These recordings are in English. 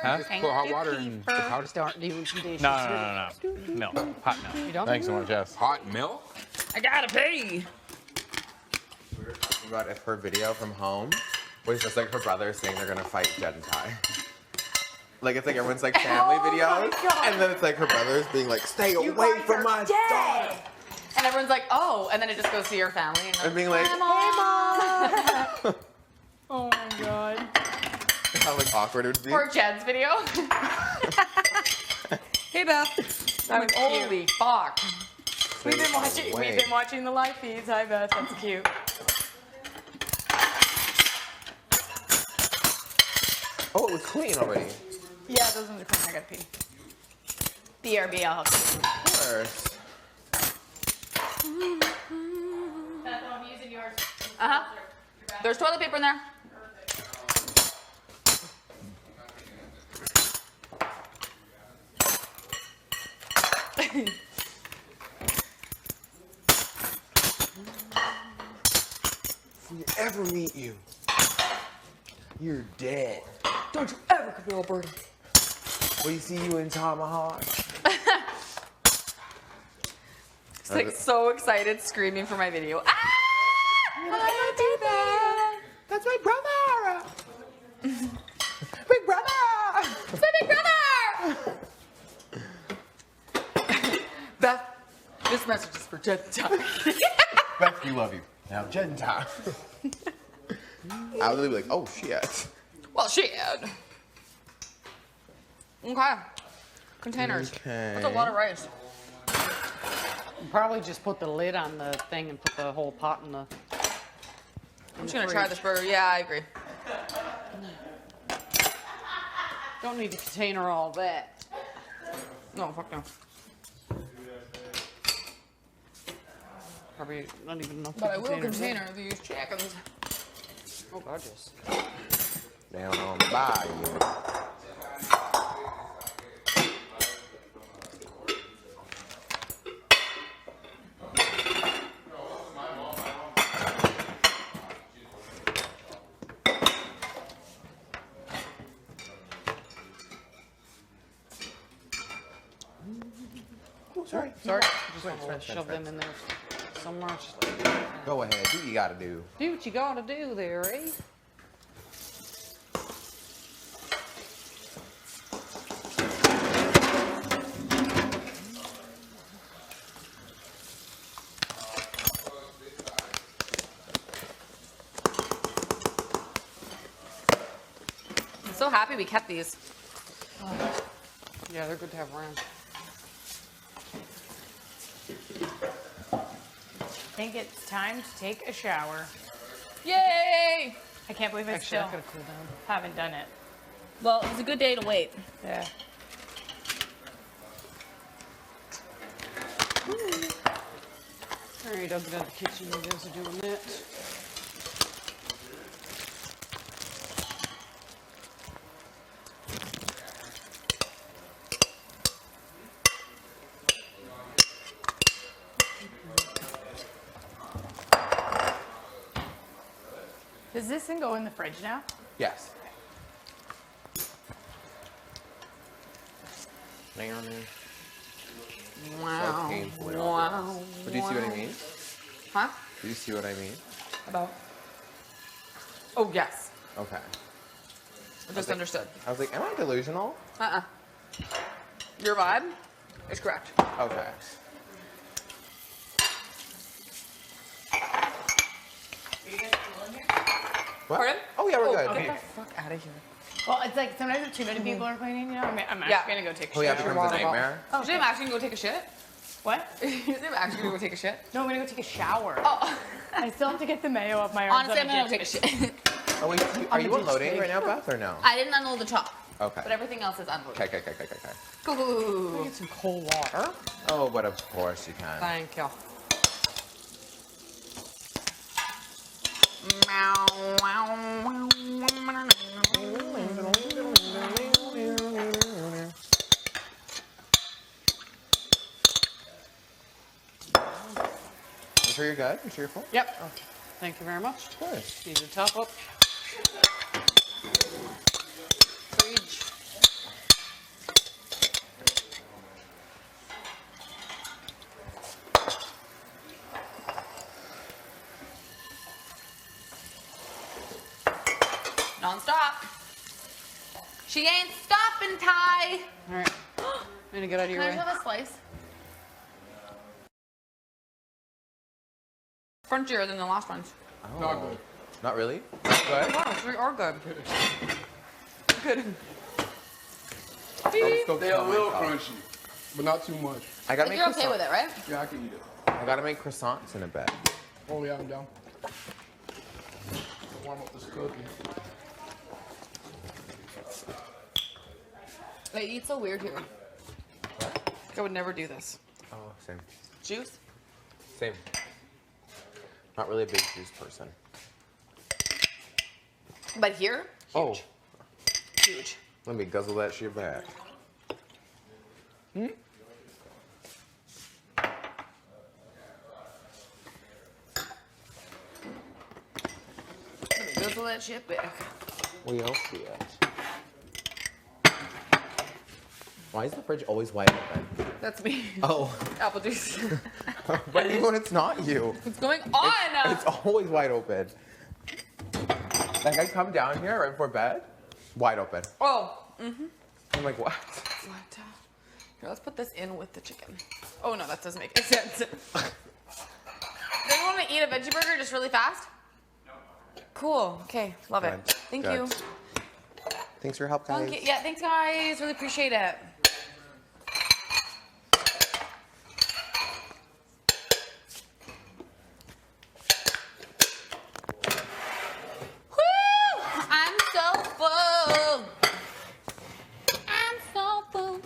Huh? Just put hot water in the powder. Start doing some dishes. No. Milk. Hot milk. You don't? Thanks so much, Jess. Hot milk? I gotta pee. We were talking about if her video from home was just like her brothers saying they're gonna fight Jed and Ty. Like it's like everyone's like family videos, and then it's like her brothers being like, "Stay away from my daughter," And everyone's like, oh, and then it just goes to your family. and being like, Hey, Mom. Oh my God. how like awkward it would be. Or Jed's video. Hey, Beth. I'm like, holy fuck. We've been watching the live feeds. Hi, Beth. That's cute. Oh, it was clean already. Yeah, those ones are clean. I gotta pee. BRB, I'll help you. Of course. Beth, I'm using yours. Uh-huh. There's toilet paper in there. If we ever meet you, you're dead. Don't you ever come to Alberta. We see you in Tomahawk. It's like so excited, screaming for my video. Ah! Why did I do that? That's my brother. Big brother. It's my big brother! Beth, this message is for Jed and Ty. Beth, we love you. Now, Jed and Ty. I would be like, oh shit. Well, shit. Okay. Containers. Okay. That's a lot of rice. Probably just put the lid on the thing and put the whole pot in the. I'm just gonna try this burger. Yeah, I agree. Don't need to container all that. No, fuck no. Probably not even enough. But I will containers. container these chickens. Oh God, yes. Down on the bayou. Oh, sorry. Just want to shove them in there somewhere. Just like, Go ahead. Do what you gotta do. do what you gotta do there, eh? I'm so happy we kept these. Yeah, they're good to have around. I think it's time to take a shower. Yay! I can't believe I Actually, still I gotta cool down. haven't done it. Well, it was a good day to wait. Yeah. All right, I'll get out of the kitchen. You guys are doing that. Does this thing go in the fridge now? Yes. Wow. So painfully Wow. obvious. But do you see what I mean? Huh? Do you see what I mean? About? Oh, yes. Okay. I just understood. I was like, am I delusional? Your vibe is correct. Okay. What? Pardon? Oh yeah, we're good. Get the fuck out of here. Well, it's like sometimes if too many people are cleaning, you know, I'm actually Yeah. gonna go take a Oh yeah, it shit. becomes a nightmare. You say I'm actually gonna go take a shit? What? You say I'm actually gonna go take a shit? No, I'm gonna go take a shower. Oh. I still have to get the mayo off my arms. Honestly, I'm gonna go take a shit. Oh wait, are you unloading right now, Beth, or no? I didn't unload the top. Okay. But everything else is unloaded. Okay. Ooh. Get some cold water. Oh, but of course you can. Thank you. Meow, wow, wow, You sure you're good? You sure you're full? Yep. Thank you very much. Of course. Need to top up. Fridge. Non-stop. She ain't stopping, Ty. All right. I'm gonna get out of your Can I way. just have a slice? Crunchier than the last ones. Not good. Not really? Good? Wow, they are good. Good. They're a little crunchy, but not too much. I gotta Like make you're okay croissants. with it, right? Yeah, I can eat it. I gotta make croissants in a bit. Oh yeah, I'm down. Warm up this cookie. I eat so weird here. I would never do this. Oh, same. Juice? Same. Not really a big juice person. But here, Oh, huge. let me guzzle that shit back. Let me guzzle that shit back. What else we at? Why is the fridge always wide open? That's me. Oh, Apple juice. but even when it's not you, What's going on? it's always wide open. Like I come down here right before bed, wide open. Oh. I'm like, what? What? Here, let's put this in with the chicken. Oh no, that doesn't make any sense. Does anyone want to eat a veggie burger just really fast? No. Cool. Okay, love it. Good. Thank Good. you. Thanks for your help, guys. Yeah, thanks guys. Really appreciate it. Woo! I'm so full. I'm so full.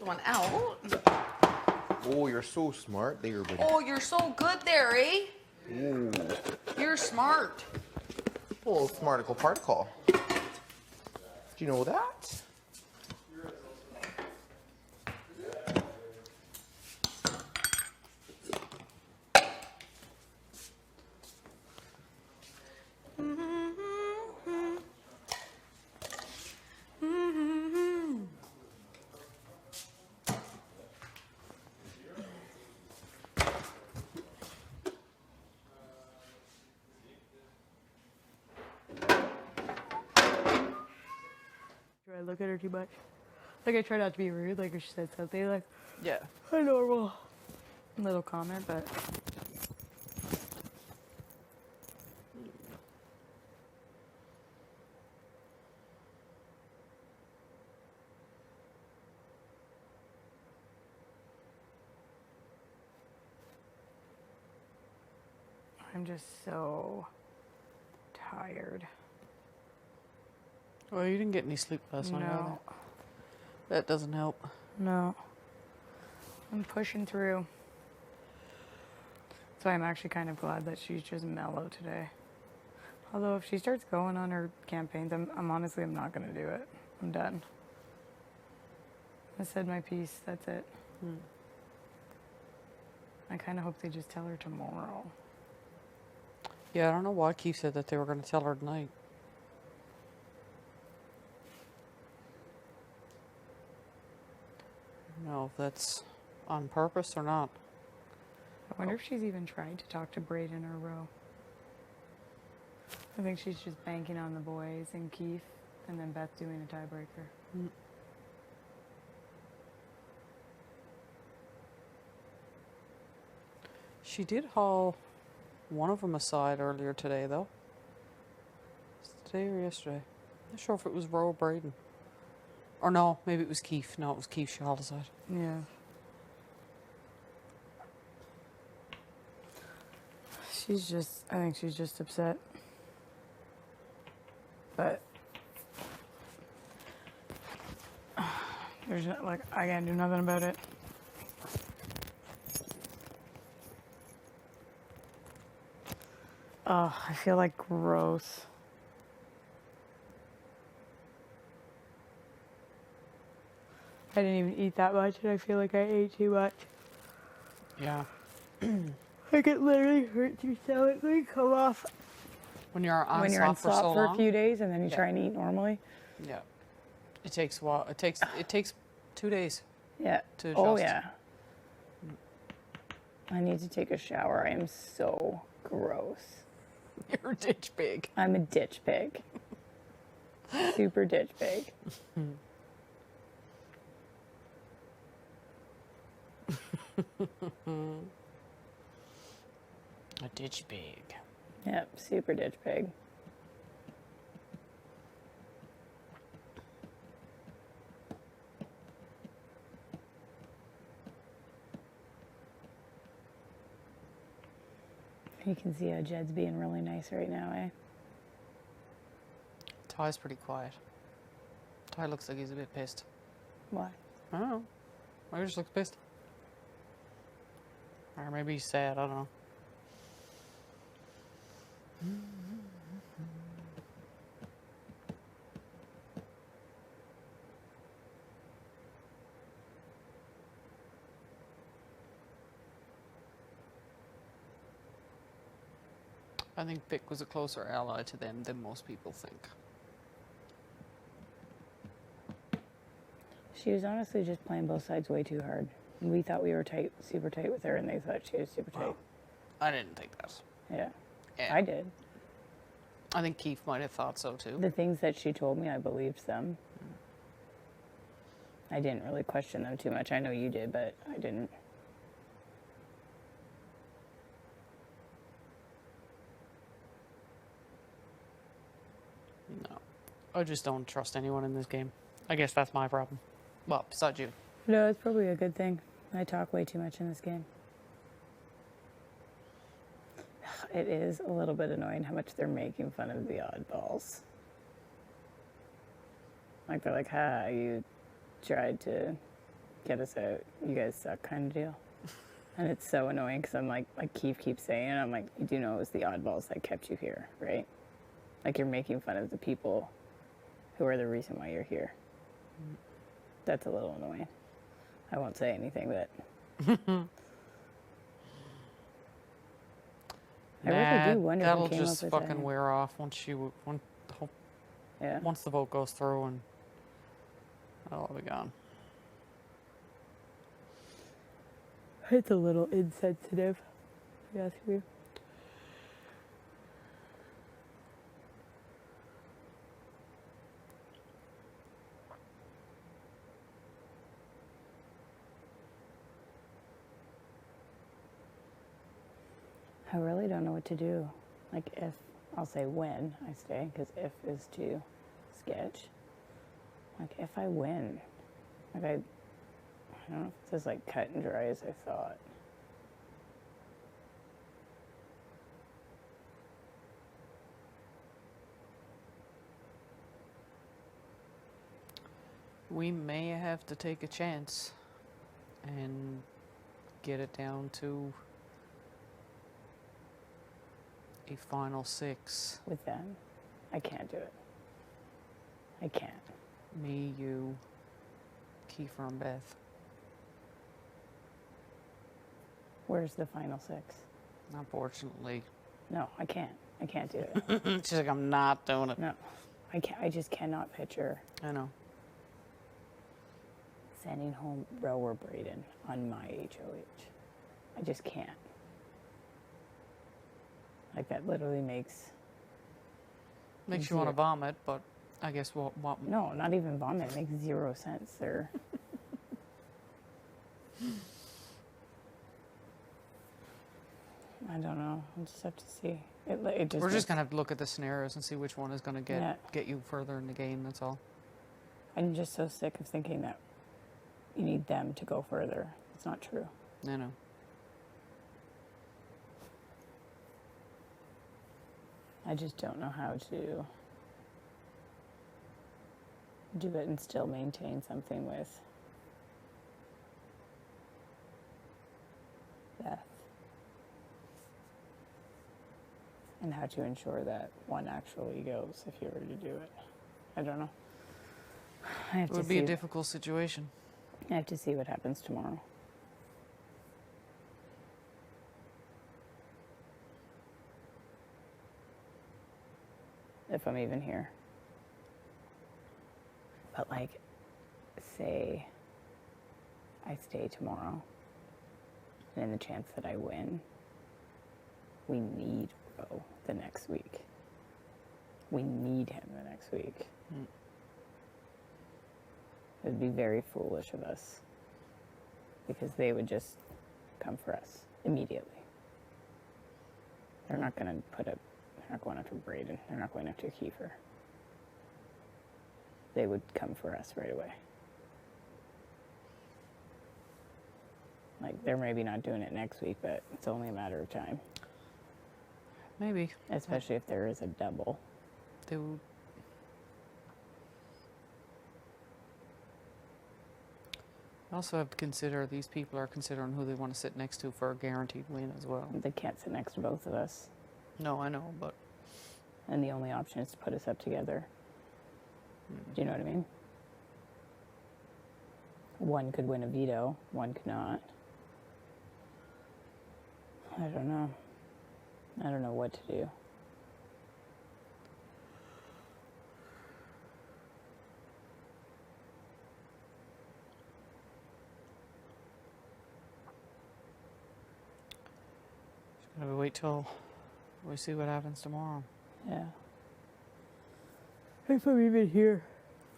One out. Oh, you're so smart there, buddy. Oh, you're so good there, eh? Ooh. You're smart. Oh, smarticle particle. Do you know that? Do I look at her too much? Like I try not to be rude, like if she said something like Yeah. a normal little comment, but I'm just so tired. Well, you didn't get any sleep last night either. No, That doesn't help. no. I'm pushing through. So I'm actually kind of glad that she's just mellow today. Although if she starts going on her campaigns, I'm honestly, I'm not gonna do it. I'm done. I said my piece, that's it. I kind of hope they just tell her tomorrow. Yeah, I don't know why Keith said that they were going to tell her tonight. I don't know if that's on purpose or not. I wonder if she's even tried to talk to Braden or Ro. I think she's just banking on the boys and Keith, and then Beth doing a tiebreaker. She did haul one of them aside earlier today, though. Today or yesterday. Not sure if it was Ro or Braden. Or no, maybe it was Keith. No, it was Keith she hauled aside. Yeah. I think she's just upset. But there's not, like, I can't do nothing about it. Oh, I feel like gross. I didn't even eat that much, and I feel like I ate too much. Yeah. Like, it literally hurts your stomach when you come off. When you're on When you're on slop for so slop for a long. few days, and then you Yeah. try and eat normally. Yeah. It takes a while. It takes 2 days. Yeah. To Oh, adjust. yeah. I need to take a shower. I am so gross. You're a ditch pig. I'm a ditch pig. Super ditch pig. A ditch pig. Yep, super ditch pig. You can see how Jed's being really nice right now, eh? Ty's pretty quiet. Ty looks like he's a bit pissed. Why? I don't know. Maybe he just looks pissed. Or maybe he's sad, I don't know. I think Vic was a closer ally to them than most people think. She was honestly just playing both sides way too hard. We thought we were tight, super tight with her, and they thought she was super tight. I didn't think that. Yeah. Yeah. I did. I think Keith might have thought so too. The things that she told me, I believed them. I didn't really question them too much. I know you did, but I didn't. No. I just don't trust anyone in this game. I guess that's my problem. Well, besides you. No, it's probably a good thing. I talk way too much in this game. It is a little bit annoying how much they're making fun of the oddballs. Like, they're like, ha, you tried to get us out. You guys suck, kind of deal. And it's so annoying because I'm like Keith keeps saying it. I'm like, you do know it was the oddballs that kept you here, right? Like, you're making fun of the people who are the reason why you're here. That's a little annoying. I won't say anything, but I really do wonder that'll who came just up with fucking that. wear off Yeah. once the vote goes through, and that'll all be gone. It's a little insensitive, if you ask me. I really don't know what to do. Like, if, I'll say when I stay, because if is to sketch. Like, if I win, like, I don't know if it's as, like, cut and dry as I thought. We may have to take a chance and get it down to a final 6. With them, I can't do it. I can't. Me, you, Kiefer, and Beth. Where's the final 6? Unfortunately. No, I can't. I can't do it. She's like, I'm not doing it. No, I can't. I just cannot picture I know. sending home Rower Braden on my HOH. I just can't. Like, that literally makes Makes you want to vomit, but I guess what no, not even vomit. It makes 0 sense. There. I don't know. We'll just have to see. It just we're just makes- gonna have to look at the scenarios and see which one is gonna Yeah. get you further in the game. That's all. I'm just so sick of thinking that you need them to go further. It's not true. I know. I just don't know how to do it and still maintain something with Beth. And how to ensure that one actually goes if you were to do it. I don't know. I have It to would be a see. difficult situation. I have to see what happens tomorrow. If I'm even here. But like, say I stay tomorrow, and in the chance that I win, we need Ro the next week. We need him the next week. It would be very foolish of us, because they would just come for us immediately. They're not going to they're not going after Braden. They're not going after Kiefer. They would come for us right away. Like, they're maybe not doing it next week, but it's only a matter of time. Maybe. Especially if there is a double. They would. I also have to consider these people are considering who they want to sit next to for a guaranteed win as well. They can't sit next to both of us. No, I know, but And the only option is to put us up together. Do you know what I mean? One could win a veto, one could not. I don't know. I don't know what to do. just gotta wait till we see what happens tomorrow. Yeah. If I'm even here,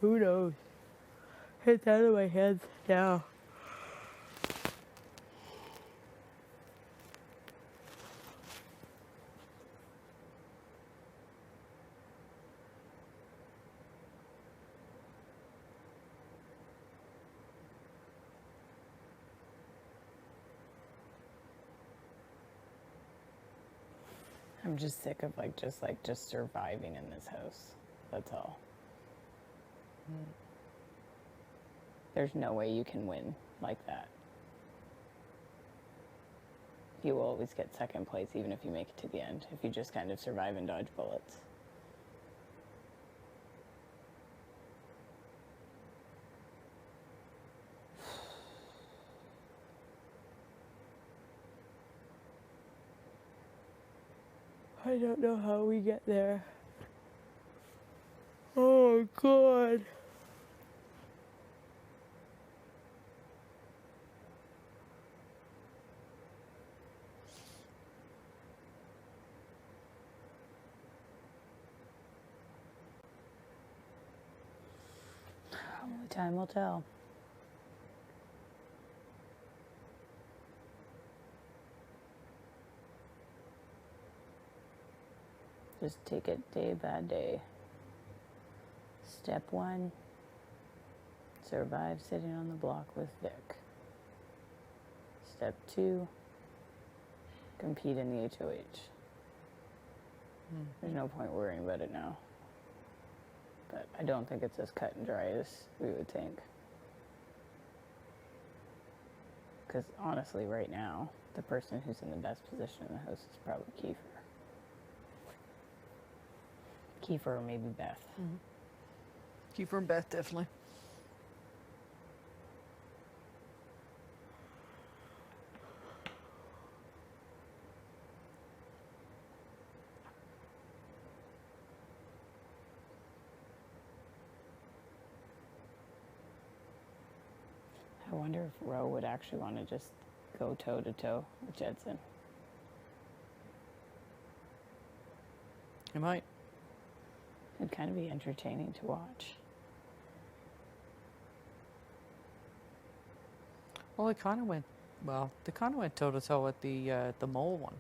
who knows? It's out of my hands now. I'm just sick of just surviving in this house. That's all. There's no way you can win like that. You will always get second place even if you make it to the end, if you just kind of survive and dodge bullets. I don't know how we get there. Oh, God. Only time will tell. Just take it day by day. Step 1, survive sitting on the block with Vic. Step 2, compete in the HOH. There's no point worrying about it now. But I don't think it's as cut and dry as we would think. Because honestly, right now, the person who's in the best position in the house is probably Kiefer. Kiefer or maybe Beth. Kiefer and Beth, definitely. I wonder if Ro would actually want to just go toe-to-toe with Jedson. You might. It'd kind of be entertaining to watch. Well, they kind of went. Well, they kind of went toe to toe at the mole one,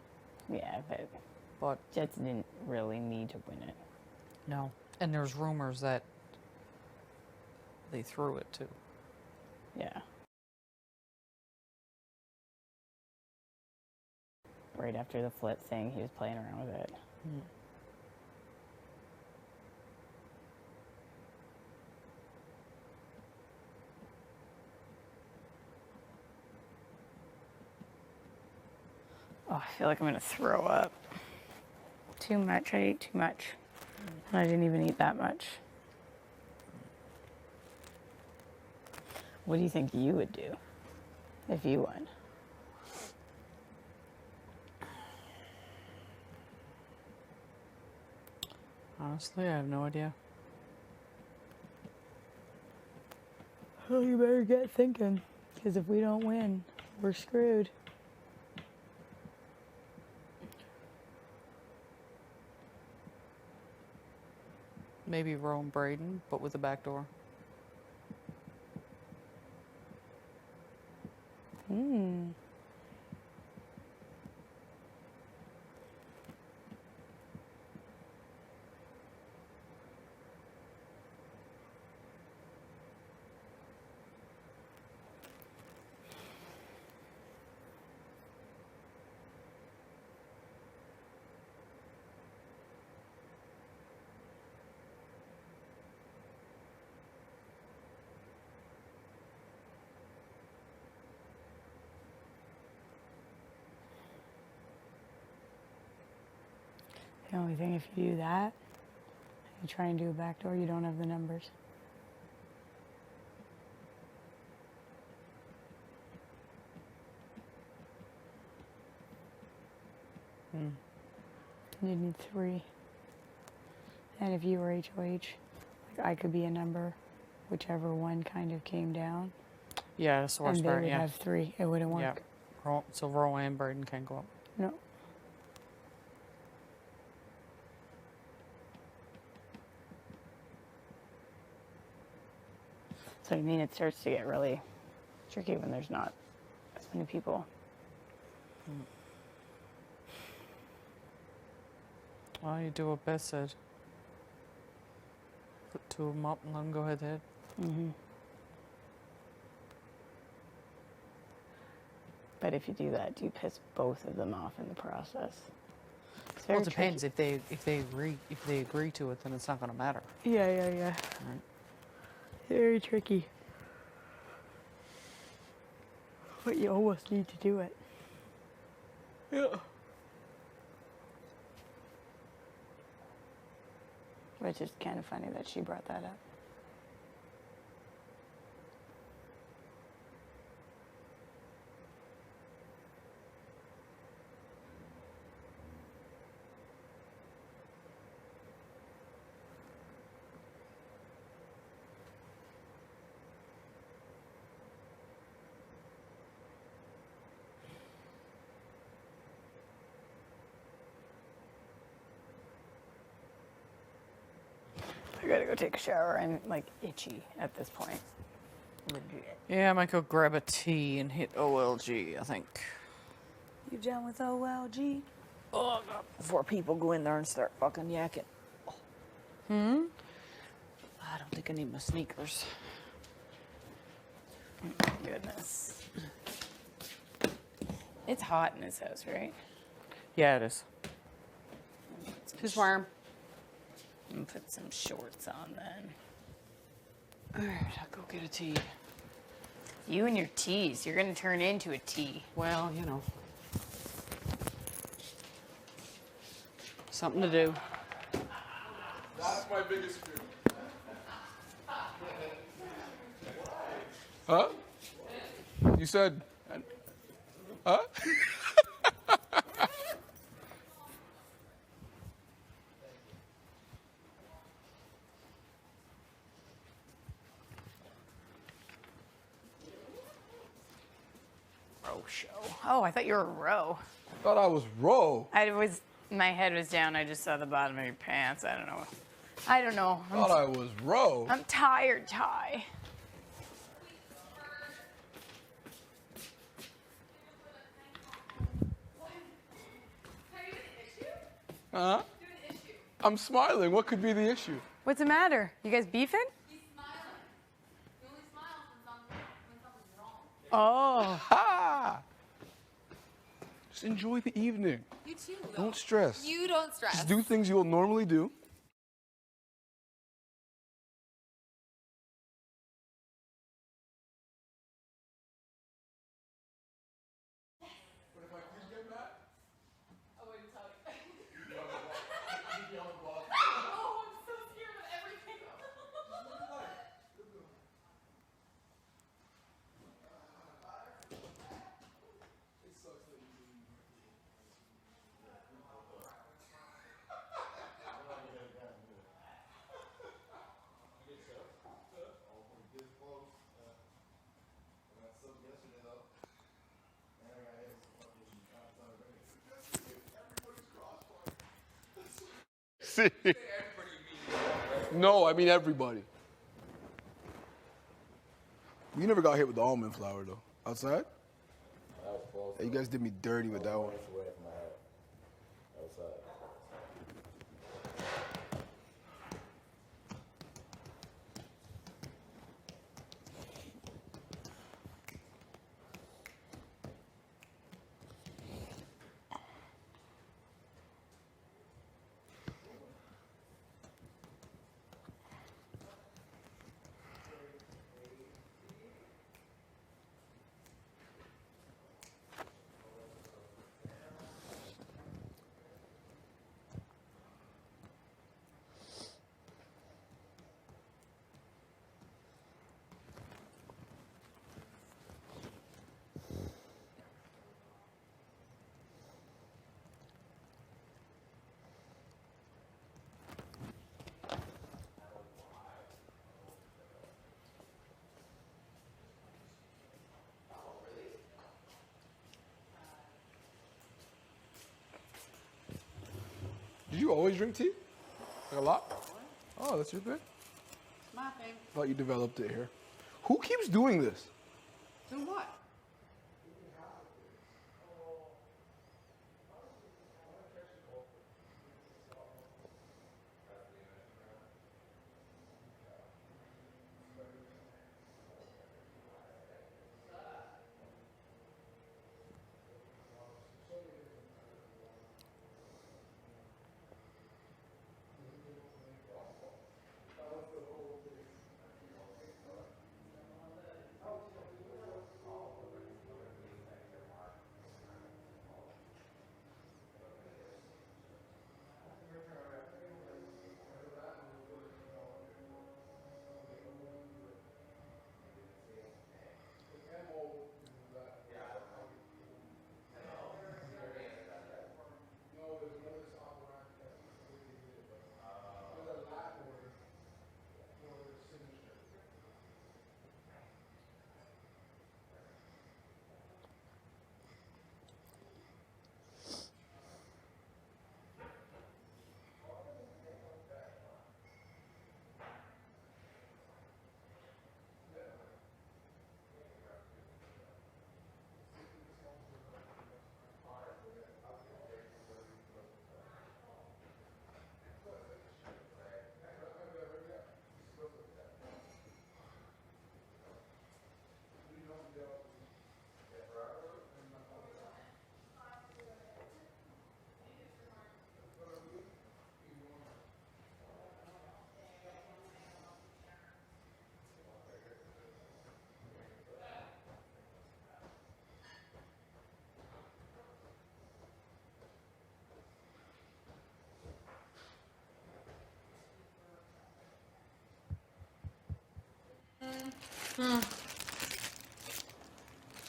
Yeah, but Jedson didn't really need to win it. no. And there's rumors that they threw it too. Yeah. Right after the flip thing, he was playing around with it. Oh, I feel like I'm gonna throw up. Too much. I ate too much. And I didn't even eat that much. What do you think you would do if you won? Honestly, I have no idea. Oh, you better get thinking. Because if we don't win, we're screwed. Maybe Rome Braden, but with a back door. The only thing, if you do that, you try and do a backdoor, you don't have the numbers. You need 3. And if you were HOH, like I could be a number, whichever one kind of came down, Yeah, that's the worst and they part, would yeah. have 3. It wouldn't work. Yeah. So Rome and Braden can't go up. No. So I mean, it starts to get really tricky when there's not as many people. Well, you do what Beth said. Put 2 of them up and let them go head to head. But if you do that, do you piss both of them off in the process? It's Well, very it depends. tricky. If they agree to it, then it's not going to matter. Yeah. Right? Very tricky. But you almost need to do it. Yeah. Which is kind of funny that she brought that up. I gotta go take a shower. I'm like itchy at this point. Legit. Yeah, I might go grab a tea and hit OLG, I think. You done with OLG? Oh, God. Before people go in there and start fucking yakking. I don't think I need my sneakers. Goodness. It's hot in this house, right? Yeah, it is. It's warm. I'm gonna put some shorts on then. Alright, I'll go get a tea. You and your teas. You're gonna turn into a tea. Well, you know. Something to do. That's my biggest fear. Huh? You said, huh? Row show. Oh, I thought you were a row. Thought I was Ro. My head was down. I just saw the bottom of your pants. I don't know. Thought I was Ro. I'm tired, Ty. Huh? I'm smiling. What could be the issue? What's the matter? You guys beefing? He's smiling. He only smiles when something's wrong. Oh. Ha! Just enjoy the evening. You too, though. Don't stress. You don't stress. Just do things you'll normally do. see. No, I mean everybody. You never got hit with the almond flour though. Outside? Hey, you guys did me dirty with that one. Did you always drink tea? Like a lot? Oh, that's your thing? My thing. Thought you developed it here. Who keeps doing this? Do what?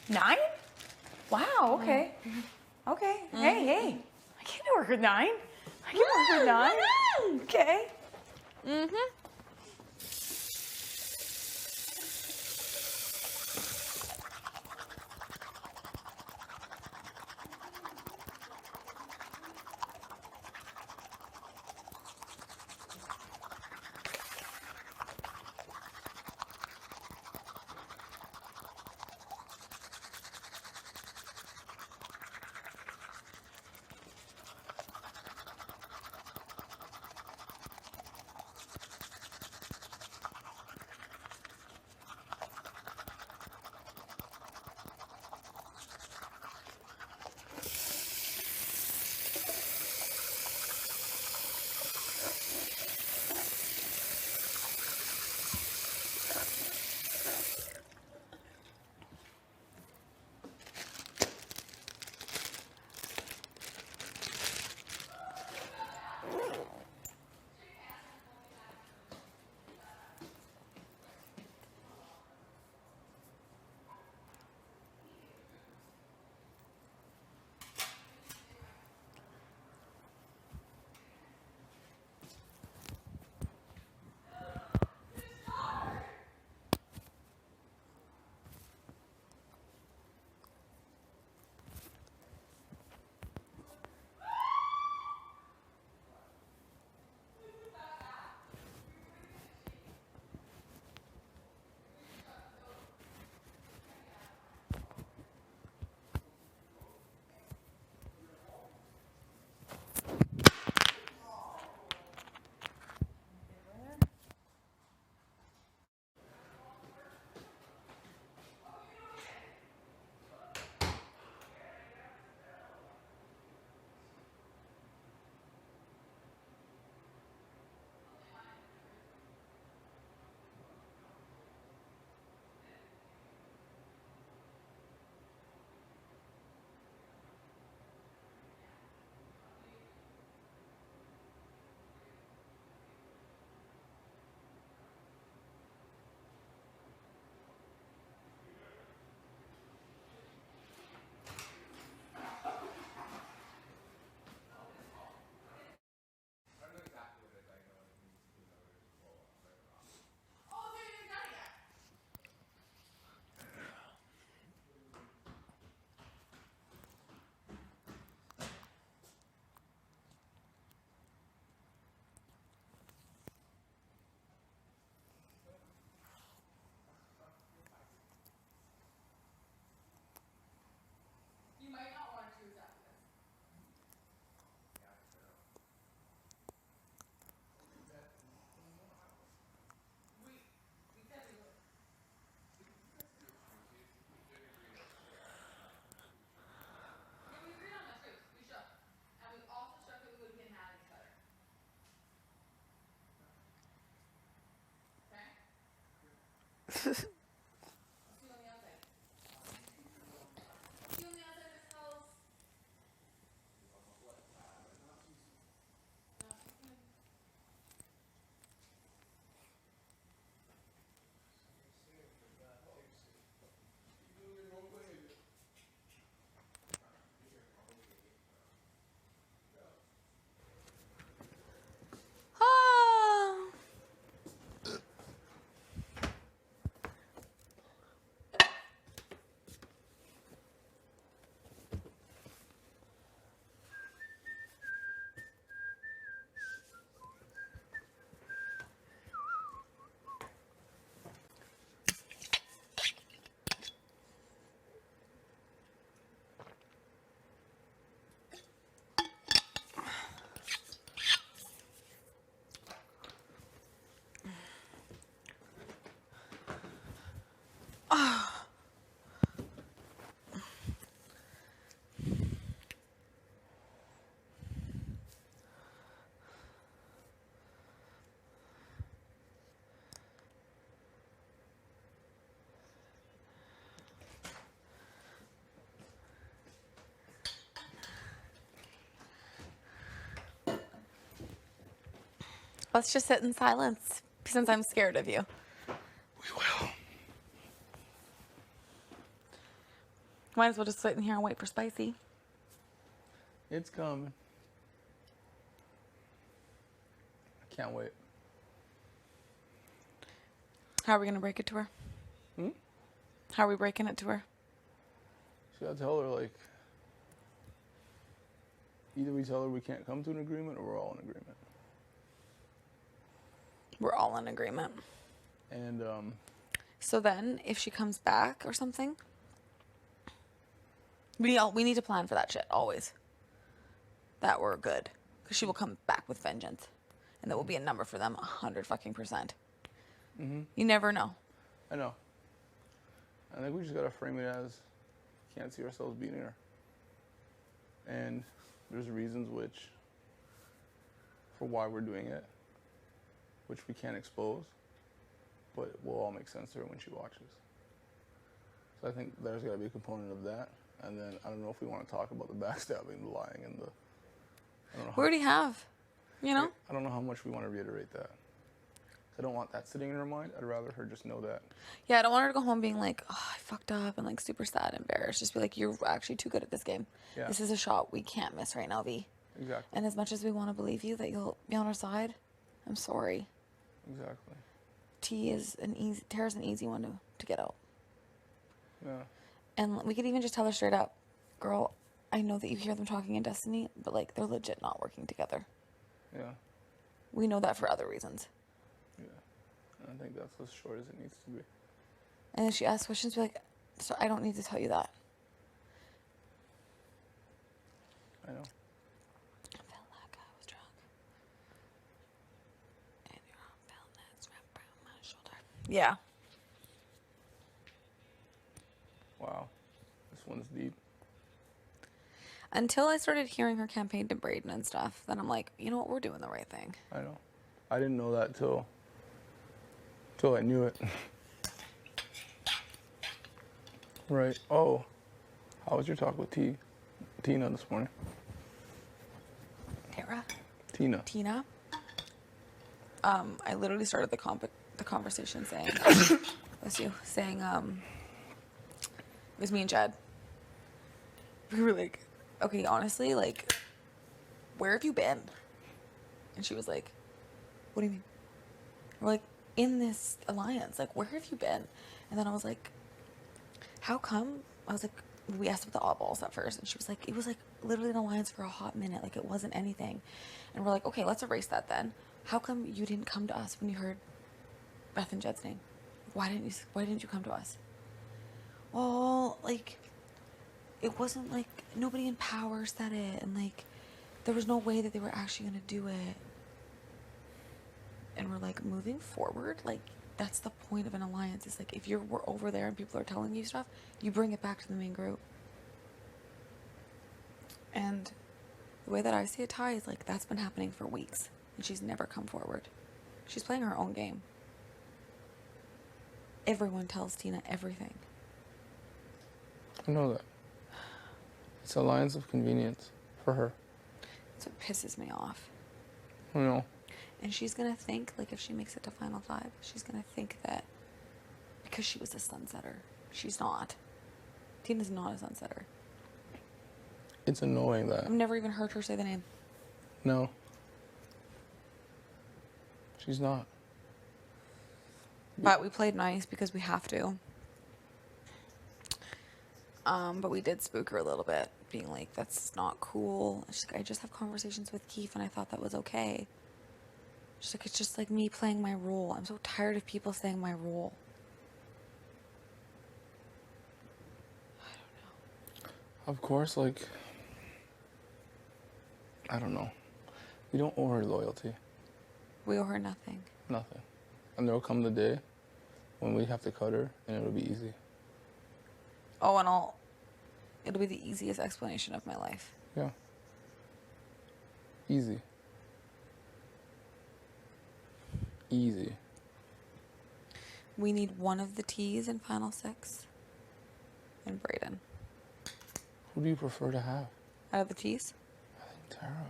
Nine? Wow, okay. Okay. Hey, hey. I can work with 9. I can work with 9. Okay. Let's just sit in silence since I'm scared of you. We will. Might as well just sit in here and wait for spicy. It's coming. I can't wait. How are we going to break it to her? How are we breaking it to her? So I tell her, like, either we tell her we can't come to an agreement or we're all in agreement. We're all in agreement. And, So then, if she comes back or something, we need to plan for that shit, always. That we're good. Because she will come back with vengeance. And that will be a number for them, 100%. You never know. I know. I think we just gotta frame it as can't see ourselves beating her. And there's reasons for why we're doing it, which we can't expose, but it will all make sense to her when she watches. So I think there's gotta be a component of that. And then I don't know if we want to talk about the backstabbing, the lying, and the. I don't know. We already have, you know? I don't know how much we want to reiterate that. I don't want that sitting in her mind. I'd rather her just know that. Yeah, I don't want her to go home being like, oh, I fucked up and like super sad and embarrassed. Just be like, you're actually too good at this game. Yeah. This is a shot we can't miss right now, V. Exactly. And as much as we want to believe you that you'll be on our side, I'm sorry. Exactly. Tara's an easy one to get out. Yeah. And we could even just tell her straight up, girl, I know that you hear them talking in Destiny, but like they're legit not working together. Yeah. We know that for other reasons. Yeah. And I think that's as short as it needs to be. And then she asks questions, be like, so I don't need to tell you that. I know. I felt like I was drunk. And your arm felt nuts wrapped around my shoulder. Yeah. Wow. This one's deep. Until I started hearing her campaign to Braden and stuff, then I'm like, you know what, we're doing the right thing. I know. I didn't know that till I knew it. Right. Oh. How was your talk with Tina this morning? Tara? Tina. I literally started the conversation saying, bless you, saying, it was me and Chad. We were like, okay, honestly, like, where have you been? And she was like, what do you mean? We're like, in this alliance, like, where have you been? And then I was like, how come? I was like, we asked about the oddballs at first, and she was like, it was like literally an alliance for a hot minute, like it wasn't anything. And we're like, okay, let's erase that then. How come you didn't come to us when you heard Beth and Jed's name? Why didn't you come to us? Well, like, it wasn't like nobody in power said it, and like there was no way that they were actually gonna do it. And we're like, moving forward, like that's the point of an alliance. It's like if we're over there and people are telling you stuff, you bring it back to the main group. And the way that I see it, Ty, is like that's been happening for weeks, and she's never come forward. She's playing her own game. Everyone tells Tina everything. I know that. It's an alliance of convenience for her. That's what pisses me off. I know. And she's gonna think, like, if she makes it to Final 5, she's gonna think that because she was a sunsetter. She's not. Tina's not a sunsetter. It's annoying that. I've never even heard her say the name. No. She's not. But we played nice because we have to. But we did spook her a little bit, being like, that's not cool. She's like, I just have conversations with Keith, and I thought that was okay. She's like, it's just like me playing my role. I'm so tired of people saying my role. I don't know. Of course, like, I don't know. We don't owe her loyalty. We owe her nothing. Nothing. And there'll come the day when we have to cut her, and it'll be easy. Oh, and it'll be the easiest explanation of my life. Yeah. Easy. Easy. We need one of the T's in Final 6. And Brayden. Who do you prefer to have? Out of the T's? I think Tara.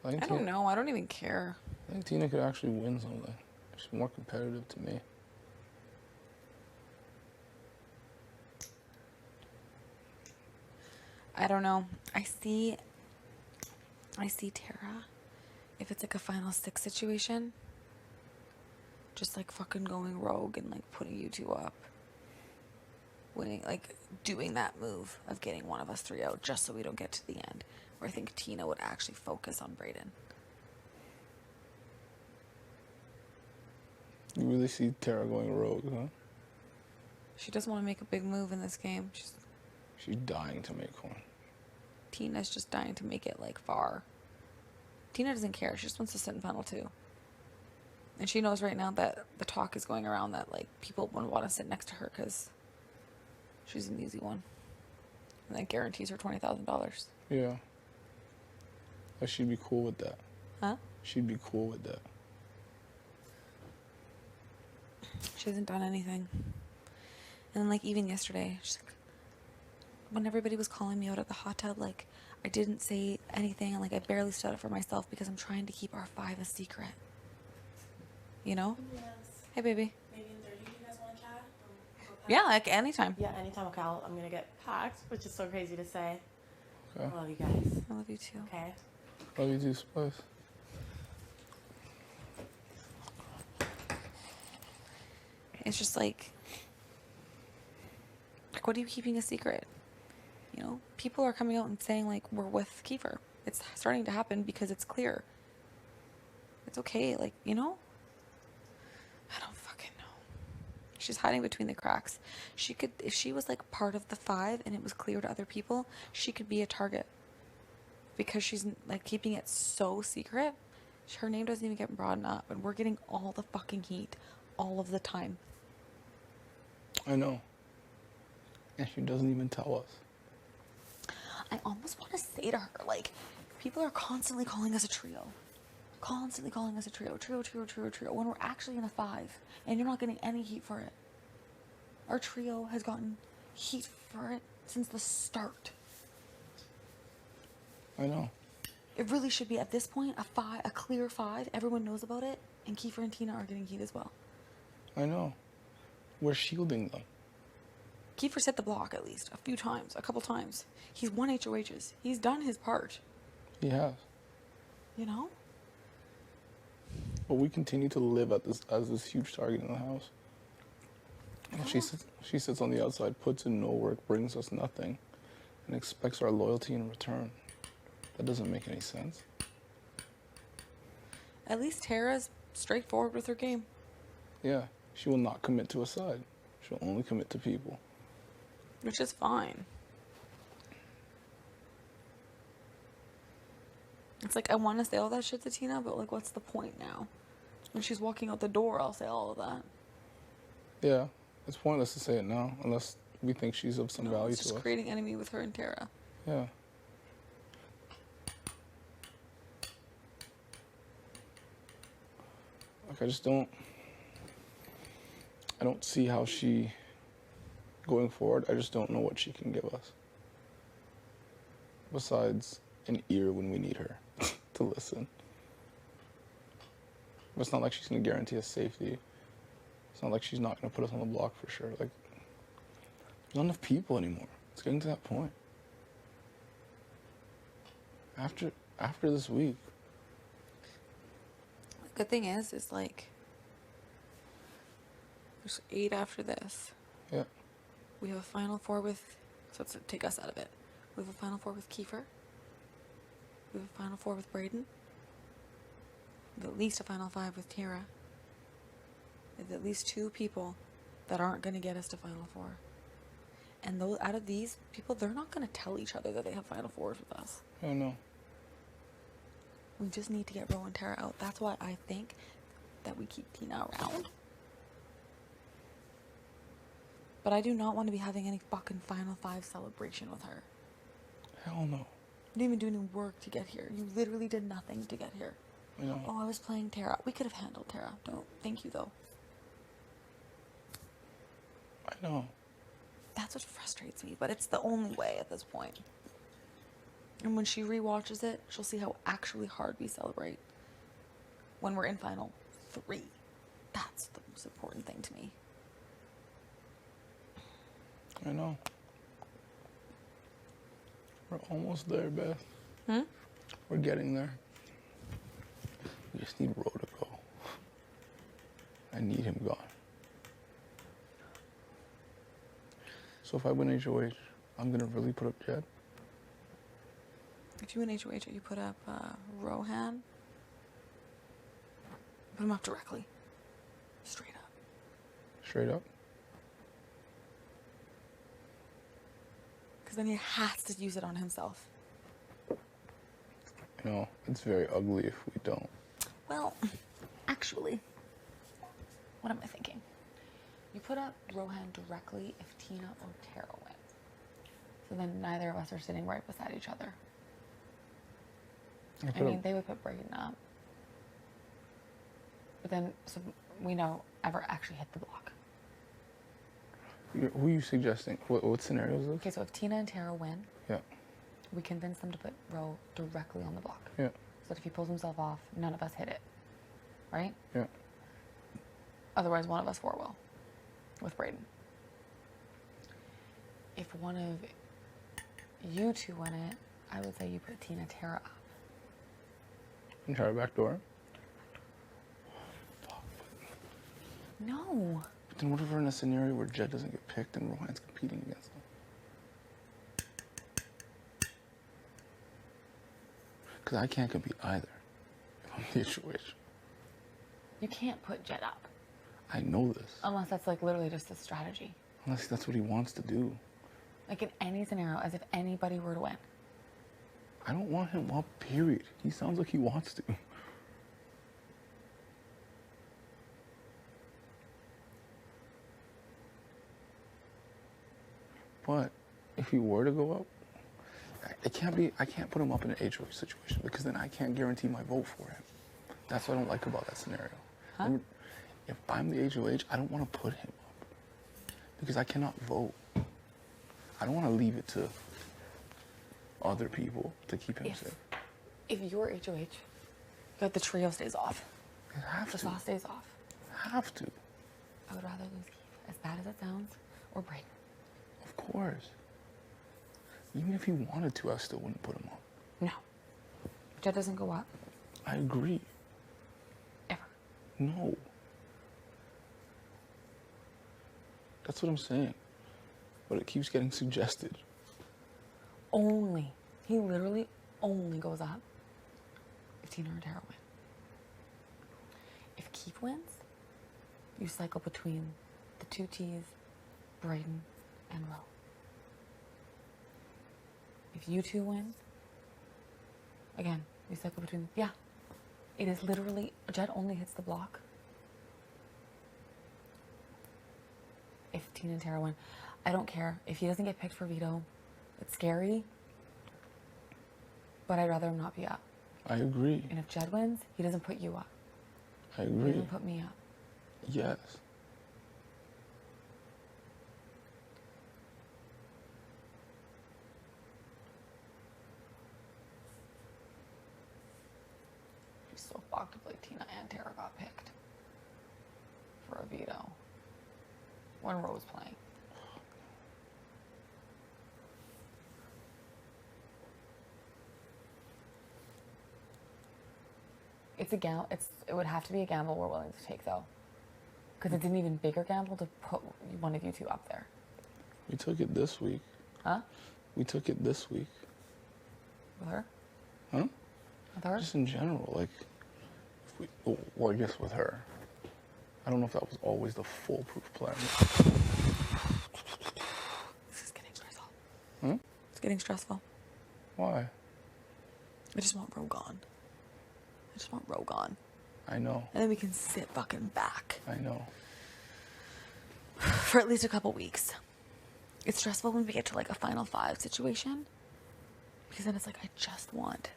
I think I don't know. I don't even care. I think Tina could actually win something. She's more competitive to me. I don't know. I see Tara. If it's like a final six situation, just like fucking going rogue and like putting you two up. Winning, like doing that move of getting one of us three out just so we don't get to the end. Where I think Tina would actually focus on Brayden. You really see Tara going rogue, huh? She doesn't want to make a big move in this game. She's dying to make one. Tina's just dying to make it like far. Tina doesn't care. She just wants to sit in final two. And she knows right now that the talk is going around that like people wouldn't want to sit next to her because she's an easy one. And that guarantees her $20,000. Yeah. But she'd be cool with that. Huh? She'd be cool with that. She hasn't done anything. And then, like, even yesterday, she's like, when everybody was calling me out at the hot tub, like, I didn't say anything, and, like, I barely stood up for myself because I'm trying to keep our 5 a secret. You know? Yes. Hey, baby. Maybe in 30, you guys want to chat? Yeah, like, anytime. Yeah, anytime. Okay, I'm going to get packed, which is so crazy to say. Okay. I love you guys. I love you, too. Okay. Love you too, Spice. It's just like, what are you keeping a secret? You know, people are coming out and saying, like, we're with Kiefer. It's starting to happen because it's clear. It's okay, like, you know? I don't fucking know. She's hiding between the cracks. She could, if she was, like, part of the 5 and it was clear to other people, she could be a target. Because she's, like, keeping it so secret, her name doesn't even get brought up, and we're getting all the fucking heat all of the time. I know. And she doesn't even tell us. I almost want to say to her, like, people are constantly calling us a trio. Constantly calling us a trio. Trio, when we're actually in a 5. And you're not getting any heat for it. Our trio has gotten heat for it since the start. I know. It really should be, at this point, a clear 5. Everyone knows about it. And Kiefer and Tina are getting heat as well. I know. We're shielding them. Kiefer's hit the block at least a couple times. He's won HOHs. He's done his part. He has. You know? But we continue to live at this as this huge target in the house. And she sits on the outside, puts in no work, brings us nothing, and expects our loyalty in return. That doesn't make any sense. At least Tara's straightforward with her game. Yeah, she will not commit to a side. She'll only commit to people. Which is fine. It's like, I want to say all that shit to Tina, but, like, what's the point now? When she's walking out the door, I'll say all of that. Yeah, it's pointless to say it now, unless we think she's of some value It's to just us. creating enemy with her and Tara. Yeah. Like, I don't see how she, going forward, I just don't know what she can give us. Besides an ear when we need her to listen. But it's not like she's going to guarantee us safety. It's not like she's not going to put us on the block for sure. Like, there's not enough people anymore. It's getting to that point. After this week. The good thing is like, there's 8 after this. Yeah. We have a final 4 with, so let's take us out of it. We have a final 4 with Kiefer. We have a final 4 with Brayden. We have at least a final 5 with Tara. There's at least 2 people that aren't going to get us to final 4. And those, out of these people, they're not going to tell each other that they have final 4s with us. I don't know. We just need to get Ro and Tara out. That's why I think that we keep Tina around. But I do not want to be having any fucking final 5 celebration with her. Hell no. You didn't even do any work to get here. You literally did nothing to get here. I know. Oh, I was playing Tara. We could have handled Tara. Don't. Thank you, though. I know. That's what frustrates me, but it's the only way at this point. And when she rewatches it, she'll see how actually hard we celebrate when we're in final 3. That's the most important thing to me. I know. We're almost there, Beth. We're getting there. We just need Ro to go. I need him gone. So if I win HOH, I'm gonna really put up Jed. If you win HOH, you put up Rohan. Put him up directly. Straight up. Straight up. Because then he has to use it on himself. You know, it's very ugly if we don't. Well, actually, what am I thinking? You put up Rohan directly if Tina or Tara win. So then neither of us are sitting right beside each other. I mean, they would put Braden up. But then, so we know Ever actually hit the block. Who are you suggesting? What scenario is this? Okay, so if Tina and Tara win, Yeah. we convince them to put Ro directly on the block. Yeah. So that if he pulls himself off, none of us hit it. Right? Yeah. Otherwise, one of us 4 will. With Braden. If one of you 2 win it, I would say you put Tina Tara up. And try to backdoor. No. But then what if we're in a scenario where Jed doesn't get picked and Rohan's competing against him? Because I can't compete either if I'm the HOH. You can't put Jed up. I know this. Unless that's like literally just a strategy. Unless that's what he wants to do. Like in any scenario, as if anybody were to win. I don't want him up, period. He sounds like he wants to. But if he were to go up, I can't put him up in an HOH situation because then I can't guarantee my vote for him. That's what I don't like about that scenario. Huh? If I'm the HOH, I don't want to put him up because I cannot vote. I don't want to leave it to other people to keep him safe. If you're HOH, the trio stays off. I have The to. sauce stays off. I have to. I would rather lose Keith, as bad as it sounds, or Braden. Of course. Even if he wanted to, I still wouldn't put him up. No. Jed doesn't go up. I agree. Ever. No. That's what I'm saying. But it keeps getting suggested. Only. He literally only goes up if Tina or Tara win. If Keith wins, you cycle between the 2 T's, Braden, and Ro. If you 2 win, again, you cycle between, yeah. It is literally, Jed only hits the block if Tina and Tara win. I don't care. If he doesn't get picked for veto, it's scary, but I'd rather him not be up. I agree. And if Jed wins, he doesn't put you up. I He agree. doesn't put me up. Yes. He's so fucked if like Tina and Tara got picked for a veto when Ro was playing. It's a gamble. It would have to be a gamble we're willing to take though, because it's an even bigger gamble to put one of you 2 up there. We took it this week. Huh? We took it this week. With her? Huh? With her? Just in general, like, if we, well, I guess with her. I don't know if that was always the foolproof plan. This is getting stressful. Hmm? It's getting stressful. Why? I just want Ro gone. I just want Ro gone. I know. And then we can sit fucking back I know. for at least a couple weeks. It's stressful when we get to like a final 5 situation. Because then it's like, I just want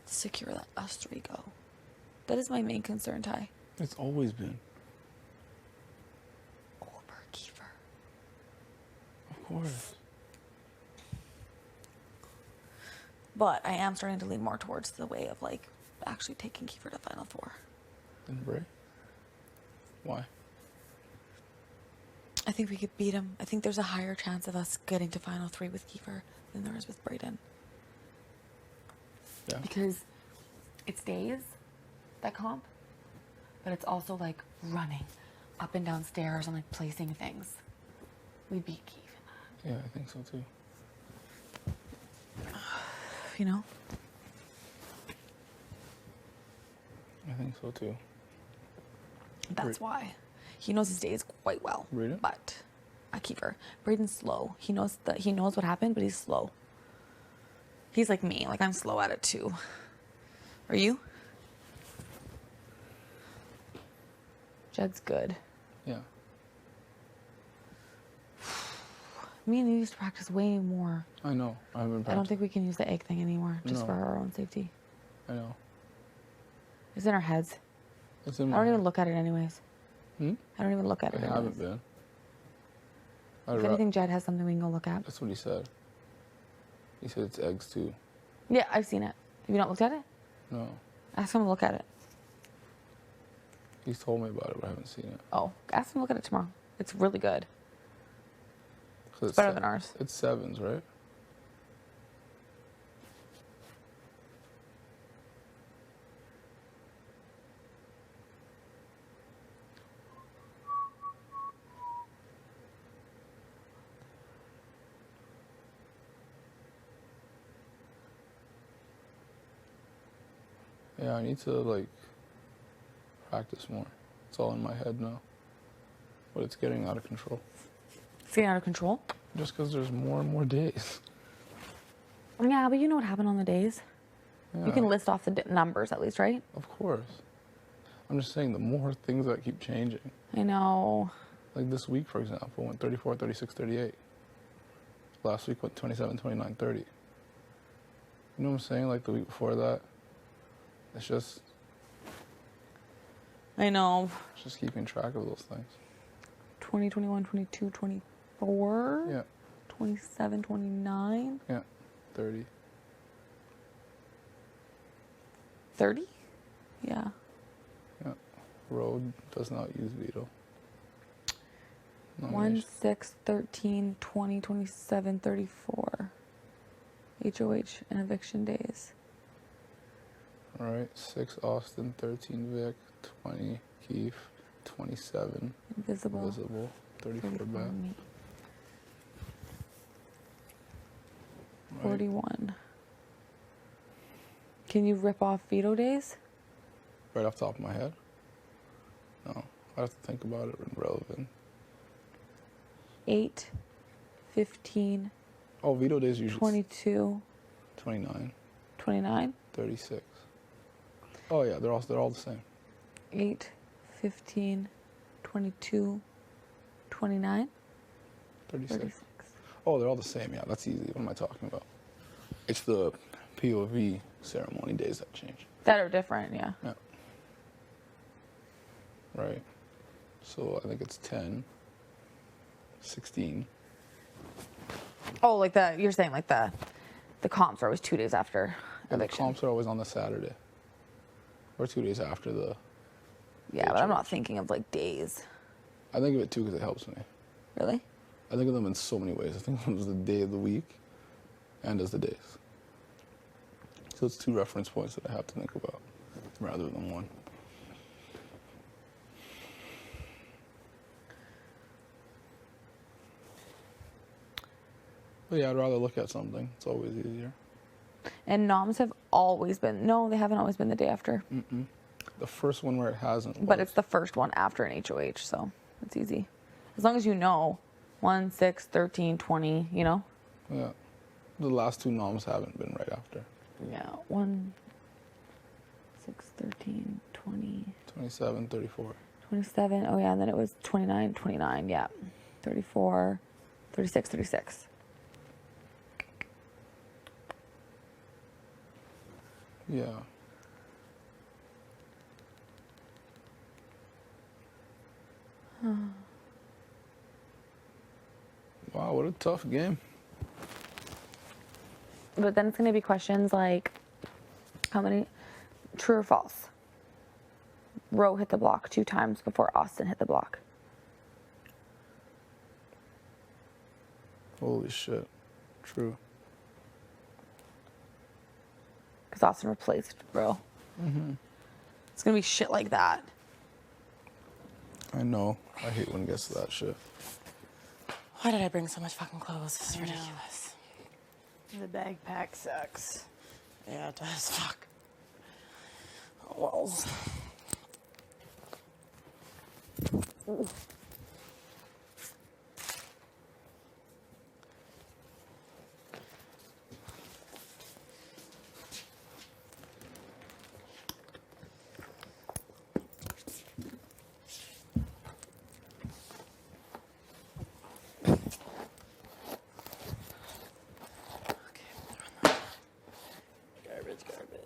to secure that us 3 go. That is my main concern, Ty. It's always been. Over Kiefer. Of course. But I am starting to lean more towards the way of like actually taking Kiefer to Final Four. And Bray? Why? I think we could beat him. I think there's a higher chance of us getting to Final 3 with Kiefer than there is with Braden. Yeah. Because it's days, that comp, but it's also like running up and down stairs and like placing things. We beat Keith in Yeah, I think so too. that. You know? I think so too. That's why. He knows his days quite well. Braden? But Kiefer. Braden's slow. He knows what happened, but he's slow. He's like me. Like I'm slow at it too. Are you? Jed's good. Yeah. Me and you used to practice way more. I know. I haven't practiced. I don't think we can use the egg thing anymore, just No. for our own safety. I know. It's in our heads. It's in I my don't even head. look at it anyways. Hmm? I don't even look at I it haven't anyways. been. If anything, Jed has something we can go look at. That's what he said. He said it's eggs too. Yeah, I've seen it. Have you not looked at it? No. Ask him to look at it. He's told me about it, but I haven't seen it. Oh, ask him to look at it tomorrow. It's really good. 'Cause It's better than ours. It's sevens, right? Yeah, I need to like practice more. It's all in my head now. But it's getting out of control. It's getting out of control. Just because there's more and more days. Yeah, but you know what happened on the days. Yeah, You can list off the numbers at least, right? of course. I'm just saying the more things that keep changing. I know. Like this week, for example, went 34, 36, 38. Last week went 27, 29, 30. You know what I'm saying? Like the week before that. It's just I know. keeping track of those things. 20, 21, 22, 24. Yeah, 27, 29. yeah. 30. 30? Yeah. Yeah. Road does not use veto. 1, Nomination. 6, 13, 20, 27, 34. HOH and eviction days. All right. 6 Austin, 13 Vic, 20 Keith, 27 Invisible. Visible, 34 34 back. me. Right. 41. Can you rip off veto days? Right off the top of my head? No. I have to think about it and relevant. 8, 15, Oh, veto days usually 22, 29, 29. 36. Oh yeah, they're all the same. 8, 15, 22, 29, 36. 36. Oh, they're all the same. Yeah, that's easy. What am I talking about? It's the POV ceremony days that change. That are different, yeah. Yeah. Right. So I think it's 10, 16. Oh, like you're saying like the comps are always 2 days after And the eviction. comps are always on the Saturday. Or 2 days after the... Yeah, but I'm not thinking of like days. I think of it too because it helps me. Really? I think of them in so many ways. I think of them as the day of the week and as the days. So it's 2 reference points that I have to think about rather than 1. But yeah, I'd rather look at something. It's always easier. And noms have always been, no, they haven't always been the day after. The first one where it hasn't. But was. it's the first one after an HOH, so it's easy. As long as you know 1, 6, 13, 20, you know? Yeah. The last 2 noms haven't been right after. Yeah, 1, 6, 13, 20, 27, 34. 27. Oh, yeah, and then it was 29, 29, yeah. 34, 36, 36. Yeah. Wow, what a tough game. But then it's going to be questions like, how many, true or false? Roe hit the block 2 times before Austin hit the block. Holy shit. True. Because Austin replaced Roe. It's going to be shit like that. I know. I hate when it gets to that shit. Why did I bring so much fucking clothes? This is ridiculous. The bag pack sucks. Yeah, it does. Fuck. Walls. Garbage, garbage.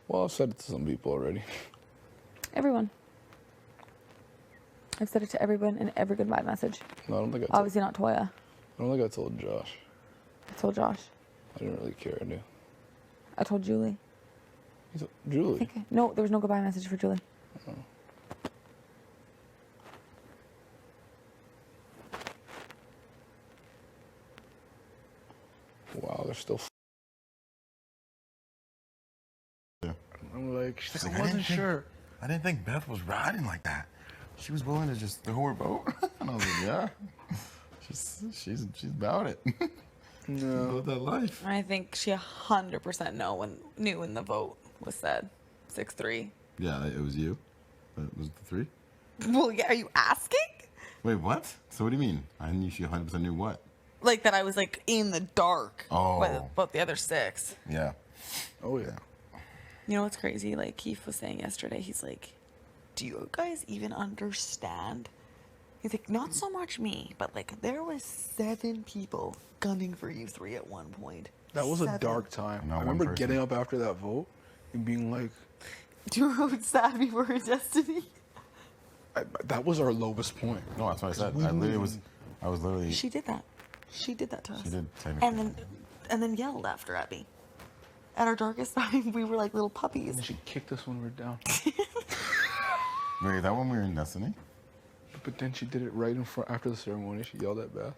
Well, I've said it to some people already. Everyone. I've said it to everyone in every goodbye message. No, I don't think I told, Obviously not Toya. I don't think I told Josh. I told Josh. I didn't really care, I knew. I told Julie. Julie? No, there was no goodbye message for Julie. Oh. Wow, they're still. Yeah. I'm like, She's I like, wasn't sure. I didn't think Beth was riding like that. She was willing to just throw her boat. And I was like, yeah. She's about it. No. About that life. I think she 100% knew when the vote was said. 6-3. Yeah, it was you. Was it the 3? Well, yeah, are you asking? Wait, what? So what do you mean? I knew she 100% knew what? Like that I was like in the dark Oh. about the other 6. Yeah. Oh, yeah. You know what's crazy? Like Keith was saying yesterday, he's like, do you guys even understand He's like, not so much me, but like there was 7 people gunning for you 3 at one point. That was a 7. dark time. Not I one remember person. getting up after that vote and being like, Do you remember how sad we were in Destiny? that was our lowest point. No, that's what I said. I was literally. She did that. She did that to us. She did technically. And then yelled after at me. At our darkest time, we were like little puppies. And she kicked us when we were down. Wait, is that when we were in Destiny? But then she did it right in front after the ceremony. She yelled at Beth.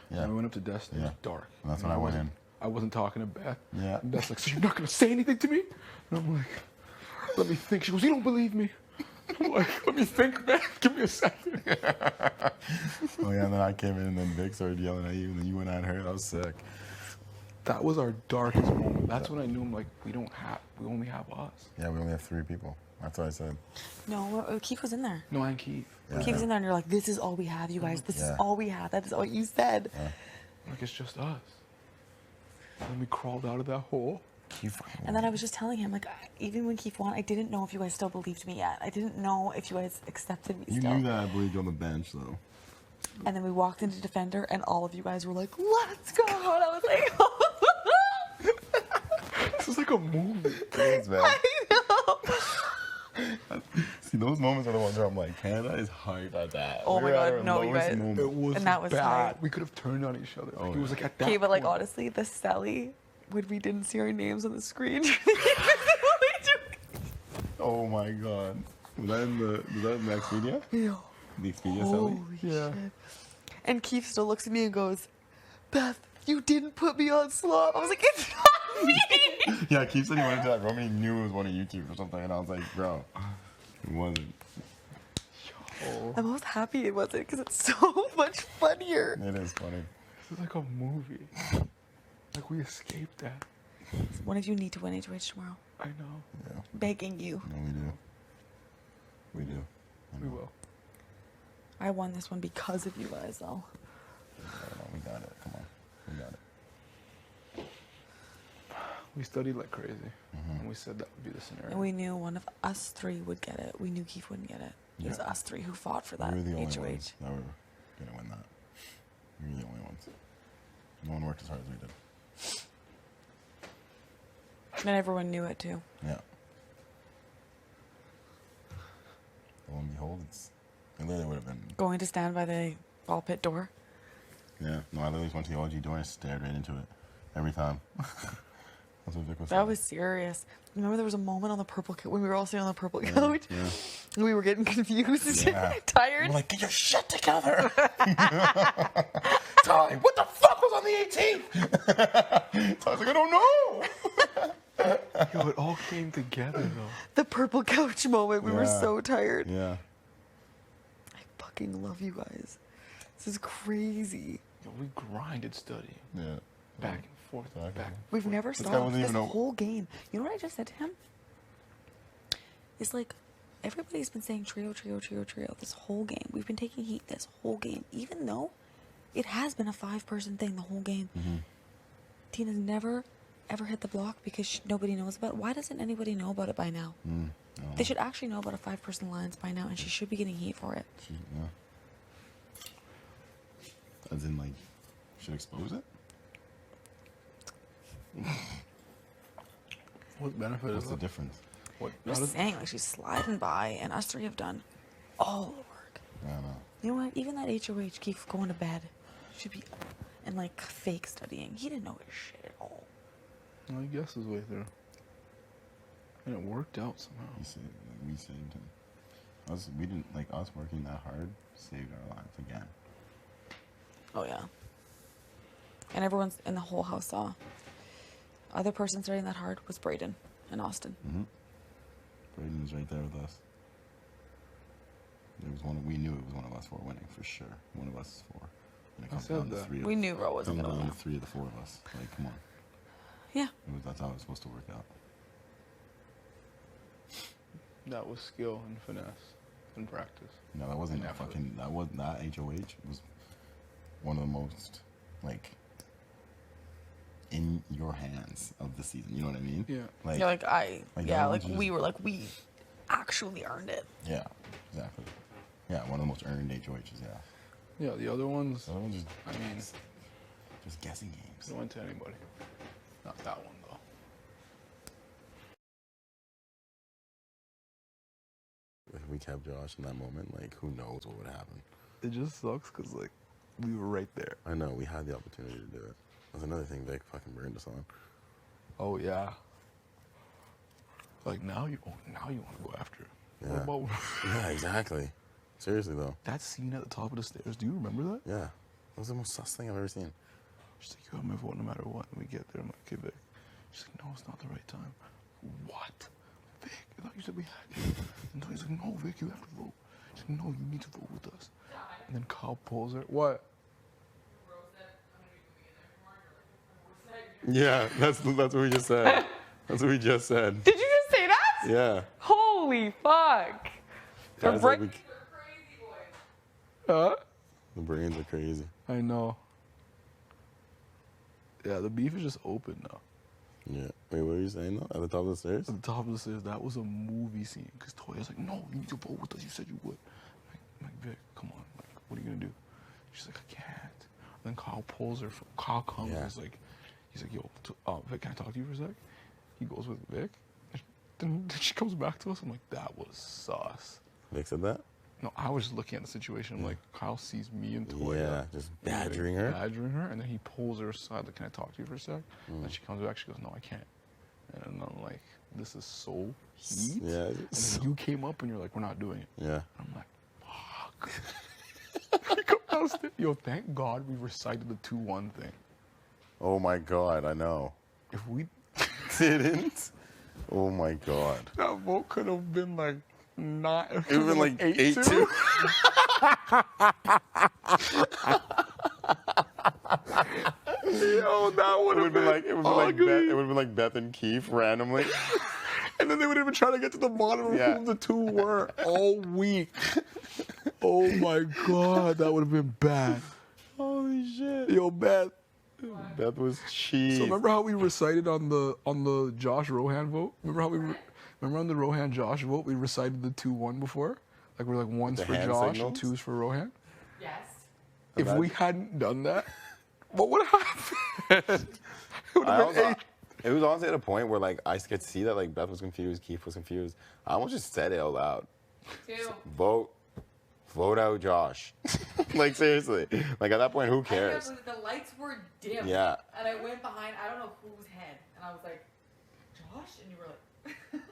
Yeah. And we went up to Destiny. It was Yeah. dark. And that's And when I went in. I wasn't talking to Beth. Yeah. And Beth's like, so you're not going to say anything to me? And I'm like, let me think. She goes, you don't believe me. I'm like, let me think, Beth. Give me a second. Oh yeah, and then I came in and then Vic started yelling at you and then you went at her. That was sick. That was our darkest moment. That's when I knew, I'm like, we only have us. Yeah, we only have 3 people. That's what I said. No, Keith was in there. No, and Keith. Yeah. Keith was in there and you're like, this is all we have, you guys. This is Yeah. all we have. That is all you said. Like, it's just us. And then we crawled out of that hole. You fucking. And then I was just telling him, like, even when Keith won, I didn't know if you guys still believed me yet. I didn't know if you guys accepted me You still. knew that I believed you on the bench though. And then we walked into Defender, and all of you guys were like, let's go. And I was like, This is like a movie. Thanks, man. I know. See, those moments are the ones where I'm like, Hannah is hyped at that. Oh my We're at God, our no, you lowest guys- moment. It was And that was bad. tight. We could have turned on each other. Like, Oh, it was yeah. like at that Okay, but like point. honestly, the Sally, when we didn't see our names on the screen. Oh my god. Was that in the next video? Yeah. The Expedia Sally? Holy Yeah. shit. And Keith still looks at me and goes, Beth, you didn't put me on slop. I was like, it's not me. Yeah, Keith said he went into that room and he knew it was one of you two or something, and I was like, bro, it wasn't. I'm most happy it wasn't because it's so much funnier. It is funny. This is like a movie. Like, we escaped that. One of you need to win HOH tomorrow. I know. Yeah, Begging you. no, we do. We do. I We know. will. I won this one because of you guys, though. We got it. Come on. We got it. We studied like crazy. And we said that would be the scenario. And we knew one of us 3 would get it. We knew Keith wouldn't get it. It was Yeah. us 3 who fought for that We were the only HOH. ones that were going to win that. We were the only ones. No one worked as hard as we did. And everyone knew it too. Yeah. Lo and behold, it literally would have been. Going to stand by the ball pit door. Yeah. No, I literally went to the OG door and stared right into it every time. That's what Vic was That saying. was serious. Remember there was a moment on the purple couch when we were all sitting on the purple couch? Yeah. And we were geting confused Yeah. and tired. We're like, get your shit together. Ty, what the fuck was on the 18th? Ty's like, I don't know. Yo, it all came together, though. The purple couch moment. We were Yeah. so tired. Yeah. I fucking love you guys. This is crazy. Yo, we grinded studying. Yeah. Back and forth. Exactly. Back. We've never guy stopped wasn't this even a- whole game. You know what I just said to him? It's like everybody's been saying trio, trio, trio, trio this whole game. We've been taking heat this whole game, even though it has been a 5-person thing the whole game. Tina's never ever hit the block because nobody knows about it. Why doesn't anybody know about it by now? They should actually know about a 5-person alliance by now, and she should be getting heat for it. Yeah. As in, like, should expose it? What benefit What's is the it? difference? What? I'm just saying, like, she's sliding by, and us 3 have done all the work. I don't know. You know what? Even that HOH Keith going to bed should be, and like fake studying. He didn't know his shit at all. Well, he guessed his way through. And it worked out somehow. We saved him. We didn't, like, us working that hard saved our lives again. Oh yeah. And everyone's in the whole house saw. Other person studying that hard was Brayden and Austin. Braden was right there with us. It was we knew it was one of us 4 winning for sure. One of us 4. And it I comes said down to that. 3 of We knew Ro wasn't comes gonna down win. to 3 of the 4 of us. Like, come on. Yeah. That's how it was supposed to work out. That was skill and finesse and practice. No, that wasn't And a effort. fucking. That HOH was one of the most, like, in your hands of the season. You know what I mean? Yeah. Like, Yeah, like that was we were like, we actually earned it. yeah, exactly. Yeah, one of the most earned HOHs, yeah. Yeah, the other ones, The other ones I mean, just guessing games. it went to anybody. Not that one, though. If we kept Josh in that moment, like, who knows what would happen. It just sucks because, like, we were right there. I know, we had the opportunity to do it. That's another thing Vic fucking burned us on. Oh, yeah. Like, now you want to go after it. Yeah. What about Yeah, exactly. Seriously, though. that scene at the top of the stairs? Do you remember that? Yeah. That was the most sus thing I've ever seen. She's like, you have my vote no matter what. And we get there. I'm like, okay, Vic. She's like, no, it's not the right time. What? Vic, I thought you said we had to. And he's like, no, Vic, you have to vote. She's like, no, you need to vote with us. And then Kyle pulls her. What? Yeah, that's what we just said. That's what we just said. Did you just say that? Yeah. Holy fuck. Guys, break- like, Huh? the brains are crazy. I know. Yeah, the beef is just open now. Yeah. Wait, what were you saying though? At the top of the stairs? At the top of the stairs, that was a movie scene. Because Toya's like, no, you need to vote with us. You said you would. I'm like, Vic, come on. Like, what are you going to do? She's like, I can't. And then Kyle pulls her. Kyle comes and he's like, yo, Vic, can I talk to you for a sec? He goes with Vic. Then she comes back to us. I'm like, that was sus. Vic said that? No, I was just looking at the situation. I'm like, Kyle sees me and Toya. Yeah, just badgering her. Badgering her. And then he pulls her aside. Like, can I talk to you for a sec? And then she comes back. She goes, no, I can't. And I'm like, this is so heat. Yeah. And then you came up and you're like, we're not doing it. Yeah. I'm like, fuck. We go downstairs. Yo, thank God we recited the 2-1 thing. Oh my God, I know. If we Didn't? Oh my God. that vote could have been like not. It would have been like 8-2. Yo, that would have been like It would have been like Beth and Keith randomly. And then they would have been trying to get to the bottom of Yeah. who the two were all week. Oh my God, that would have been bad. Holy shit. Yo, Beth. Beth was cheese. So remember how we recited on the Josh Rohan vote? Remember how remember on the Rohan Josh vote we recited the 2-1 before? Like we're like one's The for hand Josh signals? and two's for Rohan. Yes. If we hadn't done that, what would have happened? It would have been 8. It was honestly at a point where like I could see that like Beth was confused, Keith was confused. I almost just said it out loud. 2. Vote out Josh. Like seriously. Like at that point, who cares? The lights were dim. Yeah. And I went behind, I don't know whose head, and I was like, Josh? And you were like,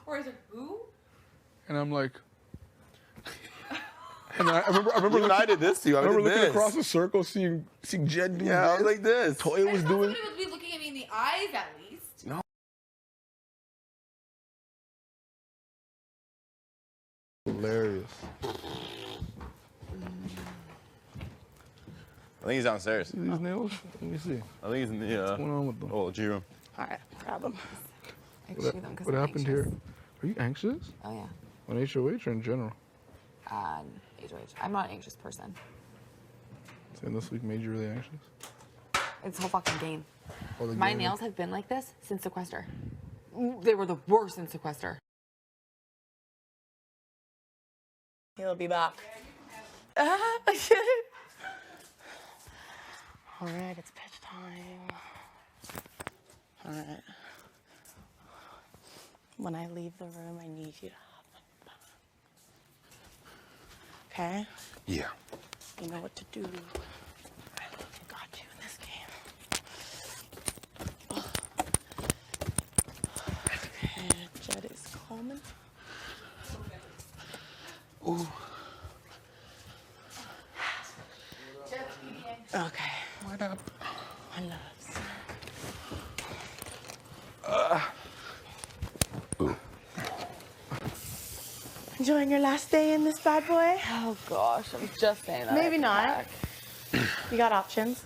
or I said, who? And I'm like, and I remember Even looking, I did this to you. I remember did looking this. across the circle, seeing Jed do Yeah, I was this. like this. Toya was I thought doing. somebody would be looking at me in the eyes at least. Hilarious. I think he's downstairs. See these nails? Let me see. I think he's in the What's going on with them? oh G room. All right, grab them. What happened here? Are you anxious? Oh yeah. On HOH or in general? HOH. I'm not an anxious person. Saying this week made you really anxious? It's the whole fucking game. Oh, the My game. nails have been like this since sequester. They were the worst in sequester. He'll be back. All right, it's pitch time. All right. When I leave the room, I need you to have my back. Okay? Yeah. You know what to do. I got you in this game. Okay, Jed is calming. Ooh. Okay. What up? My loves. Enjoying your last day in this bad boy? Oh gosh, I was just saying that. Maybe not. You got options.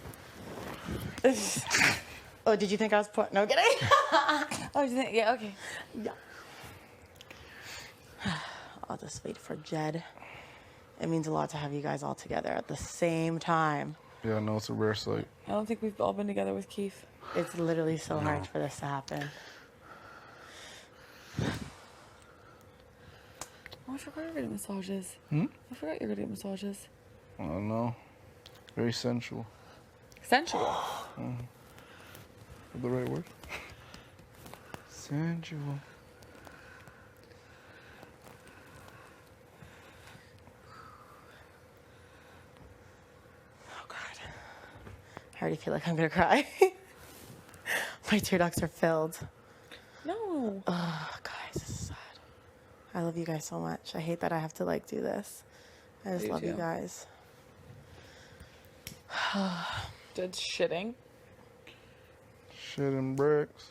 Oh, did you think I was put? No kidding. Oh, you think? Yeah, okay. Yeah. I'll just wait for Jed. It means a lot to have you guys all together at the same time. Yeah, no, it's a rare sight. I don't think we've all been together with Keith. It's literally so hard for this to happen. Oh, I forgot you're getting massages. Hmm? I forgot you're getting massages. I don't know. Very sensual. Sensual. Is the right word? Sensual. Oh God. I already feel like I'm gonna cry. My tear ducts are filled. No. Oh, guys, this is sad. I love you guys so much. I hate that I have to like do this. I just do love you too. guys. Did shitting. Shit and bricks.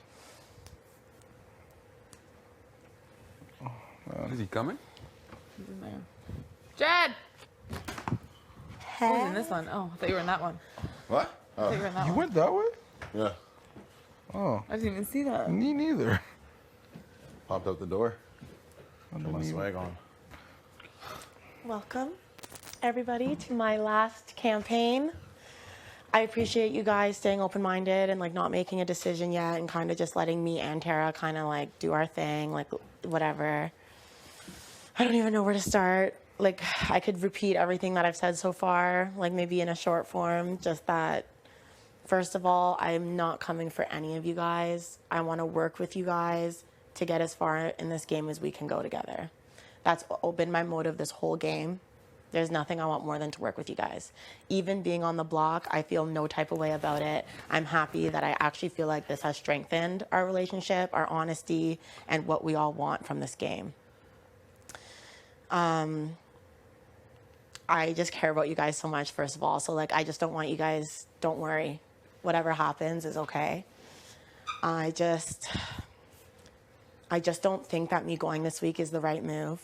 Is he coming? He's in there. Jed! Oh, he's in this one. Oh, I thought you were in that one. What? I thought you were in that You one. went that way? Yeah. Oh, I didn't even see that. me neither. Popped out the door. I Put didn't my even- swag on. Welcome, everybody, to my last campaign. I appreciate you guys staying open-minded and like not making a decision yet and kind of just letting me and Tara kind of like do our thing, like whatever. I don't even know where to start. Like I could repeat everything that I've said so far, like maybe in a short form, just that first of all, I'm not coming for any of you guys. I want to work with you guys to get as far in this game as we can go together. That's been my motive this whole game. There's nothing I want more than to work with you guys. Even being on the block, I feel no type of way about it. I'm happy that I actually feel like this has strengthened our relationship, our honesty, and what we all want from this game. I just care about you guys so much, first of all. So like, I just don't want you guys, don't worry. Whatever happens is okay. I just don't think that me going this week is the right move.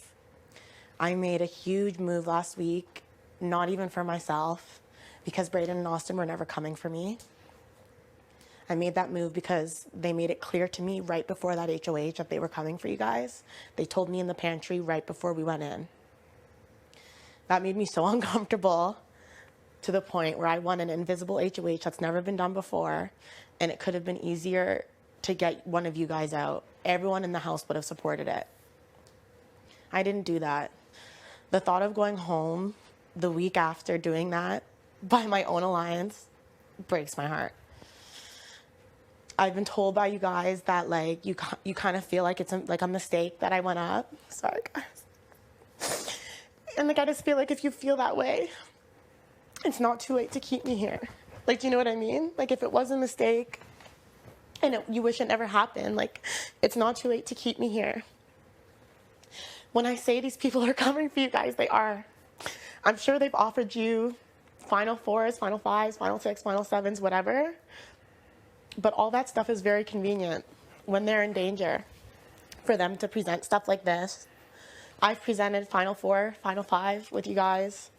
I made a huge move last week, not even for myself, because Brayden and Austin were never coming for me. I made that move because they made it clear to me right before that HOH that they were coming for you guys. They told me in the pantry right before we went in. That made me so uncomfortable to the point where I won an invisible HOH that's never been done before, and it could have been easier to get one of you guys out. Everyone in the house would have supported it. I didn't do that. The thought of going home the week after doing that by my own alliance breaks my heart. I've been told by you guys that like you kind of feel like it's like a mistake that I went up. Sorry guys. And like I just feel like if you feel that way, it's not too late to keep me here. Like, do you know what I mean? Like if it was a mistake and you wish it never happened, like it's not too late to keep me here. When I say these people are coming for you guys, they are. I'm sure they've offered you Final Fours, Final Fives, Final Six, Final Sevens, whatever. But all that stuff is very convenient when they're in danger for them to present stuff like this. I've presented Final Four, Final Five with you guys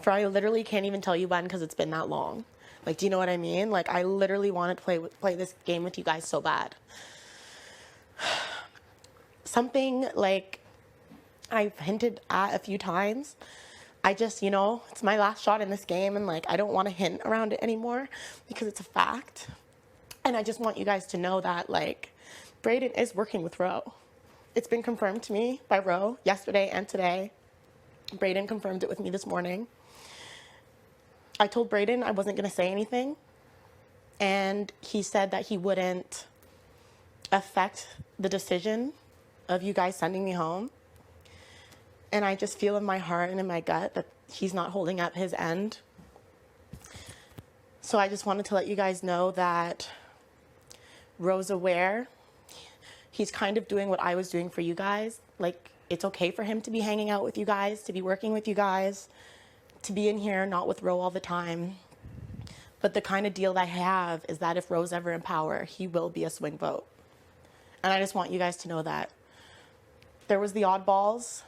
for I literally can't even tell you when because it's been that long. Like, do you know what I mean? Like, I literally wanted to play this game with you guys so bad. Something like I've hinted at a few times. I just, you know, it's my last shot in this game and like I don't want to hint around it anymore because it's a fact. And I just want you guys to know that like Brayden is working with Ro. It's been confirmed to me by Ro yesterday and today. Brayden confirmed it with me this morning. I told Brayden I wasn't going to say anything. And he said that he wouldn't affect the decision of you guys sending me home. And I just feel in my heart and in my gut that he's not holding up his end. So I just wanted to let you guys know that Ro's aware. He's kind of doing what I was doing for you guys. Like, it's okay for him to be hanging out with you guys, to be working with you guys, to be in here, not with Ro all the time. But the kind of deal that I have is that if Ro's ever in power, he will be a swing vote. And I just want you guys to know that. There was the oddballs.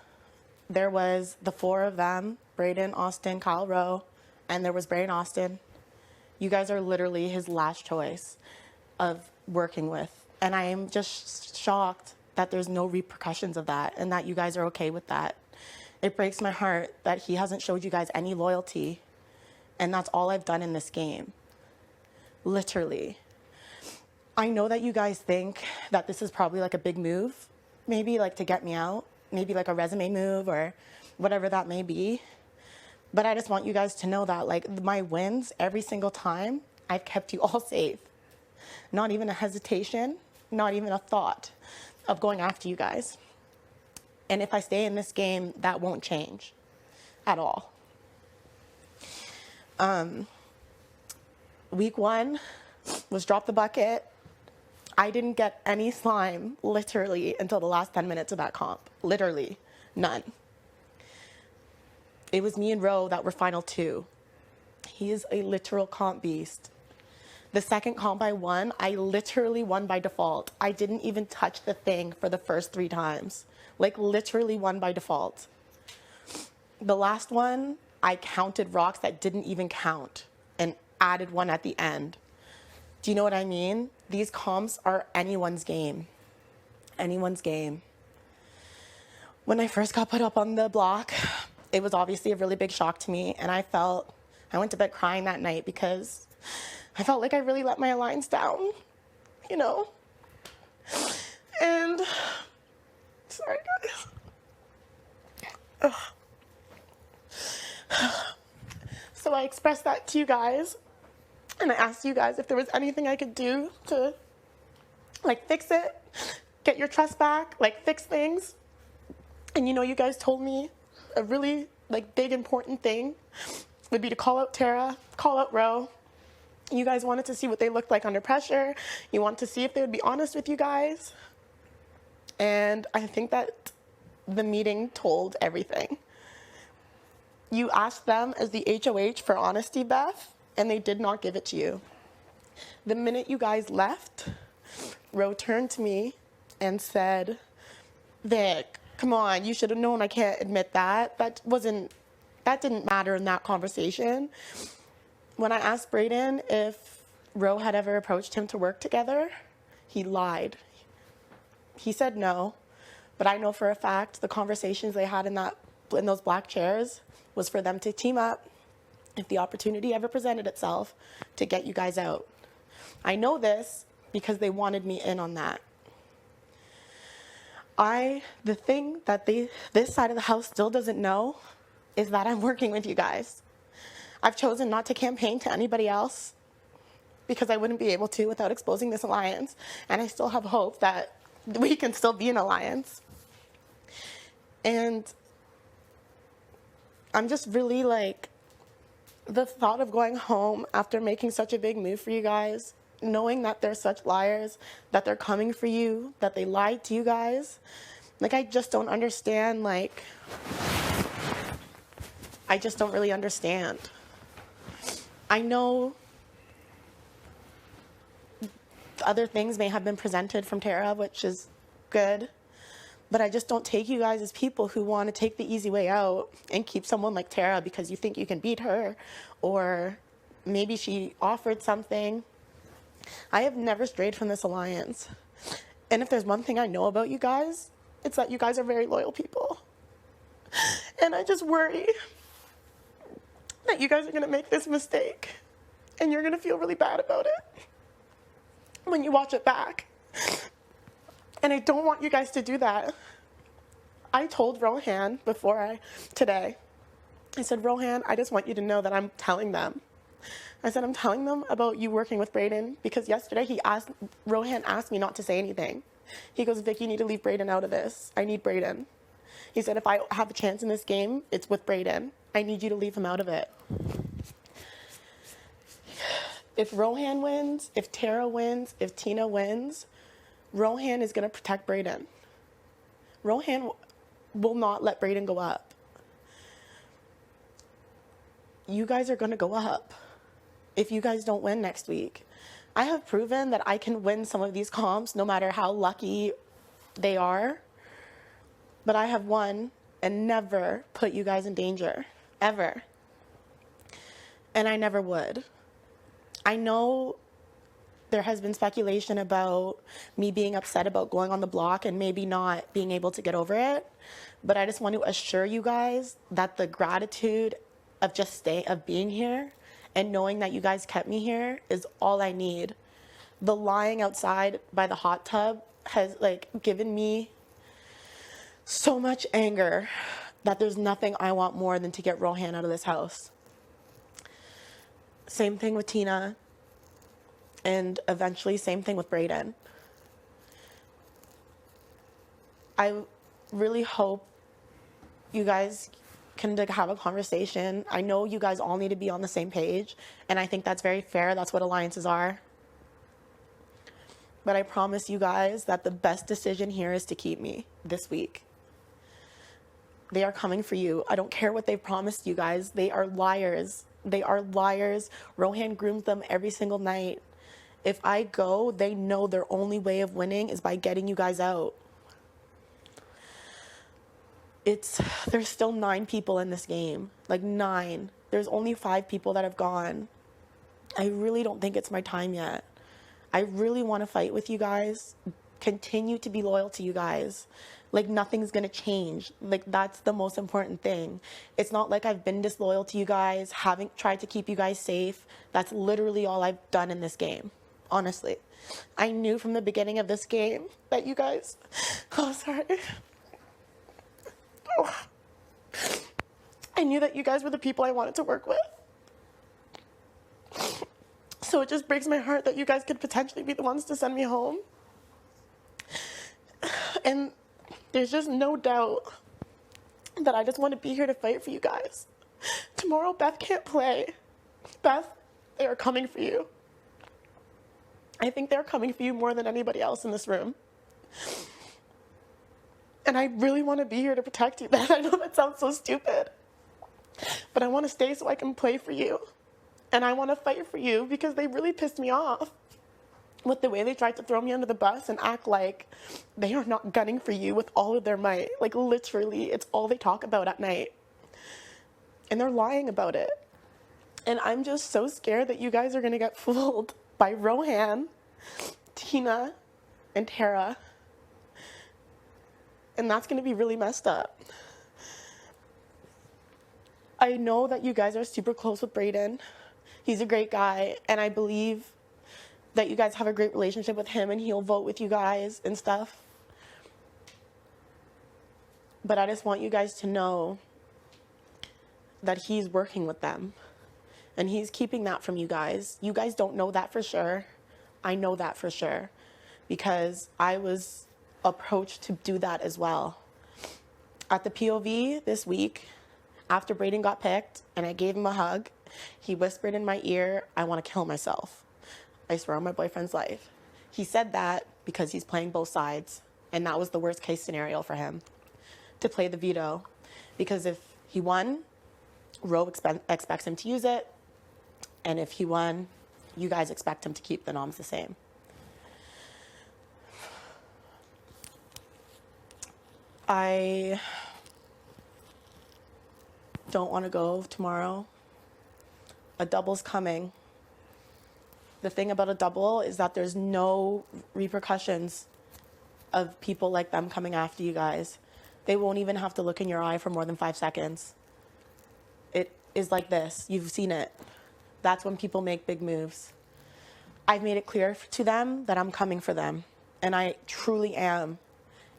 There was the four of them, Brayden, Austin, Kyle, Ro, and there was Brayden, Austin. You guys are literally his last choice of working with. And I am just shocked that there's no repercussions of that and that you guys are okay with that. It breaks my heart that he hasn't showed you guys any loyalty. And that's all I've done in this game. Literally. I know that you guys think that this is probably like a big move, maybe like to get me out. maybe like a resume move or whatever that may be. But I just want you guys to know that like my wins every single time, I've kept you all safe. Not even a hesitation, not even a thought of going after you guys. And if I stay in this game, that won't change at all. Week 1 was drop the bucket. I didn't get any slime, literally, until the last 10 minutes of that comp. Literally, none. It was me and Ro that were final 2. He is a literal comp beast. The second comp I won, I literally won by default. I didn't even touch the thing for the first 3 times. Like, literally won by default. The last one, I counted rocks that didn't even count and added 1 at the end. Do you know what I mean? These comps are anyone's game. Anyone's game. When I first got put up on the block, it was obviously a really big shock to me, and I went to bed crying that night because I felt like I really let my alliance down, you know? And, sorry guys. So I expressed that to you guys, and I asked you guys if there was anything I could do to, like, fix it, get your trust back, like, fix things. And, you know, you guys told me a really, like, big, important thing would be to call out Tara, call out Ro. You guys wanted to see what they looked like under pressure. You want to see if they would be honest with you guys. And I think that the meeting told everything. You asked them as the HOH for honesty, Beth, and they did not give it to you. The minute you guys left, Ro turned to me and said, Vic, come on, you should have known. I can't admit that. That didn't matter in that conversation. When I asked Brayden if Ro had ever approached him to work together, he lied. He said no, but I know for a fact the conversations they had in those black chairs was for them to team up if the opportunity ever presented itself to get you guys out. I know this because they wanted me in on that. The thing that this side of the house still doesn't know is that I'm working with you guys. I've chosen not to campaign to anybody else because I wouldn't be able to without exposing this alliance. And I still have hope that we can still be an alliance. And I'm just really like, the thought of going home after making such a big move for you guys, knowing that they're such liars, that they're coming for you, that they lied to you guys, like, I just don't understand, like, I just don't really understand. I know other things may have been presented from Tara, which is good, but I just don't take you guys as people who want to take the easy way out and keep someone like Tara because you think you can beat her, or maybe she offered something. I have never strayed from this alliance. And if there's one thing I know about you guys, it's that you guys are very loyal people. And I just worry that you guys are going to make this mistake and you're going to feel really bad about it when you watch it back. And I don't want you guys to do that. I told Rohan today, I said, Rohan, I just want you to know that I'm telling them. I said, I'm telling them about you working with Brayden because yesterday Rohan asked me not to say anything. He goes, Vic, you need to leave Brayden out of this. I need Brayden. He said, if I have a chance in this game, it's with Brayden. I need you to leave him out of it. If Rohan wins, if Tara wins, if Tina wins, Rohan is going to protect Brayden. Rohan will not let Brayden go up. You guys are going to go up if you guys don't win next week. I have proven that I can win some of these comps no matter how lucky they are. But I have won and never put you guys in danger, ever. And I never would. I know there has been speculation about me being upset about going on the block and maybe not being able to get over it. But I just want to assure you guys that the gratitude of of being here and knowing that you guys kept me here is all I need. The lying outside by the hot tub has, like, given me so much anger that there's nothing I want more than to get Rohan out of this house. Same thing with Tina, and eventually same thing with Brayden. I really hope you guys can like, have a conversation. I know you guys all need to be on the same page, and I think that's very fair. That's what alliances are. But I promise you guys that the best decision here is to keep me this week. They are coming for you. I don't care what they've promised you guys. They are liars. They are liars. Rohan grooms them every single night. If I go, they know their only way of winning is by getting you guys out. There's still 9 people in this game. Like 9. There's only 5 people that have gone. I really don't think it's my time yet. I really want to fight with you guys. Continue to be loyal to you guys. Like nothing's going to change. Like that's the most important thing. It's not like I've been disloyal to you guys, haven't tried to keep you guys safe. That's literally all I've done in this game. Honestly. I knew from the beginning of this game that you guys... Oh, sorry. Oh. I knew that you guys were the people I wanted to work with. So it just breaks my heart that you guys could potentially be the ones to send me home. And there's just no doubt that I just want to be here to fight for you guys. Tomorrow, Beth can't play. Beth, they are coming for you. I think they're coming for you more than anybody else in this room. And I really want to be here to protect you, Beth. I know that sounds so stupid. But I want to stay so I can play for you. And I want to fight for you because they really pissed me off with the way they tried to throw me under the bus and act like they are not gunning for you with all of their might. Like literally, it's all they talk about at night. And they're lying about it. And I'm just so scared that you guys are going to get fooled by Rohan, Tina, and Tara. And that's going to be really messed up. I know that you guys are super close with Brayden. He's a great guy, and I believe that you guys have a great relationship with him and he'll vote with you guys and stuff. But I just want you guys to know that he's working with them and he's keeping that from you guys. You guys don't know that for sure. I know that for sure because I was approached to do that as well. At the POV this week, after Brayden got picked and I gave him a hug, he whispered in my ear, "I want to kill myself. I swear on my boyfriend's life." He said that because he's playing both sides, and that was the worst case scenario for him, to play the veto. Because if he won, Ro expects him to use it, and if he won, you guys expect him to keep the noms the same. I don't want to go tomorrow. A double's coming. The thing about a double is that there's no repercussions of people like them coming after you guys. They won't even have to look in your eye for more than 5 seconds. It is like this. You've seen it. That's when people make big moves. I've made it clear to them that I'm coming for them, and I truly am.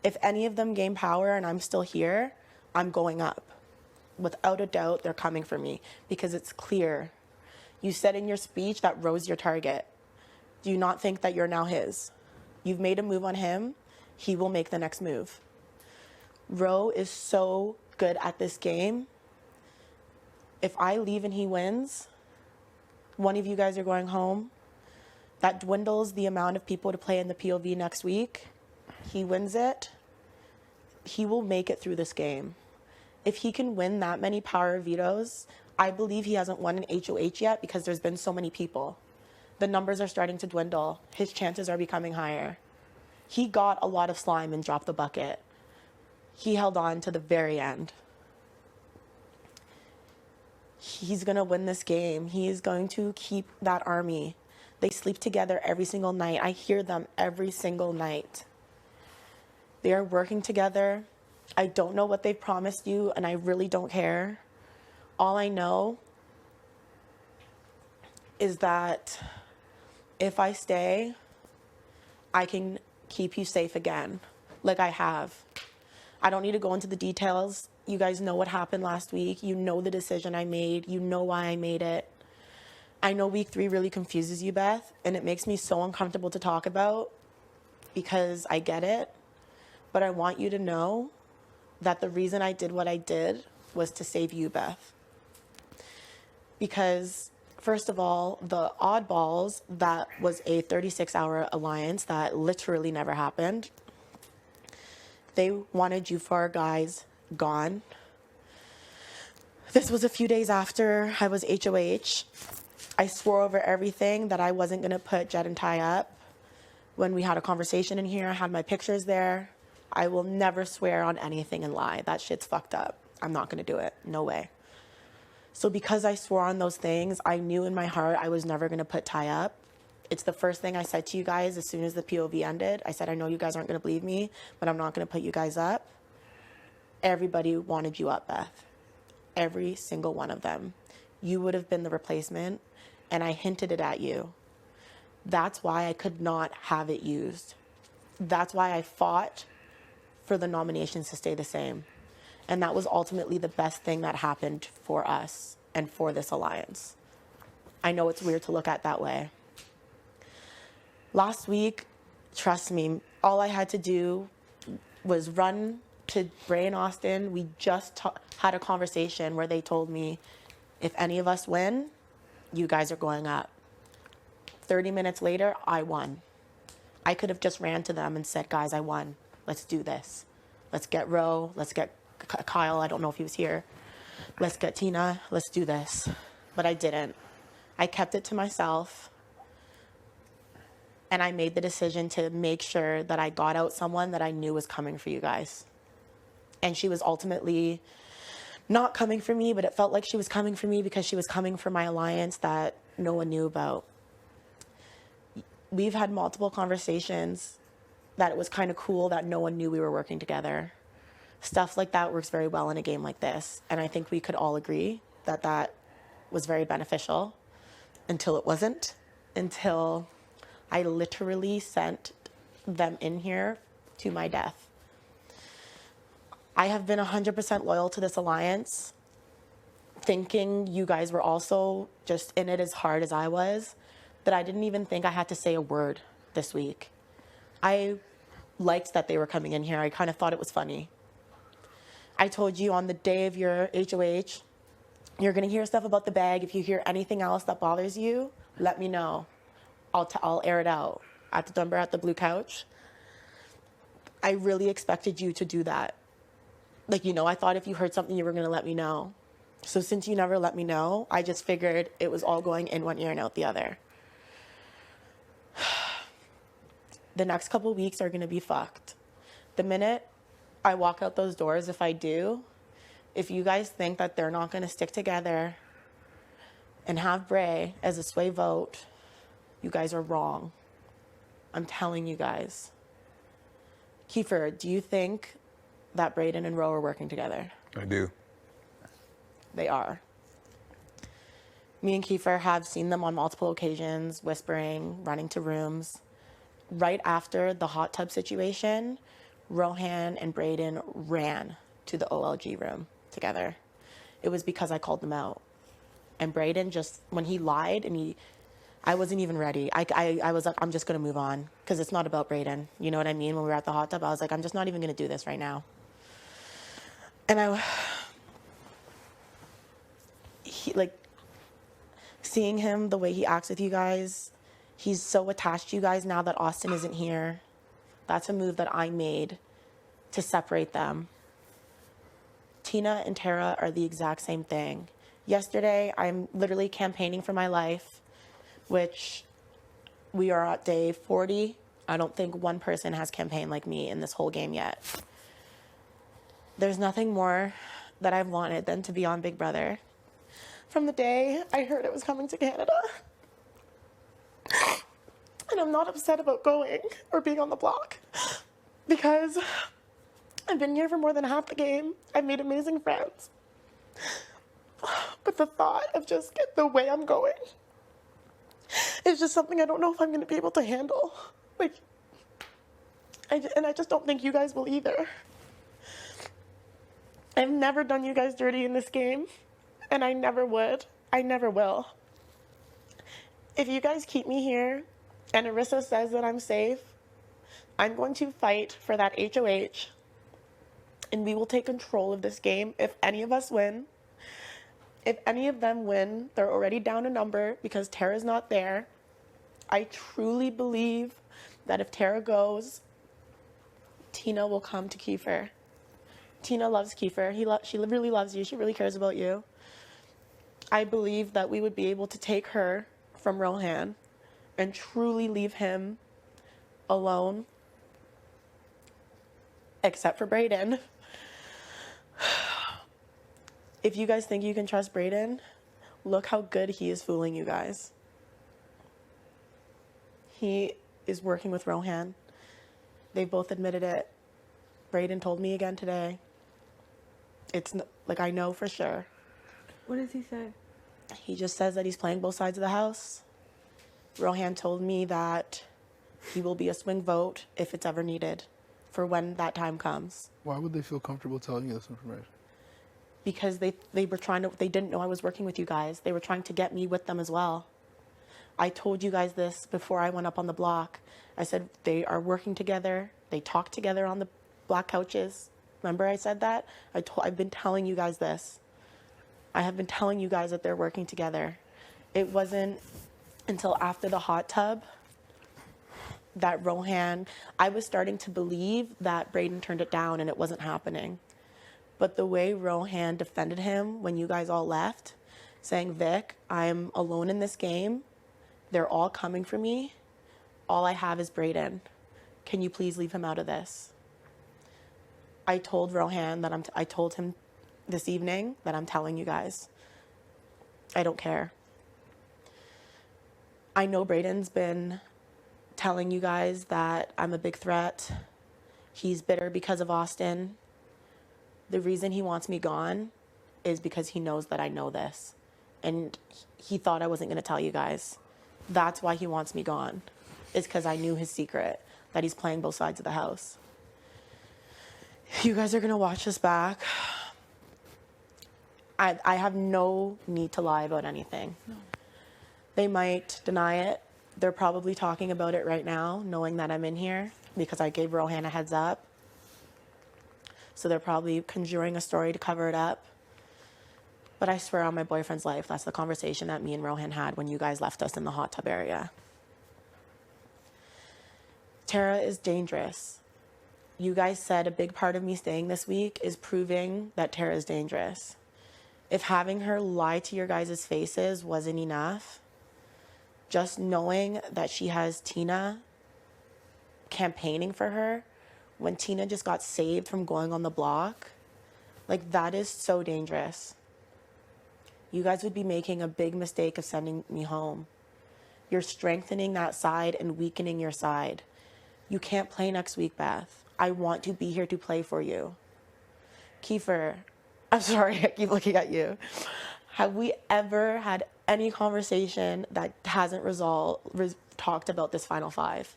If any of them gain power and I'm still here, I'm going up. Without a doubt, they're coming for me because it's clear. You said in your speech that Ro's your target. Do you not think that you're now his? You've made a move on him. He will make the next move. Ro is so good at this game. If I leave and he wins, one of you guys are going home. That dwindles the amount of people to play in the POV next week. He wins it. He will make it through this game. If he can win that many power vetoes, I believe he hasn't won an HOH yet because there's been so many people. The numbers are starting to dwindle. His chances are becoming higher. He got a lot of slime and dropped the bucket. He held on to the very end. He's going to win this game. He is going to keep that army. They sleep together every single night. I hear them every single night. They are working together. I don't know what they've promised you, and I really don't care. All I know is that if I stay, I can keep you safe again, like I have. I don't need to go into the details. You guys know what happened last week. You know the decision I made. You know why I made it. I know week 3 really confuses you, Beth, and it makes me so uncomfortable to talk about because I get it. But I want you to know that the reason I did what I did was to save you, Beth. Because, first of all, the oddballs, that was a 36-hour alliance that literally never happened. They wanted you 4 guys gone. This was a few days after I was HOH. I swore over everything that I wasn't going to put Jed and Ty up. When we had a conversation in here, I had my pictures there. I will never swear on anything and lie. That shit's fucked up. I'm not going to do it. No way. So because I swore on those things, I knew in my heart I was never going to put Ty up. It's the first thing I said to you guys as soon as the POV ended. I said, I know you guys aren't going to believe me, but I'm not going to put you guys up. Everybody wanted you up, Beth. Every single one of them. You would have been the replacement, and I hinted it at you. That's why I could not have it used. That's why I fought for the nominations to stay the same. And that was ultimately the best thing that happened for us and for this alliance. I know it's weird to look at that way. Last week, trust me, all I had to do was run to Bray and Austin. We just had a conversation where they told me, if any of us win, you guys are going up. 30 minutes later, I won. I could have just ran to them and said, guys, I won. Let's do this. Let's get Ro. Let's get Kyle. I don't know if he was here. Let's get Tina. Let's do this. But I didn't. I kept it to myself. And I made the decision to make sure that I got out someone that I knew was coming for you guys. And she was ultimately not coming for me, but it felt like she was coming for me because she was coming for my alliance that no one knew about. We've had multiple conversations that it was kind of cool that no one knew we were working together. Stuff like that works very well in a game like this. And I think we could all agree that that was very beneficial until it wasn't, until I literally sent them in here to my death. I have been 100% loyal to this alliance, thinking you guys were also just in it as hard as I was, that I didn't even think I had to say a word this week. I liked that they were coming in here. I kind of thought it was funny. I told you on the day of your HOH, you're going to hear stuff about the bag. If you hear anything else that bothers you, let me know. I'll air it out at the Dunbar at the Blue Couch. I really expected you to do that. Like, you know, I thought if you heard something, you were going to let me know. So since you never let me know, I just figured it was all going in one ear and out the other. The next couple weeks are going to be fucked. The minute I walk out those doors, if I do, if you guys think that they're not going to stick together and have Bray as a sway vote, you guys are wrong. I'm telling you guys. Kiefer, do you think that Brayden and Ro are working together? I do. They are. Me and Kiefer have seen them on multiple occasions, whispering, running to rooms. Right after the hot tub situation, Rohan and Brayden ran to the OLG room together. It was because I called them out. And Brayden just, when he lied and I wasn't even ready. I was like, I'm just going to move on because it's not about Brayden. You know what I mean? When we were at the hot tub, I was like, I'm just not even going to do this right now. And seeing him, the way he acts with you guys, he's so attached to you guys now that Austin isn't here. That's a move that I made to separate them. Tina and Tara are the exact same thing. Yesterday, I'm literally campaigning for my life, which we are at day 40. I don't think one person has campaigned like me in this whole game yet. There's nothing more that I've wanted than to be on Big Brother. From the day I heard it was coming to Canada. And I'm not upset about going or being on the block because I've been here for more than half the game. I've made amazing friends. But the thought of just the way I'm going is just something I don't know if I'm going to be able to handle. I just don't think you guys will either. I've never done you guys dirty in this game, and I never would. I never will. If you guys keep me here and Arissa says that I'm safe, I'm going to fight for that HOH, and we will take control of this game if any of us win. If any of them win, they're already down a number because Tara's not there. I truly believe that if Tara goes, Tina will come to Kiefer. Tina loves Kiefer. She really loves you. She really cares about you. I believe that we would be able to take her from Rohan and truly leave him alone, except for Brayden. If you guys think you can trust Brayden, look how good he is fooling you guys. He is working with Rohan. They both admitted it. Brayden told me again today. It's like, I know for sure. What does he say? He just says that he's playing both sides of the house. Rohan told me that he will be a swing vote if it's ever needed for when that time comes. Why would they feel comfortable telling you this information? Because they didn't know I was working with you guys. They were trying to get me with them as well. I told you guys this before I went up on the block. I said they are working together. They talk together on the black couches. Remember I said that? I've been telling you guys this. I have been telling you guys that they're working together. It wasn't until after the hot tub that Rohan, I was starting to believe that Brayden turned it down and it wasn't happening. But the way Rohan defended him when you guys all left, saying, Vic, I'm alone in this game. They're all coming for me. All I have is Brayden. Can you please leave him out of this? I told Rohan that I told him this evening that I'm telling you guys. I don't care. I know Brayden's been telling you guys that I'm a big threat. He's bitter because of Austin. The reason he wants me gone is because he knows that I know this. And he thought I wasn't going to tell you guys. That's why he wants me gone. It's because I knew his secret, that he's playing both sides of the house. You guys are going to watch this back. I have no need to lie about anything. No. They might deny it. They're probably talking about it right now, knowing that I'm in here, because I gave Rohan a heads up. So they're probably conjuring a story to cover it up. But I swear on my boyfriend's life, that's the conversation that me and Rohan had when you guys left us in the hot tub area. Tara is dangerous. You guys said a big part of me staying this week is proving that Tara is dangerous. If having her lie to your guys' faces wasn't enough, just knowing that she has Tina campaigning for her when Tina just got saved from going on the block, like, that is so dangerous. You guys would be making a big mistake of sending me home. You're strengthening that side and weakening your side. You can't play next week, Beth. I want to be here to play for you. Kiefer, I'm sorry, I keep looking at you. Have we ever had any conversation that hasn't talked about this final five?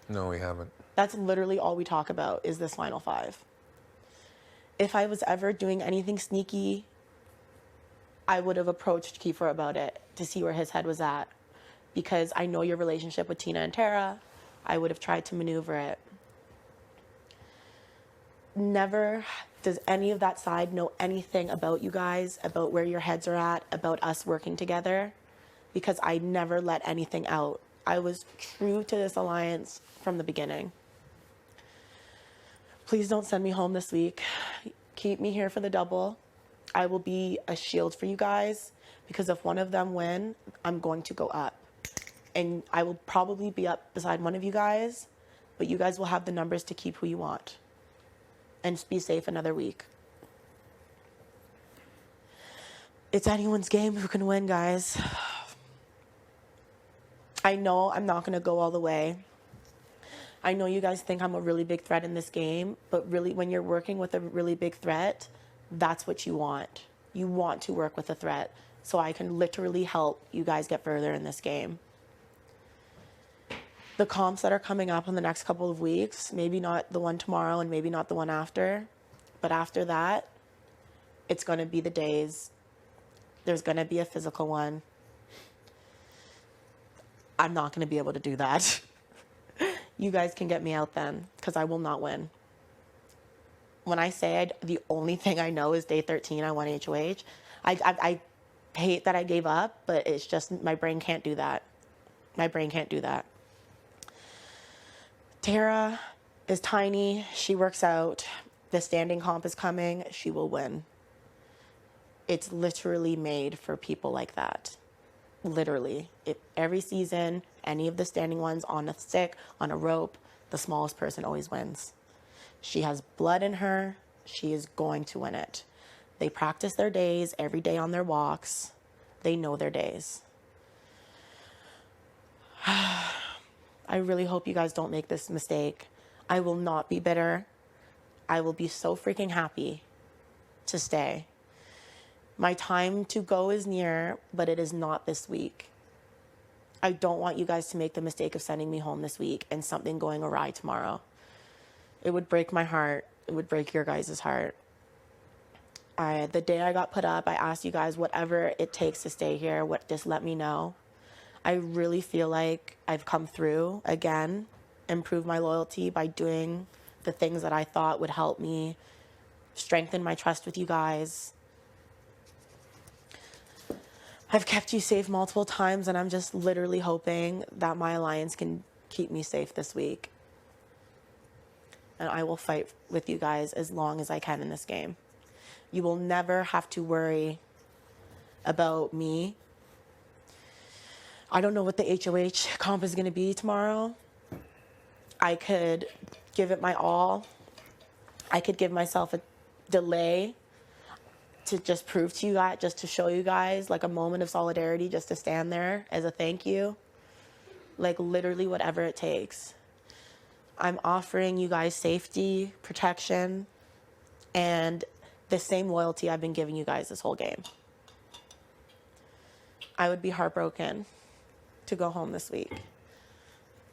No, we haven't. That's literally all we talk about is this final five. If I was ever doing anything sneaky, I would have approached Kiefer about it to see where his head was at. Because I know your relationship with Tina and Tara, I would have tried to maneuver it. Never does any of that side know anything about you guys, about where your heads are at, about us working together, because I never let anything out. I was true to this alliance from the beginning. Please don't send me home this week. Keep me here for the double. I will be a shield for you guys, because if one of them win, I'm going to go up. And I will probably be up beside one of you guys, but you guys will have the numbers to keep who you want. And be safe another week. It's anyone's game who can win, guys. I know I'm not going to go all the way. I know you guys think I'm a really big threat in this game, but really when you're working with a really big threat, that's what you want. You want to work with a threat, so I can literally help you guys get further in this game. The comps that are coming up in the next couple of weeks, maybe not the one tomorrow and maybe not the one after, but after that, It's going to be the days. There's going to be a physical one. I'm not going to be able to do that. You guys can get me out then, because I will not win. When I say the only thing I know is day 13, I won HOH. I hate that I gave up, but it's just my brain can't do that. My brain can't do that. Tara is tiny. She works out. The standing comp is coming. She will win. It's literally made for people like that. Literally. If every season, any of the standing ones on a stick, on a rope, the smallest person always wins. She has blood in her. She is going to win it. They practice their days every day on their walks. They know their days. I really hope you guys don't make this mistake. I will not be bitter. I will be so freaking happy to stay. My time to go is near, but it is not this week. I don't want you guys to make the mistake of sending me home this week and something going awry tomorrow. It would break my heart. It would break your guys' heart. The day I got put up, I asked you guys whatever it takes to stay here, just let me know. I really feel like I've come through again and proved my loyalty by doing the things that I thought would help me strengthen my trust with you guys. I've kept you safe multiple times, and I'm just literally hoping that my alliance can keep me safe this week. And I will fight with you guys as long as I can in this game. You will never have to worry about me. I don't know what the HOH comp is going to be tomorrow. I could give it my all. I could give myself a delay to just prove to you guys, just to show you guys, like a moment of solidarity, just to stand there as a thank you. Like literally whatever it takes. I'm offering you guys safety, protection, and the same loyalty I've been giving you guys this whole game. I would be heartbroken to go home this week.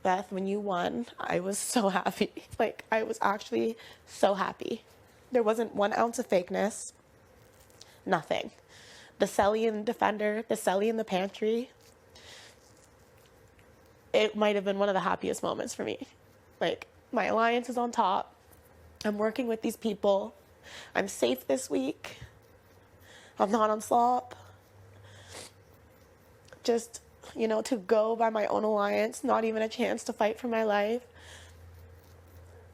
Beth, when you won, I was so happy. Like, I was actually so happy. There wasn't 1 ounce of fakeness. Nothing. The Selly and Defender, the Selly in the pantry, it might have been one of the happiest moments for me. Like, my alliance is on top. I'm working with these people. I'm safe this week. I'm not on slop. Just, you know, to go by my own alliance, not even a chance to fight for my life.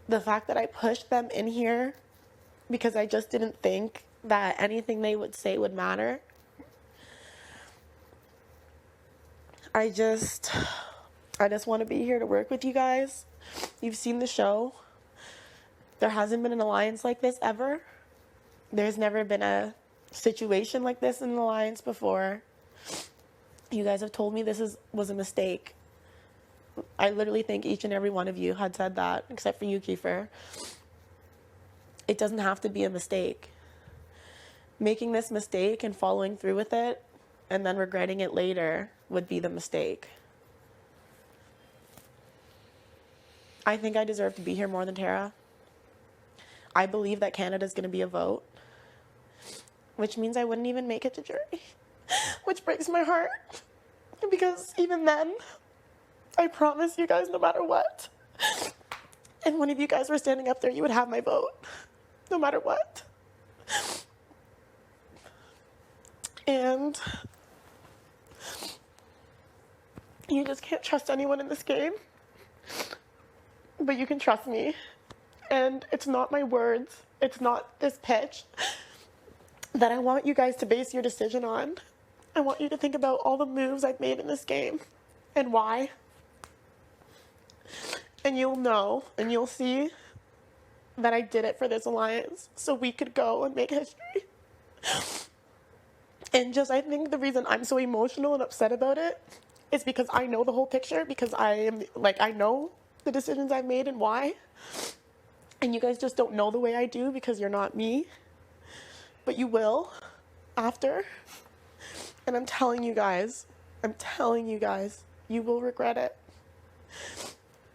The fact that I pushed them in here because I just didn't think that anything they would say would matter. I just want to be here to work with you guys. You've seen the show. There hasn't been an alliance like this ever. There's never been a situation like this in an alliance before. You guys have told me this was a mistake. I literally think each and every one of you had said that, except for you, Kiefer. It doesn't have to be a mistake. Making this mistake and following through with it and then regretting it later would be the mistake. I think I deserve to be here more than Tara. I believe that Canada's going to be a vote, which means I wouldn't even make it to jury, which breaks my heart, because even then, I promise you guys, no matter what, and one of you guys were standing up there, you would have my vote, no matter what. And you just can't trust anyone in this game, but you can trust me. And it's not my words, it's not this pitch that I want you guys to base your decision on. I want you to think about all the moves I've made in this game and why. And you'll know and you'll see that I did it for this alliance so we could go and make history. And just, I think the reason I'm so emotional and upset about it is because I know the whole picture, because I know the decisions I've made and why. And you guys just don't know the way I do because you're not me. But you will after. And I'm telling you guys, you will regret it.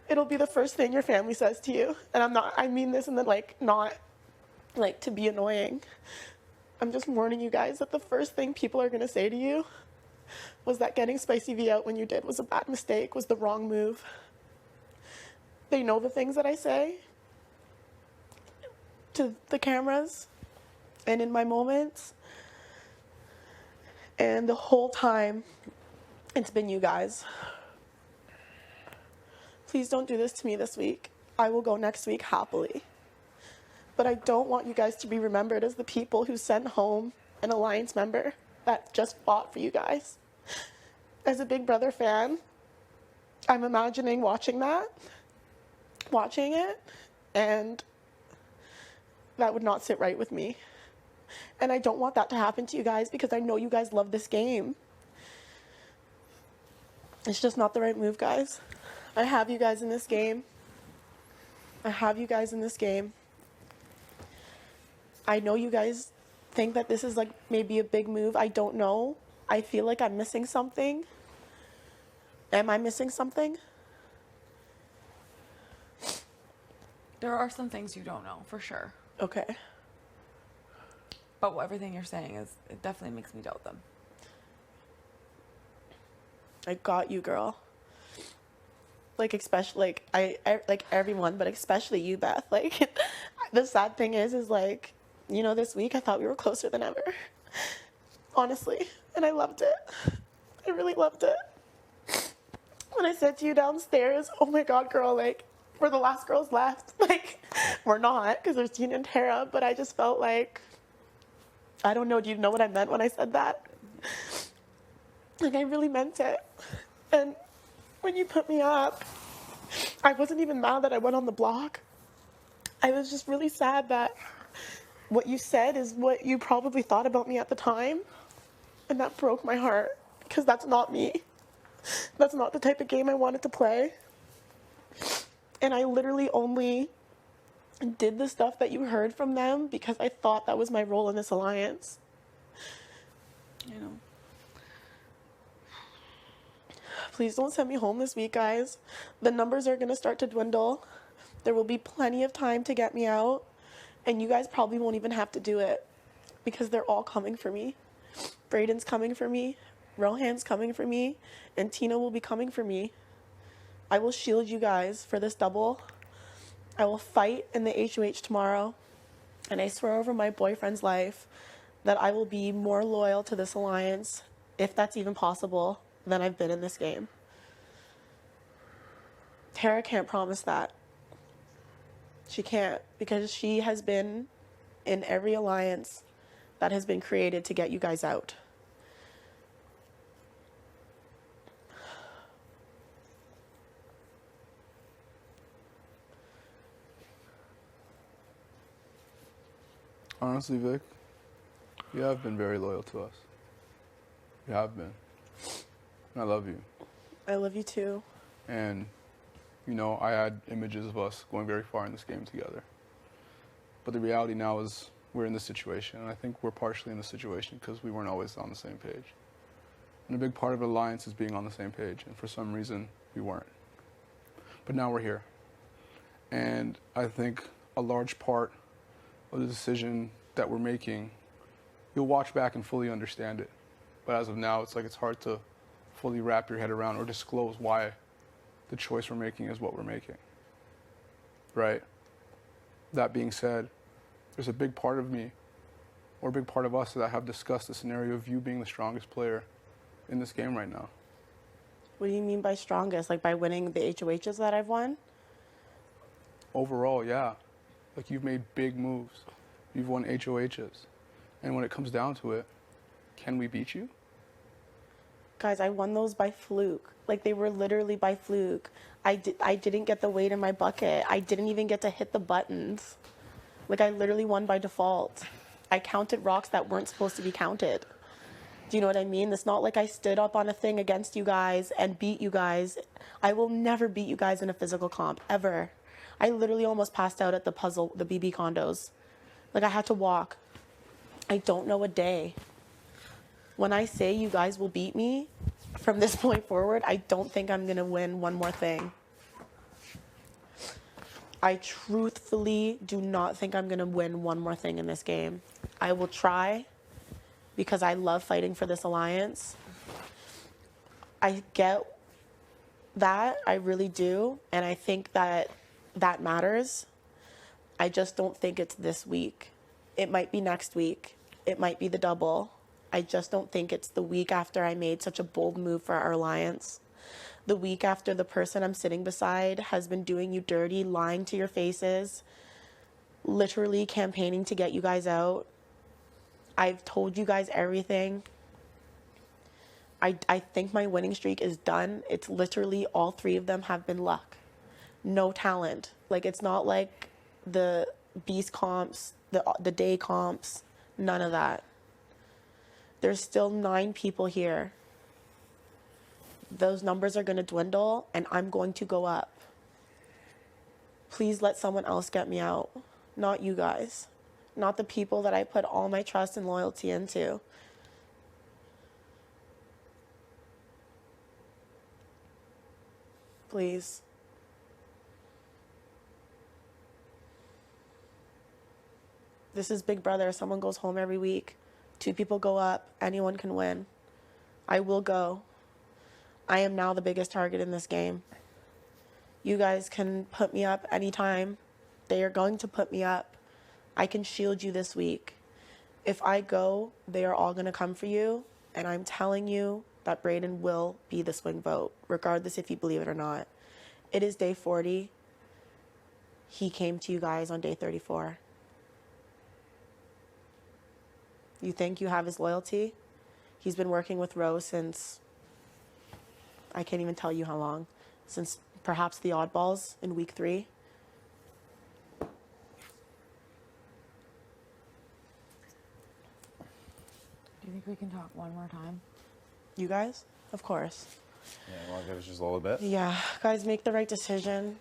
It'll be the first thing your family says to you. And I mean this in the not to be annoying. I'm just warning you guys that the first thing people are going to say to you was that getting Spicy V out when you did was a bad mistake, was the wrong move. They know the things that I say to the cameras and in my moments. And the whole time, it's been you guys. Please don't do this to me this week. I will go next week happily. But I don't want you guys to be remembered as the people who sent home an Alliance member that just fought for you guys. As a Big Brother fan, I'm imagining watching it, and that would not sit right with me. And I don't want that to happen to you guys because I know you guys love this game. It's just not the right move, guys. I have you guys in this game. I know you guys think that this is like maybe a big move. I don't know. I feel like I'm missing something. Am I missing something? There are some things you don't know, for sure. Okay. But everything you're saying it definitely makes me doubt them. I got you, girl. Like, especially, I like everyone, but especially you, Beth. Like, the sad thing is like, you know, this week I thought we were closer than ever. Honestly. And I loved it. I really loved it. When I said to you downstairs, oh my God, girl, like, we're the last girls left. Like, we're not, because there's Tina and Tara, but I just felt like, I don't know, do you know what I meant when I said that? Like, I really meant it. And when you put me up, I wasn't even mad that I went on the block. I was just really sad that what you said is what you probably thought about me at the time. And that broke my heart, because that's not me. That's not the type of game I wanted to play. And I literally only did the stuff that you heard from them because I thought that was my role in this alliance. You know. Please don't send me home this week, guys. The numbers are going to start to dwindle. There will be plenty of time to get me out. And you guys probably won't even have to do it because they're all coming for me. Brayden's coming for me. Rohan's coming for me. And Tina will be coming for me. I will shield you guys for this double. I will fight in the HOH tomorrow. And I swear over my boyfriend's life that I will be more loyal to this alliance, if that's even possible, than I've been in this game. Tara can't promise that. She can't, because she has been in every alliance that has been created to get you guys out. Honestly, Vic, you have been very loyal to us. You have been. And I love you. I love you too. And, you know, I had images of us going very far in this game together. But the reality now is we're in this situation. And I think we're partially in this situation because we weren't always on the same page. And a big part of the alliance is being on the same page. And for some reason, we weren't. But now we're here. And I think a large part of the decision that we're making, you'll watch back and fully understand it. But as of now, it's like it's hard to fully wrap your head around or disclose why the choice we're making is what we're making. Right? That being said, there's a big part of me, or a big part of us, that have discussed the scenario of you being the strongest player in this game right now. What do you mean by strongest? Like by winning the HOHs that I've won? Overall, yeah. Like, you've made big moves. You've won HOHs. And when it comes down to it, can we beat you? Guys, I won those by fluke. Like, they were literally by fluke. I didn't get the weight in my bucket. I didn't even get to hit the buttons. Like, I literally won by default. I counted rocks that weren't supposed to be counted. Do you know what I mean? It's not like I stood up on a thing against you guys and beat you guys. I will never beat you guys in a physical comp, ever. I literally almost passed out at the puzzle, the BB condos. Like, I had to walk. I don't know a day. When I say you guys will beat me from this point forward, I don't think I'm going to win one more thing. I truthfully do not think I'm going to win one more thing in this game. I will try because I love fighting for this alliance. I get that, I really do, and I think that that matters. I just don't think it's this week. It might be next week. It might be the double. I just don't think it's the week after I made such a bold move for our alliance. The week after the person I'm sitting beside has been doing you dirty, lying to your faces, literally campaigning to get you guys out. I've told you guys everything. I think my winning streak is done. It's literally all 3 of them have been luck. No talent. Like, it's not like the beast comps, the day comps, none of that. There's still 9 people here. Those numbers are going to dwindle, and I'm going to go up. Please let someone else get me out. Not you guys. Not the people that I put all my trust and loyalty into. Please. This is Big Brother. Someone goes home every week. 2 people go up. Anyone can win. I will go. I am now the biggest target in this game. You guys can put me up anytime. They are going to put me up. I can shield you this week. If I go, they are all going to come for you. And I'm telling you that Brayden will be the swing vote, regardless if you believe it or not. It is day 40. He came to you guys on day 34. You think you have his loyalty? He's been working with Rose since, I can't even tell you how long, since perhaps the oddballs in week 3. Do you think we can talk one more time? You guys? Of course. Yeah, you want to give us just a little bit? Yeah, guys, make the right decision.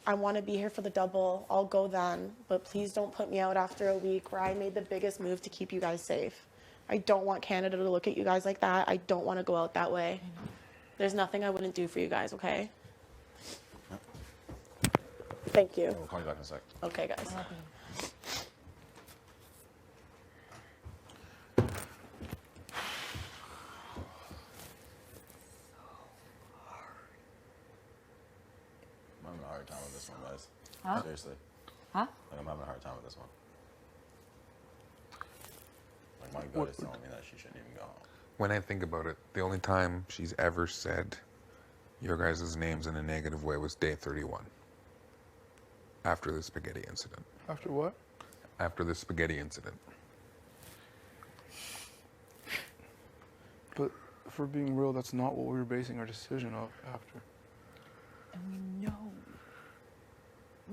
I want to be here for the double. I'll go then. But please don't put me out after a week where I made the biggest move to keep you guys safe. I don't want Canada to look at you guys like that. I don't want to go out that way. There's nothing I wouldn't do for you guys, okay? Thank you. We'll call you back in a sec. Okay, guys. I'm having a hard time with this one, guys. Huh? Seriously. Huh? Like, I'm having a hard time with this one. Like, my gut is telling me that she shouldn't even go home. When I think about it, the only time she's ever said your guys' names in a negative way was day 31. After the spaghetti incident. After what? After the spaghetti incident. But for being real, that's not what we were basing our decision off after. And we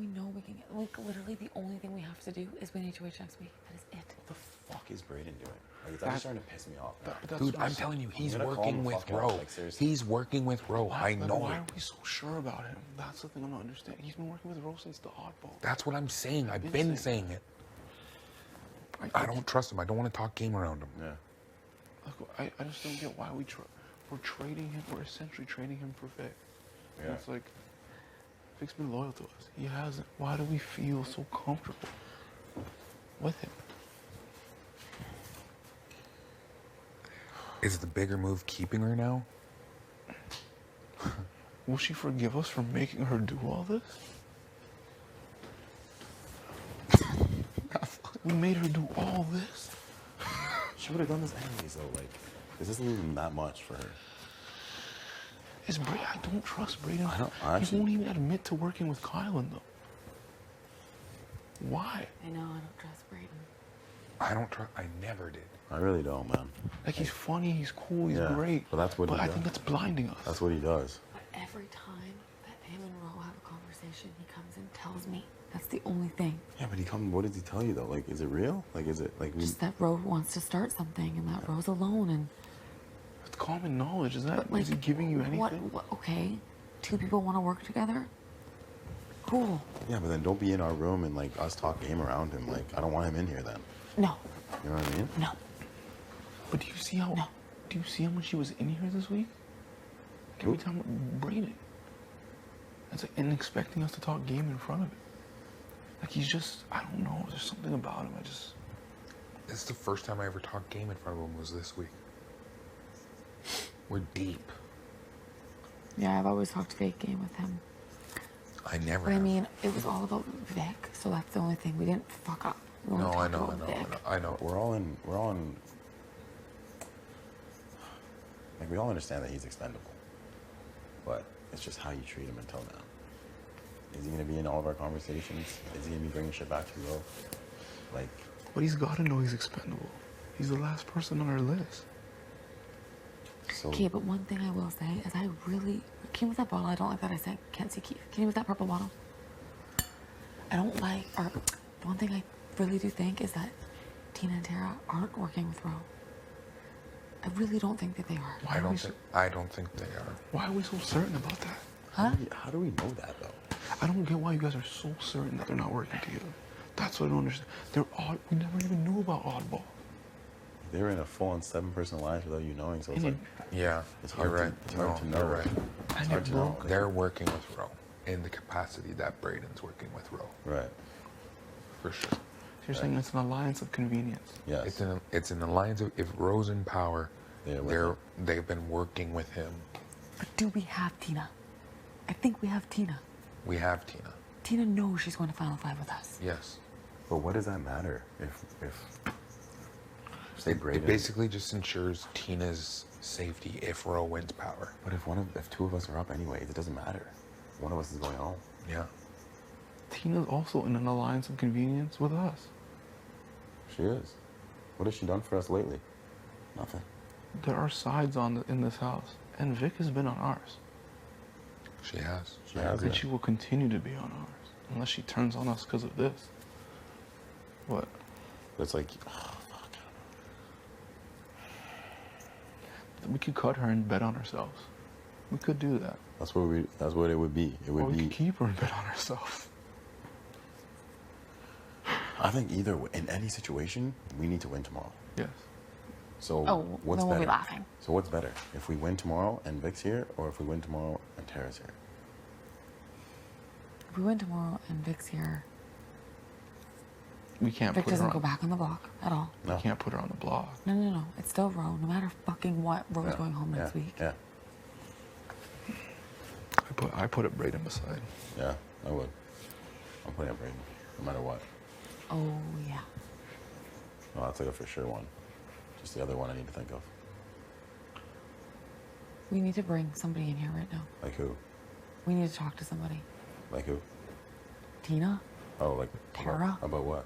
know we can get, like, literally the only thing we have to do is win HOH next week. That is it. What the fuck is Brayden doing? Like, it's actually starting to piss me off now. Dude, I'm telling you, he's gonna call working him the with fuck out, Ro. like, seriously. He's working with Ro. I know Why it. are we so sure about him? That's the thing I'm not understanding. He's been working with Rose since the oddball. That's what I'm saying. I've been saying it. I don't trust him. I don't want to talk game around him. Yeah. Look, I just don't get why we're trading him. We're essentially trading him for Vic. Yeah. It's like, Vic's been loyal to us. He hasn't. Why do we feel so comfortable with him? Is the bigger move keeping her now? Will she forgive us for making her do all this? We made her do all this? She would have done this anyways, though. Like, this isn't even that much for her. I don't trust Brayden. I He won't even admit to working with Kylan, though. Why? I know, I don't trust Brayden. I don't trust. I never did. I really don't, man. Like, he's funny, he's cool, he's Yeah, great. but that's what he But I does. think that's blinding us. That's what he does. But every time that him and Ro have a conversation, he comes and tells me. That's the only thing. Yeah, but what does he tell you, though? Like, is it real? Like, is it, like... Just that Ro wants to start something and that Ro's alone and... It's common knowledge. Is that, Like, is he giving you anything? What, okay, 2 people want to work together? Cool. Yeah, but then don't be in our room and, like, us talk game around him. Like, I don't want him in here then. No, You know what I mean? no. But do you see how... No. Do you see how much he was in here this week? Like, every time Brayden. It's like, and expecting us to talk game in front of it. Like, he's just... I don't know. There's something about him. This is the first time I ever talked game in front of him was this week. We're deep. Yeah, I've always talked fake game with him. I never But I have. mean, it was all about Vic, so that's the only thing. We didn't fuck up. We only No, I talked know, about Vic. I know. We're all in. Like, we all understand that he's expendable, but it's just how you treat him until now. Is he gonna be in all of our conversations? Is he gonna be bringing shit back to Ro? Like, But he's got to know he's expendable. He's the last person on our list. so Okay, but one thing I will say is I really came with that bottle. I don't like that I said can't see Keith. Can you with that purple bottle? I don't like, or the one thing I really do think is that Tina and Tara aren't working with Ro. I really don't think that they are. I don't think they are. Why are we so certain about that? Huh? how do we know that though? I don't get why you guys are so certain that they're not working together. That's what I don't understand. They're odd. We never even knew about Oddball. They were in a full-on 7-person alliance without you knowing, so it's like Yeah, it's you're hard right. to, it's hard to know. You're right. It's And hard it to know. broke. They're working with Ro in the capacity that Braden's working with Ro, Right. for sure. So you're saying it's an alliance of convenience. Yes. It's an alliance of, if Ro's in power, They're with they've been working with him. But do we have Tina? I think we have Tina. We have Tina. Tina knows she's going to Final Five with us. Yes. But what does that matter if say Braden? It basically just ensures Tina's safety if Ro wins power. But if two of us are up anyway, it doesn't matter. One of us is going home. Yeah. Tina's also in an alliance of convenience with us. She is. What has she done for us lately? Nothing. There are sides in this house, and Vic has been on ours. She has. She I has, agree. And she will continue to be on ours, unless she turns on us because of this. What? It's like, oh, fuck. We could cut her and bet on ourselves. We could do that. That's what it would be. It Or would we be. could keep her and bet on ourselves. I think either way, in any situation, we need to win tomorrow. Yes. So Oh, what's then we'll better? be laughing. So what's better? If we win tomorrow and Vic's here, or if we win tomorrow and Tara's here? If we win tomorrow and Vic's here, We can't Vic put her doesn't on. go back on the block at all. We can't put her on the block. No. It's still Ro. No matter fucking what, Ro's going home next week. Yeah. I put it Braden beside. Yeah, I would. I'm putting up Braden, no matter what. Oh, yeah. No, that's like a for sure one. Just the other one I need to think of. We need to bring somebody in here right now. Like who? We need to talk to somebody. Like who? Tina? Oh, like Tara? About what?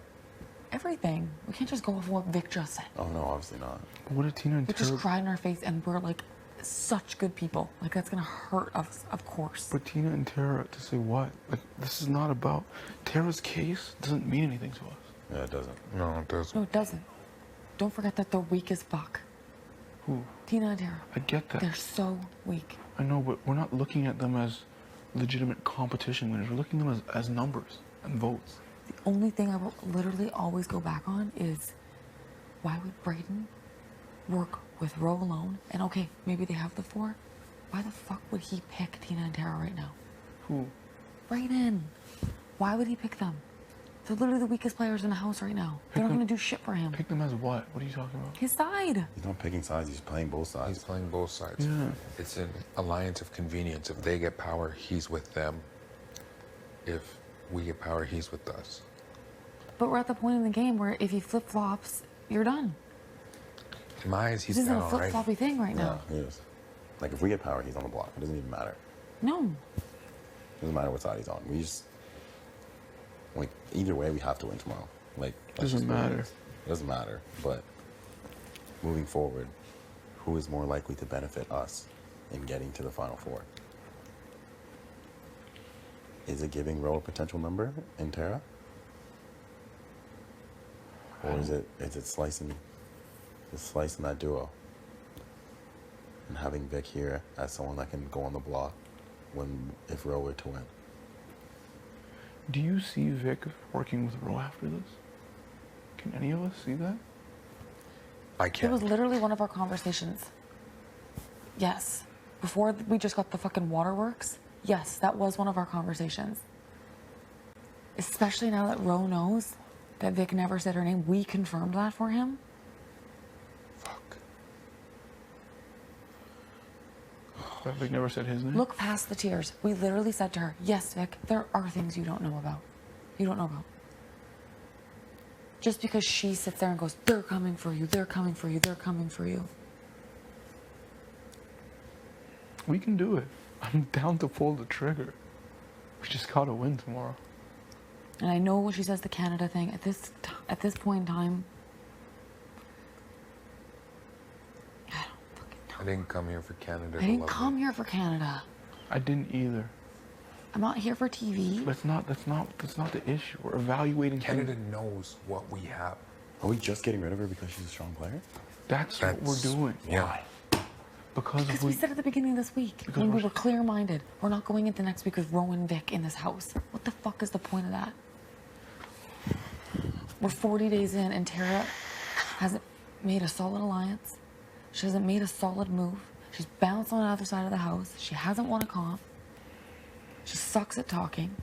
Everything. We can't just go off what Vic just said. Oh no, obviously not. But what if Tina and Vic just Tara? cried in our face and we're like such good people. Like that's gonna hurt us, of course. But Tina and Tara to say what? Like this is not about Tara's case. Doesn't mean anything to us. Yeah, it doesn't. No, it doesn't. No, it doesn't. Don't forget that they're weak as fuck. Who? Tina and Tara. I get that. They're so weak. I know, but we're not looking at them as legitimate competition winners. We're looking at them as numbers and votes. The only thing I will literally always go back on is why would Braden work with Ro alone? And okay, maybe they have the 4. Why the fuck would he pick Tina and Tara right now? Who? Braden. Why would he pick them? They're literally the weakest players in the house right now. They're not them- gonna do shit for him. Pick them as what? What are you talking about? His side. He's not picking sides. He's playing both sides. He's playing both sides. Yeah. It's an alliance of convenience. If they get power, he's with them. If we get power, he's with us. But we're at the point in the game where if he flip flops, you're done. In my eyes, he's This isn't down a already. flip floppy thing right now. Yeah, he is. Like if we get power, he's on the block. It doesn't even matter. No. It doesn't matter what side he's on. We just like either way, we have to win tomorrow. Like that's Doesn't just what it matter. is. It doesn't matter. But moving forward, who is more likely to benefit us in getting to the Final Four? Is it giving Ro a potential number in Tara? Or is it slicing that duo? And having Vic here as someone that can go on the block if Ro were to win. Do you see Vic working with Ro after this? Can any of us see that? I It can't. was literally one of our conversations. Yes. Before we just got the fucking waterworks, yes, that was one of our conversations. Especially now that Ro knows that Vic never said her name. We confirmed that for him. Fuck. But Vic never said his name? Look past the tears. We literally said to her, yes, Vic, there are things you don't know about. You don't know about. Just because she sits there and goes, they're coming for you, they're coming for you, they're coming for you. We can do it. I'm down to pull the trigger. We just gotta win tomorrow. And I know when she says the Canada thing, at this point in time, I don't fucking know. I didn't come here for Canada. I didn't come here for Canada. I didn't either. I'm not here for TV. That's not the issue. We're evaluating Canada things. knows what we have. Are we just getting rid of her because she's a strong player? That's what we're doing. Yeah. Because Because we said at the beginning of this week, when we were clear-minded, we're not going into next week with Rowan Vic in this house. What the fuck is the point of that? We're 40 days in and Tara hasn't made a solid alliance. She hasn't made a solid move. She's bounced on the other side of the house. She hasn't won a comp. She sucks at talking.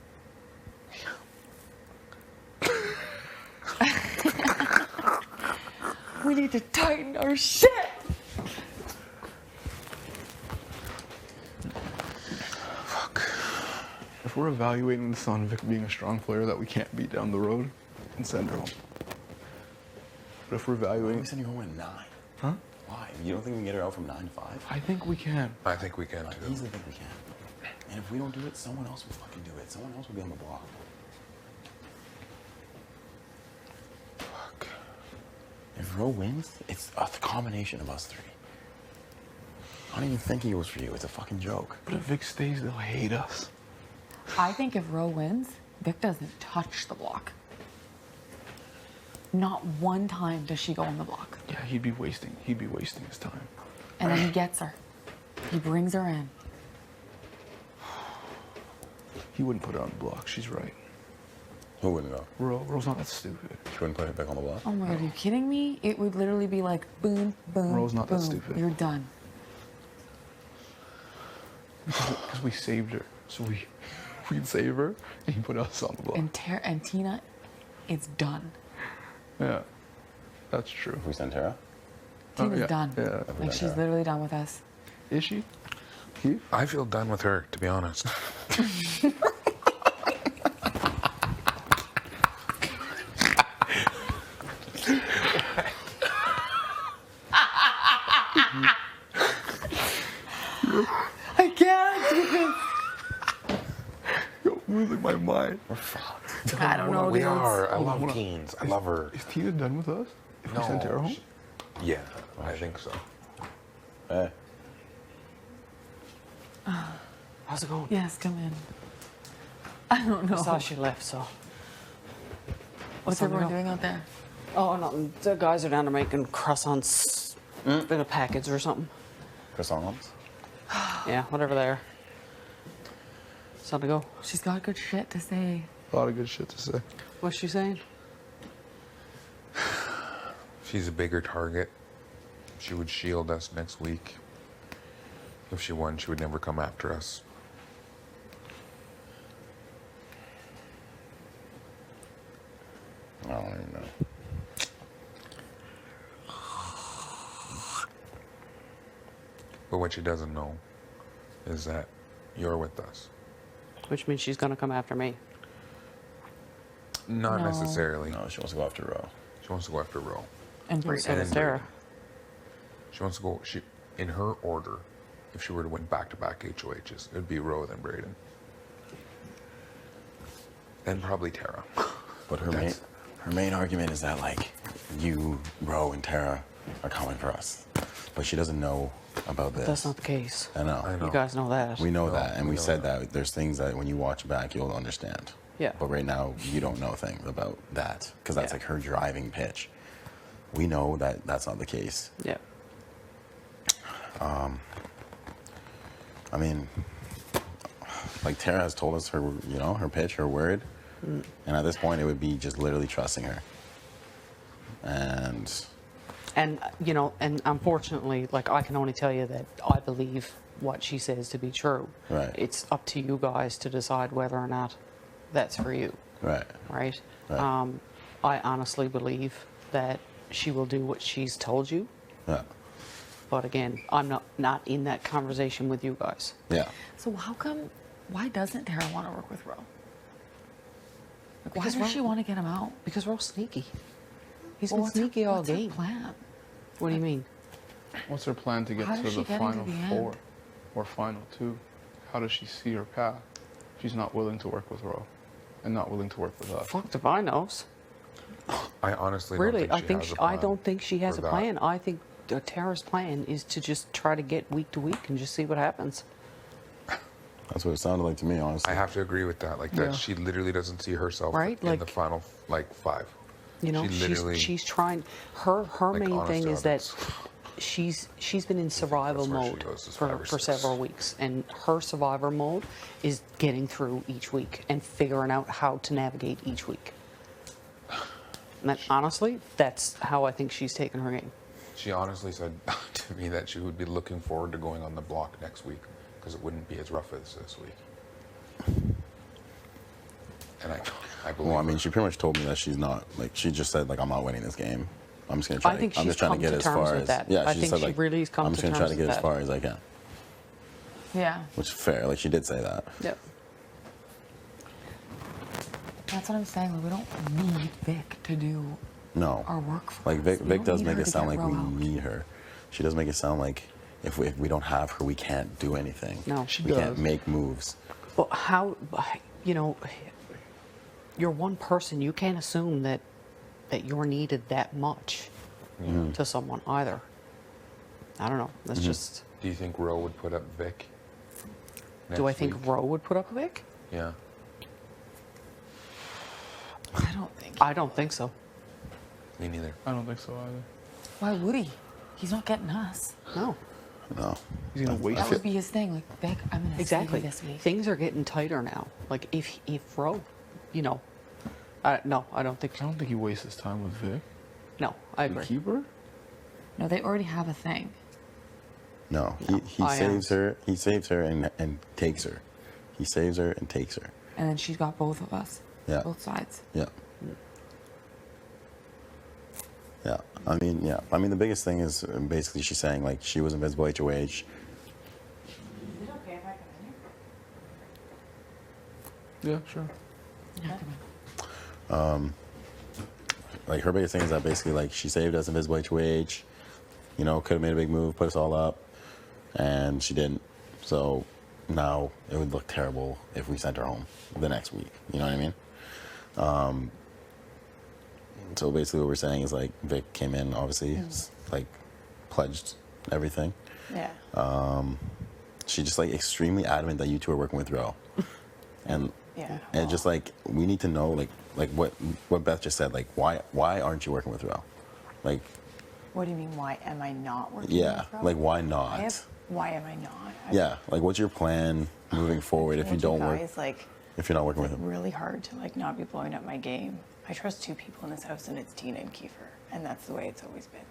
We need to tighten our shit. If we're evaluating this on Vic being a strong player that we can't beat down the road, then send her home. But if we're evaluating... We send her home at 9. Huh? Why? You don't think we can get her out from 9 to 5? I think we can. I think we can I too. easily think we can. And if we don't do it, someone else will fucking do it. Someone else will be on the block. Fuck. If Roe wins, it's a combination of us three. I'm not even thinking it was for you. It's a fucking joke. But if Vic stays, they'll hate us. I think if Roe wins, Vic doesn't touch the block. Not one time does she go on the block. Yeah, he'd be wasting his time. And then he gets her. He brings her in. He wouldn't put her on the block. She's right. Who wouldn't go? Roe's not that stupid. She wouldn't put her back on the block? Oh my God, are you kidding me? It would literally be like boom, boom, Roe's not that boom. stupid. You're done. Because we saved her. So we'd save her, and he put us on the block. And Tina, it's done. Yeah, that's true. If we send Tara? Tina's yeah, done. yeah. Like she's literally done with us. Is she? Keith? I feel done with her, to be honest. I can't do this. Yo, I'm losing my mind. We're fucked. I don't know. We dudes. are. I Hold on, love hold on. teens. I love her. Is Tina done with us? If we send Tara home? Yeah, I think so. Hey. How's it going? Yes, come in. I don't know. I saw she left, so. What's on the everyone go? doing out there? Oh, nothing. The guys are down there making croissants in a package or something. Croissants? Yeah, whatever they are. It's time to go. She's got good shit to say. A lot of good shit to say. What's she saying? She's a bigger target. She would shield us next week. If she won, she would never come after us. I don't even know. But what she doesn't know is that you're with us. Which means she's gonna come after me. Not No. necessarily. No, she wants to go after Roe. She wants to go after Ro. And So Brayden. does Tara. She wants to go. In her order, if she were to win back-to-back HOHs, it would be Ro, then Brayden, then probably Tara. But her main argument is that, like, you, Roe, and Tara are coming for us. But she doesn't know about this. That's not the case. I know. I know. You guys know that. We know No, that, and we we know said that. There's things that when you watch back, you'll understand. Yeah. But right now, you don't know things about that, because that's Yeah. like her driving pitch. We know that that's not the case. Yeah. I mean, like Tara has told us her, her pitch, her word, and at this point, it would be just literally trusting her. And And, and unfortunately, like, I can only tell you that I believe what she says to be true. Right. It's up to you guys to decide whether or not that's for you. right, Right? Right. I honestly believe that she will do what she's told you. Yeah. But again, I'm not in that conversation with you guys. Yeah. So why doesn't Tara want to work with Ro? Like, why Because does she want to get him out? Because we're all sneaky. He's Well, been what's her- sneaky all what's her game. plan? What do you mean? What's her plan to get How to does she the get into final the end? 4 or final 2? How does she see her path? She's not willing to work with Ro and not willing to work with us. Fuck if I knows. I honestly Really, don't think she has a I plan don't think she has for a that. plan. I think Tara's plan is to just try to get week to week and just see what happens. That's what it sounded like to me, honestly. I have to agree with that. Like that, Yeah. she literally doesn't see herself Right, in the like- final 5. You know, she literally, she's trying. Her like, main honest thing to is that others. she's been in survival That's where she mode goes, is 5 or for 6. several weeks, and her survivor mode is getting through each week and figuring out how to navigate each week. And that, honestly, that's how I think she's taken her game. She honestly said to me that she would be looking forward to going on the block next week because it wouldn't be as rough as this week. And I believe. Well, I mean, her. she pretty much told me that she's not, like, she just said, like, I'm not winning this game. I'm just gonna try. I think I'm she's just trying to come get to as terms far with as. that. Yeah, I she think said, she like, really has come I'm to just gonna try terms to get with as that. far as I can, Yeah. which is fair. Like, she did say that. Yep. That's what I'm saying. Like, we don't need Vic to do No. our work for Like us. Vic, We Vic don't does need make her it to sound get like we Ro out. need her. She does make it sound like if we don't have her, we can't do anything. No. we can't does. make moves. But how, you know, you're one person. You can't assume that you're needed that much to someone either. I don't know. That's just. Do you think Ro would put up Vic? Do I next think week? Ro would put up Vic? Yeah. I don't think. I don't think so. Me neither. I don't think so either. Why would he? He's not getting us. No. No. He's gonna waste That it. would be his thing. Like, Vic, I'm gonna Exactly. see you this week. Things are getting tighter now. Like if Ro, you know, no, I don't think. I don't think he wastes his time with Vic. No, I The agree. keeper? No, they already have a thing. No. He I am. saves her. He saves her and takes her. He saves her and takes her. And then she's got both of us. Yeah. Both sides. Yeah. Yeah. I mean, yeah. I mean, the biggest thing is basically she's saying, like, she was invisible HOH. Is it okay if I come in here? Yeah, sure. Yeah, come on. Like, her biggest thing is that basically, like, she saved us invisible HOH. You know, could have made a big move, put us all up. And she didn't. So now it would look terrible if we sent her home the next week. You know what I mean? So basically what we're saying is, like, Vic came in, obviously, like, pledged everything. Yeah. She just, like, extremely adamant that you two are working with Ro. And Yeah. and just, like, we need to know, like what Beth just said, like, why aren't you working with Ro? Like, What do you mean? Why am I not working? yeah, with Ro? like, why not? Why am I not? Yeah, like, what's your plan moving forward if you told don't work, guys, like, if you're not working with him? really hard to like not be blowing up my game. I trust two people in this house, and it's Tina and Kiefer, and that's the way it's always been.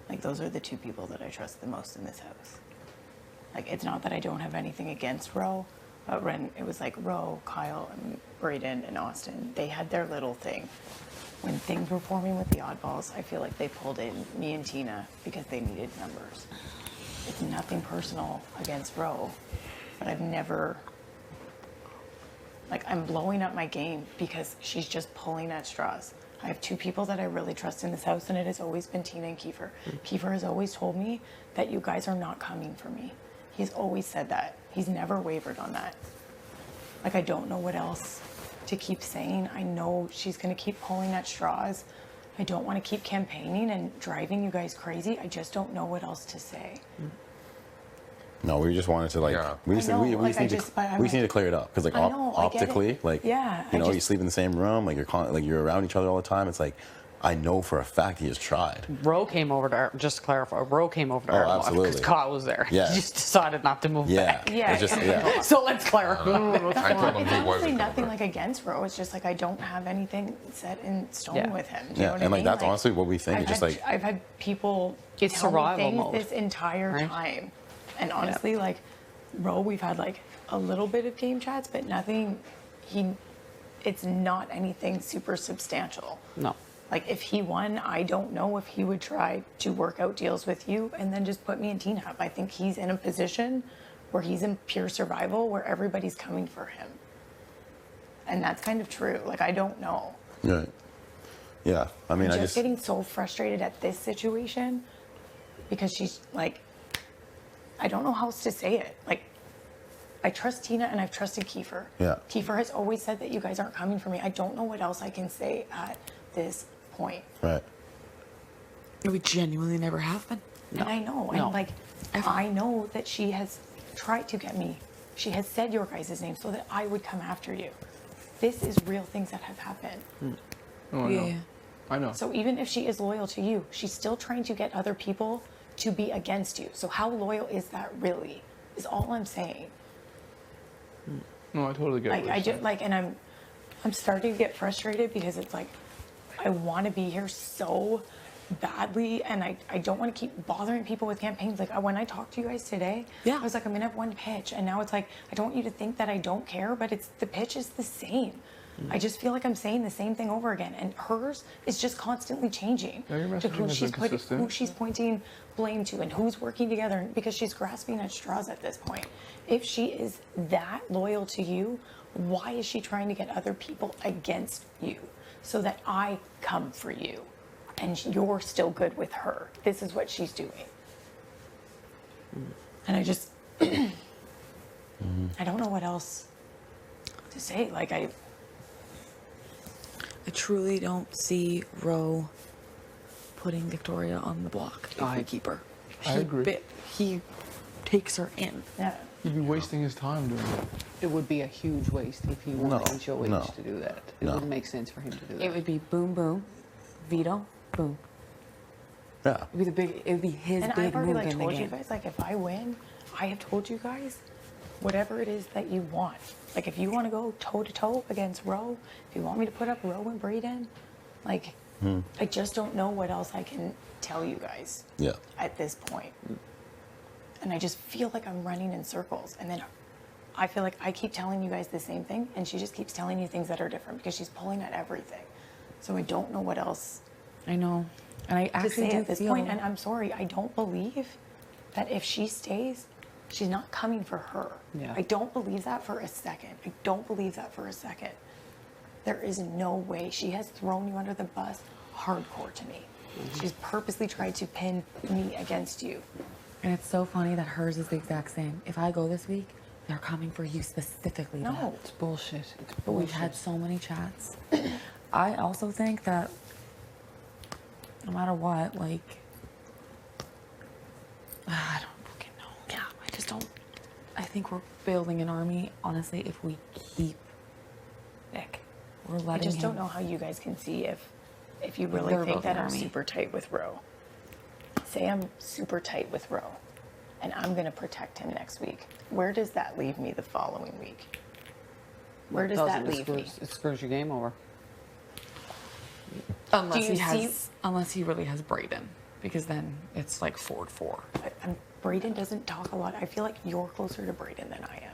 Like, those are the two people that I trust the most in this house. Like, it's not that I don't have anything against Ro, but when it was like Ro, Kyle, and Braden, and Austin, they had their little thing. When things were forming with the oddballs, I feel like they pulled in me and Tina because they needed numbers. It's nothing personal against Ro, but I've never, like, I'm blowing up my game because she's just pulling at straws. I have two people that I really trust in this house, and it has always been Tina and Kiefer. Kiefer has always told me that you guys are not coming for me. He's always said that. He's never wavered on that. Like, I don't know what else to keep saying. I know she's gonna keep pulling at straws. I don't want to keep campaigning and driving you guys crazy. I just don't know what else to say. No, we just wanted to, like, Yeah. we just, I know, we like, just I need just- but I'm to, we just like- need to clear it up because, like, I know, I get it. optically, like, Yeah, you I know, you just- sleep in the same room, like, you're around each other all the time. It's like, I know for a fact he has tried. Ro came over to just to clarify. Ro came over to Oh, our block absolutely. because Kyle was there. Yeah. He just decided not to move Yeah, back. Yeah, it's just, yeah. yeah. So let's clarify. I told him It's he honestly wasn't nothing coming like back. against Ro. It's just like I don't have anything set in stone Yeah. with him. Do you know what I and, like, mean? that's honestly what we think. I've It's just had, like, I've had people It's tell me survival things mode, this entire right? time, and honestly, like Ro, we've had like a little bit of game chats, but nothing. He it's not anything super substantial. No. Like if he won, I don't know if he would try to work out deals with you and then just put me and Tina up. I think he's in a position where he's in pure survival, where everybody's coming for him. And that's kind of true. Like, I don't know. Right. Yeah. I mean, I'm I just just. getting so frustrated at this situation because she's like, I don't know how else to say it. Like, I trust Tina and I've trusted Kiefer. Yeah. Kiefer has always said that you guys aren't coming for me. I don't know what else I can say at this point. Right. We genuinely never have been. And I know. No. And like, I know that she has tried to get me. She has said your guys' name so that I would come after you. This is real things that have happened. Oh, I know. I know. So even if she is loyal to you, she's still trying to get other people to be against you. So how loyal is that really? Is all I'm saying. No, I totally get Like what I you're just saying. like, and I'm starting to get frustrated because it's like I want to be here so badly, and I don't want to keep bothering people with campaigns. Like when I talked to you guys today, Yeah. I was like, I'm gonna have one pitch, and now it's like I don't want you to think that I don't care, but it's the pitch is the same. I just feel like I'm saying the same thing over again, and hers is just constantly changing Yeah, your to messaging who has she's been putting, consistent. who she's pointing blame to, and who's working together, because she's grasping at straws at this point. If she is that loyal to you, why is she trying to get other people against you so that I come for you and you're still good with her? This is what she's doing. And I just, I don't know what else to say. Like I truly don't see Ro putting Victoria on the block if we keep her. I agree. He takes her in. Yeah. He'd be wasting his time doing that. It would be a huge waste if he wanted No, HOH no, to do that. It no. wouldn't make sense for him to do that. It would be boom, boom, veto, boom. Yeah. It would be the big. It would be his And big I've already move like in the told you game. guys, like if I win, I have told you guys whatever it is that you want. Like if you want to go toe to toe against Ro, if you want me to put up Ro and Braden, like I just don't know what else I can tell you guys Yeah. at this point. And I just feel like I'm running in circles. And then I feel like I keep telling you guys the same thing, and she just keeps telling you things that are different because she's pulling at everything. So I don't know what else I know, and I to actually say do at this feel. point. And I'm sorry, I don't believe that if she stays, she's not coming for her. Yeah. I don't believe that for a second. I don't believe that for a second. There is no way. She has thrown you under the bus hardcore to me. She's purposely tried to pin me against you. And it's so funny that hers is the exact same. If I go this week, they're coming for you specifically. No. Dad. It's bullshit. It's But we've bullshit. had so many chats. I also think that no matter what, like, I don't fucking know. Yeah, I just don't. I think we're building an army, honestly, if we keep Nick. We're I letting just him. don't know how you guys can see if you really They're think both that I'm army. super tight with Ro. Say I'm super tight with Ro, and I'm gonna protect him next week. Where does that leave me the following week? Where does that leave me? It screws your game over. Unless Do you he has, see- unless he really has Braden, because then it's like 4-4. Braden doesn't talk a lot. I feel like you're closer to Braden than I am.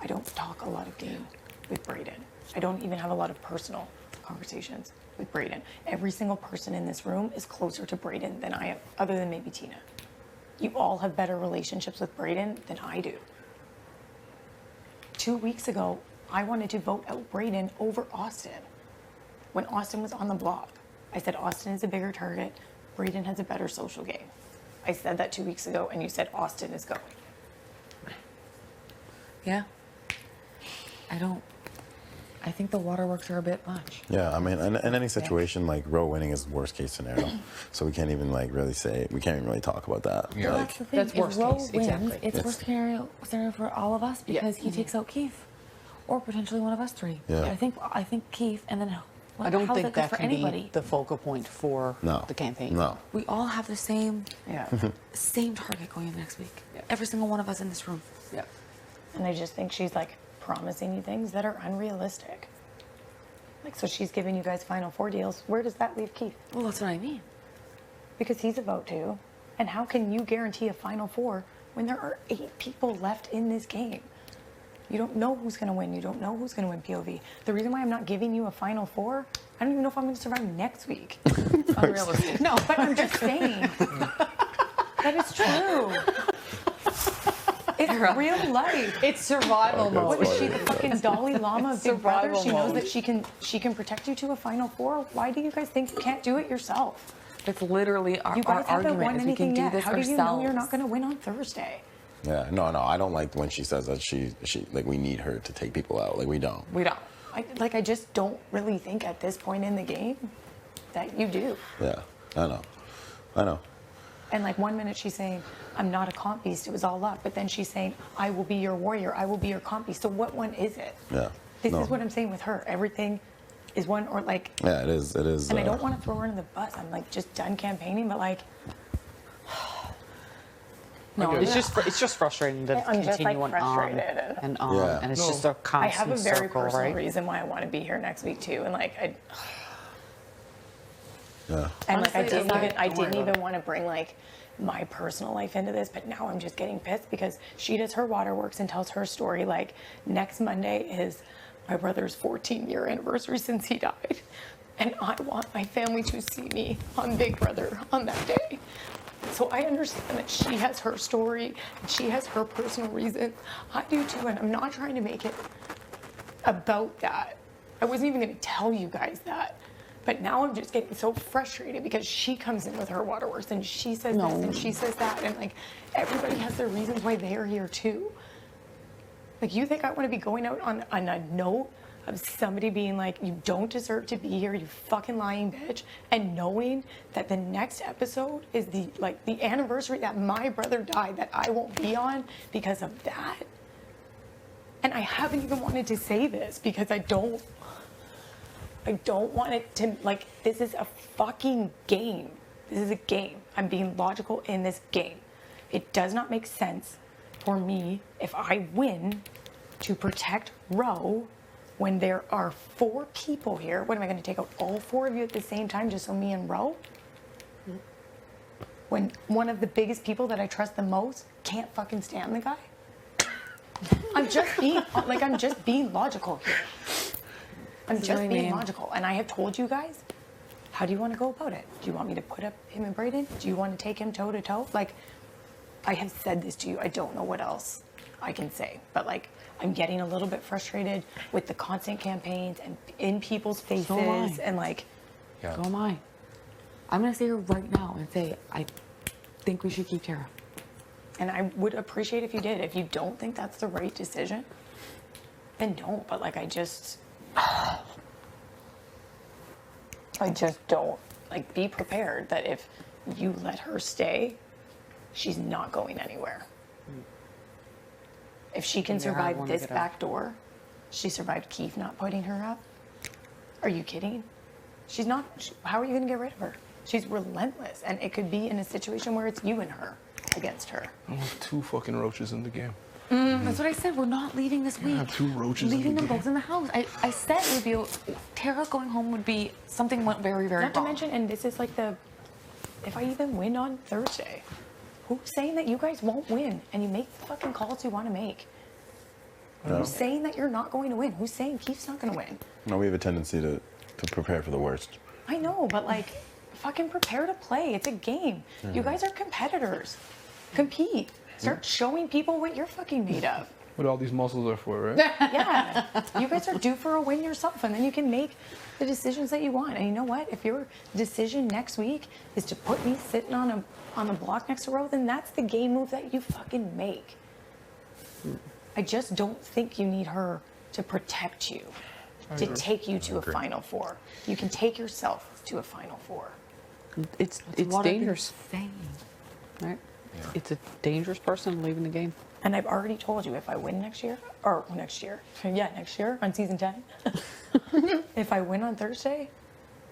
I don't talk a lot of game with Braden. I don't even have a lot of personal conversations with Braden. Every single person in this room is closer to Braden than I am, other than maybe Tina. You all have better relationships with Braden than I do. 2 weeks ago, I wanted to vote out Braden over Austin. When Austin was on the block, I said Austin is a bigger target, Braden has a better social game. I said that 2 weeks ago, and you said Austin is going. Yeah. I think the waterworks are a bit much. Yeah, I mean, in any situation, like Ro winning is worst case scenario, so we can't even like really say we can't even really talk about that. Yeah. Well, Like, that's the thing. That's If worst Ro case, wins, exactly. it's worst scenario for all of us because he takes out Keith, or potentially one of us three. Yeah. I think Keith, and then I don't how's think that good that for can anybody? be the focal point for no, the campaign. No, We all have the same Yeah. target going in next week. Yeah. Every single one of us in this room. Yeah. And I just think she's like promising you things that are unrealistic. Like, so she's giving you guys Final Four deals. Where does that leave Keith? Well, that's what I mean. Because he's a vote too. And how can you guarantee a Final Four when there are 8 people left in this game? You don't know who's going to win. You don't know who's going to win POV. The reason why I'm not giving you a final four, I don't even know if I'm going to survive next week. Unrealistic. No, but I'm just saying. That is true. It's real life. It's survival mode. What is she, the fucking Dalai Lama of Big Brother? Survival She knows mode. that she can protect you to a final four. Why do you guys think you can't do it yourself? That's literally our You guys haven't argument. won Is we can anything do yet. this How do you know ourselves. you're not going to win on Thursday? Yeah, no, I don't like when she says that she like we need her to take people out. Like we don't. We don't. I just don't really think at this point in the game that you do. Yeah, I know. And like 1 minute she's saying, I'm not a comp beast, it was all luck. But then she's saying, I will be your warrior, I will be your comp beast. So what one is it? Yeah. This is what I'm saying with her. Everything is one or like. Yeah, it is. And I don't want to throw her under the bus. I'm like just done campaigning, but like. No, it's just frustrating to I'm just, continue like, on frustrated. and on, Yeah. and it's No. just a I constant have a very circle, personal right? reason why I want to be here next week too, and like I. Yeah. And like Honestly, I don't worry didn't about even want to bring like my personal life into this, but now I'm just getting pissed because she does her waterworks and tells her story. Like next Monday is my brother's 14-year anniversary since he died, and I want my family to see me on Big Brother on that day. So I understand that she has her story and she has her personal reason. I do too, and I'm not trying to make it about that. I wasn't even going to tell you guys that. But now I'm just getting so frustrated because she comes in with her waterworks and she says this and she says that, and like everybody has their reasons why they are here too. Like you think I want to be going out on a note of somebody being like, you don't deserve to be here, you fucking lying bitch, and knowing that the next episode is the anniversary that my brother died that I won't be on because of that? And I haven't even wanted to say this because I don't want it to, like, this is a fucking game. This is a game. I'm being logical in this game. It does not make sense for me, if I win, to protect Ro when there are 4 people here. What, am I going to take out all 4 of you at the same time just so me and Ro? When one of the biggest people that I trust the most can't fucking stand the guy? I'm just being logical here. I'm just being logical, and I have told you guys, how do you want to go about it? Do you want me to put up him and Brayden? Do you want to take him toe to toe? Like, I have said this to you. I don't know what else I can say, but like, I'm getting a little bit frustrated with the constant campaigns and in people's faces, So am I. and like, Yeah. So am I. I'm gonna say here right now and say I think we should keep Tara. and I would appreciate if you did. If you don't think that's the right decision, then don't. But like, I just don't. Like, be prepared that if you let her stay, she's not going anywhere. If she can You're hard survive one to this get out. back door, she survived Keith not putting her up. Are you kidding? She's not. How are you going to get rid of her? She's relentless, and it could be in a situation where it's you and her against her. I have 2 fucking roaches in the game. That's what I said. We're not leaving this week. have 2 roaches in Leaving the them game. both in the house. I said it would be Tara going home would be something went very, very Not to wrong. mention, and this is like if I even win on Thursday, who's saying that you guys won't win and you make the fucking calls you want to make? Who's saying that you're not going to win? Who's saying Keith's not going to win? No, we have a tendency to prepare for the worst. I know, but like, fucking prepare to play. It's a game. You guys are competitors. Compete. Start showing people what you're fucking made of. What all these muscles are for, right? Yeah. You guys are due for a win yourself, and then you can make the decisions that you want. And you know what? If your decision next week is to put me sitting on the block next to Ro, then that's the game move that you fucking make. I just don't think you need her to protect you, to take you to a Final Four. You can take yourself to a Final Four. It's what I've been dangerous, saying. right? It's a dangerous person leaving the game. And I've already told you, if I win next year on season 10, if I win on Thursday,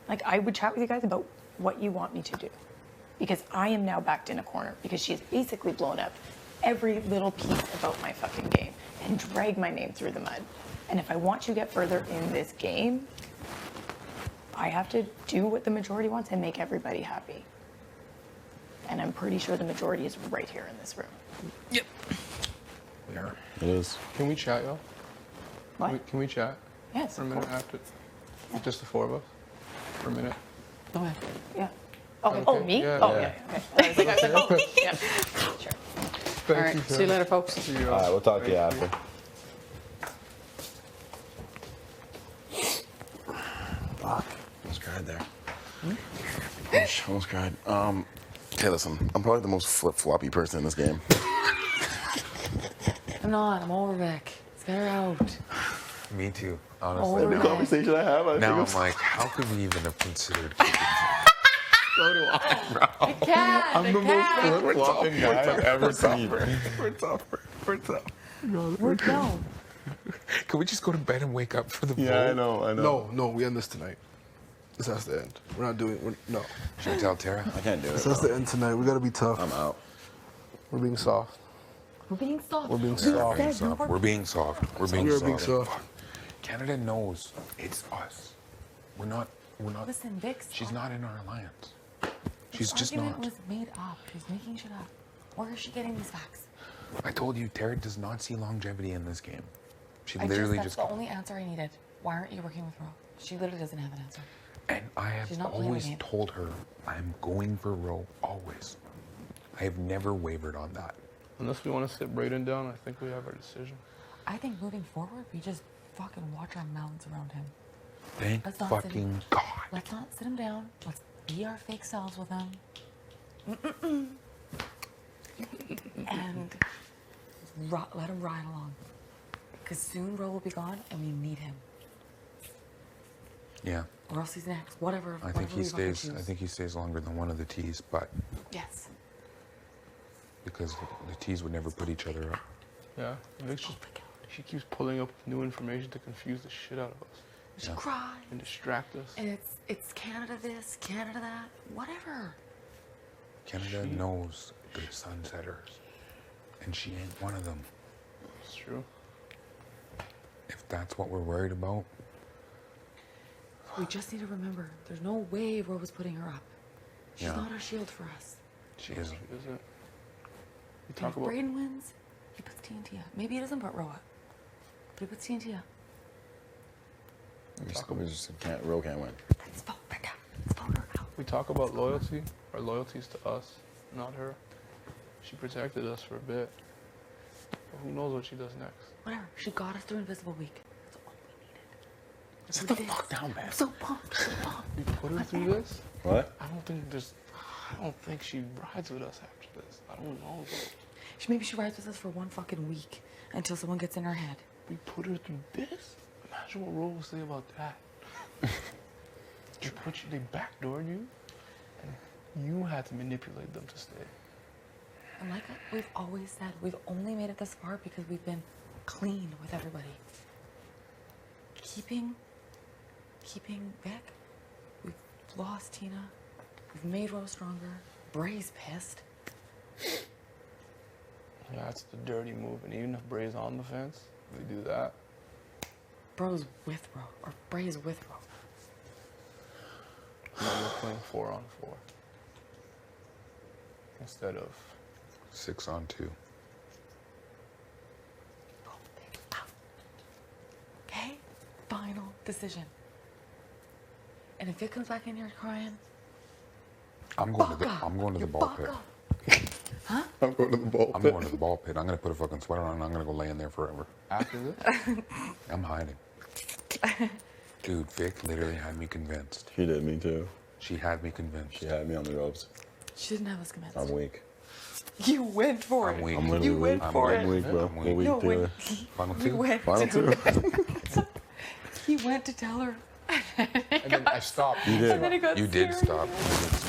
like, I would chat with you guys about what you want me to do. Because I am now backed in a corner because she's basically blown up every little piece about my fucking game and dragged my name through the mud. And if I want to get further in this game, I have to do what the majority wants and make everybody happy. And I'm pretty sure the majority is right here in this room. We are. It is. Can we chat, y'all? What? Can we chat Yes, for a of minute course. after? Just the four of us? For a minute? Go ahead. Yeah. Okay. Oh, me? Yeah, Oh, yeah. yeah. Okay. I was like, oh, yeah. Sure. Thank All right. you, See you Sarah. later, folks. See you All right, we'll talk to you Thank after. Fuck. Almost cried there. Almost cried. Okay, listen. I'm probably the most flip-floppy person in this game. I'm not. I'm over Vic. Let's get her out. Me too, honestly. Every Now, conversation I have, I now think I'm like, how could we even have considered? so do I. Cat. I'm the most flip-flopping guy I've ever seen. We're tough. We're tough. We're down. Can we just go to bed and wake up for the vote? Yeah, I know. No, we end this tonight. This has to end. We're not doing. No. Should I tell Tara? I can't do it. This has bro. to end tonight. We gotta be tough. I'm out. We're being soft. We're being soft. We're being You soft. said you were We're being soft. We're being You're soft. being soft. Canada knows it's us. We're not. Listen, Vic's She's not in our alliance. She's this just argument not. was made up. She's making shit up. Where is she getting these facts? I told you, Tara does not see longevity in this game. She That's literally the just. only answer I needed. Why aren't you working with Ro? She literally doesn't have an answer. And I have She's not playing the always game. told her I'm going for Ro. Always. I have never wavered on that. Unless we want to sit Brayden down, I think we have our decision. I think moving forward, we just fucking watch our mouths around him. Thank Let's not sit fucking him. God. Let's not sit him down. Let's be our fake selves with him. And let him ride along. Because soon Ro will be gone and we need him. Yeah, Or else he's next. Whatever. I think whatever he we fucking stays. I choose. think he stays longer than one of the T's, but Yes. because the T's would never put each other up. Yeah. Vic's just, she keeps pulling up new information to confuse the shit out of us She Yeah. cry. and distract us. And it's Canada this, Canada that. Whatever. Canada knows the sunsetters, and she ain't one of them. It's true. If that's what we're worried about, We just need to remember, there's no way Ro was putting her up. She's Yeah. not our shield for us. she isn't. She isn't. We And talk if about. Brayden wins, he puts TNT up. Maybe he doesn't put Ro up, but he puts TNT up. We just can't. Ro can't win. Let's vote her down. Let's vote her out. We talk about loyalty. Our loyalty's to us, not her. She protected us for a bit. But who knows what she does next? Whatever. She got us through Invisible Week. That's all we needed. Sit the fuck down, man. I'm so pumped. So pumped. We put her through this. What? I don't think she rides with us after this. I don't know. Maybe she rides with us for one fucking week until someone gets in her head. We put her through this? Imagine what Ro will say about that. They backdoored you, and you had to manipulate them to stay. And like we've always said, we've only made it this far because we've been clean with everybody. Keeping Vic, we've lost Tina, we've made Ro stronger, Bray's pissed. Yeah, that's the dirty move. And even if Bray's on the fence, we do that. Bro's with Ro, or Bray's with Ro. Now we're playing 4-on-4 instead of 6-on-2. Okay? Final decision. And if Vic comes back in here crying, I'm going to fuck the. up. I'm going to the You ball fuck pit. up. I'm going to the ball. I'm going to the ball pit. I'm going to put a fucking sweater on and I'm going to go lay in there forever. after this. I'm hiding. Dude, Vic literally had me convinced. She did me too. She had me convinced. She had me on the ropes. She didn't have us convinced. I'm weak. You went for I'm it. weak. I'm literally You went weak. for I'm it. weak, bro. I'm We're weak. weak No, to when it. Final we two. went Final to two. he went to tell her. And then I stopped. You And then did. it got You did serious. stop.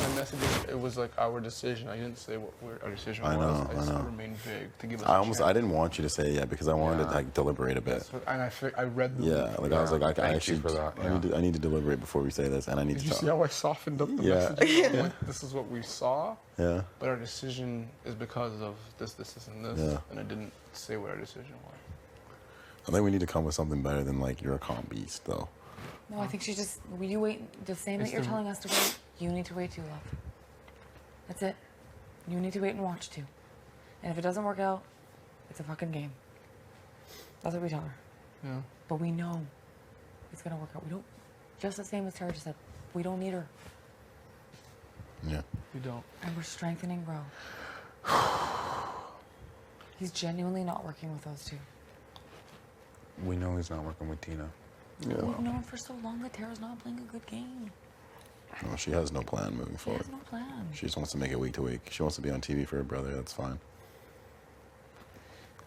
My message, it was like our decision. I didn't say what our decision I was. know, I I just know. remained vague to give us I a almost. chance. I didn't want you to say it yet because I wanted Yeah. to like deliberate a bit. So, and I read the. Yeah, like I was like, I Thank you actually, for that, I need to deliberate before we say this, and I need Did to you talk. see how I softened up the Yeah. message? I went, this is what we saw, Yeah, but our decision is because of this, and this. Yeah. And I didn't say what our decision was. I think we need to come with something better than like you're a calm beast, though. No, I think she just. Will you wait? The same that It's you're the- telling us to wait. You need to wait too, love. That's it. You need to wait and watch too. And if it doesn't work out, it's a fucking game. That's what we tell her. Yeah. But we know it's gonna work out. We don't. Just the same as Tara just said. We don't need her, Yeah. You don't. and we're strengthening Ro. He's genuinely not working with those two. We know he's not working with Tina. Yeah. We've known for so long that Tara's not playing a good game. Well, she has no plan moving She forward. has no plan. She just wants to make it week to week. She wants to be on TV for her brother. That's fine.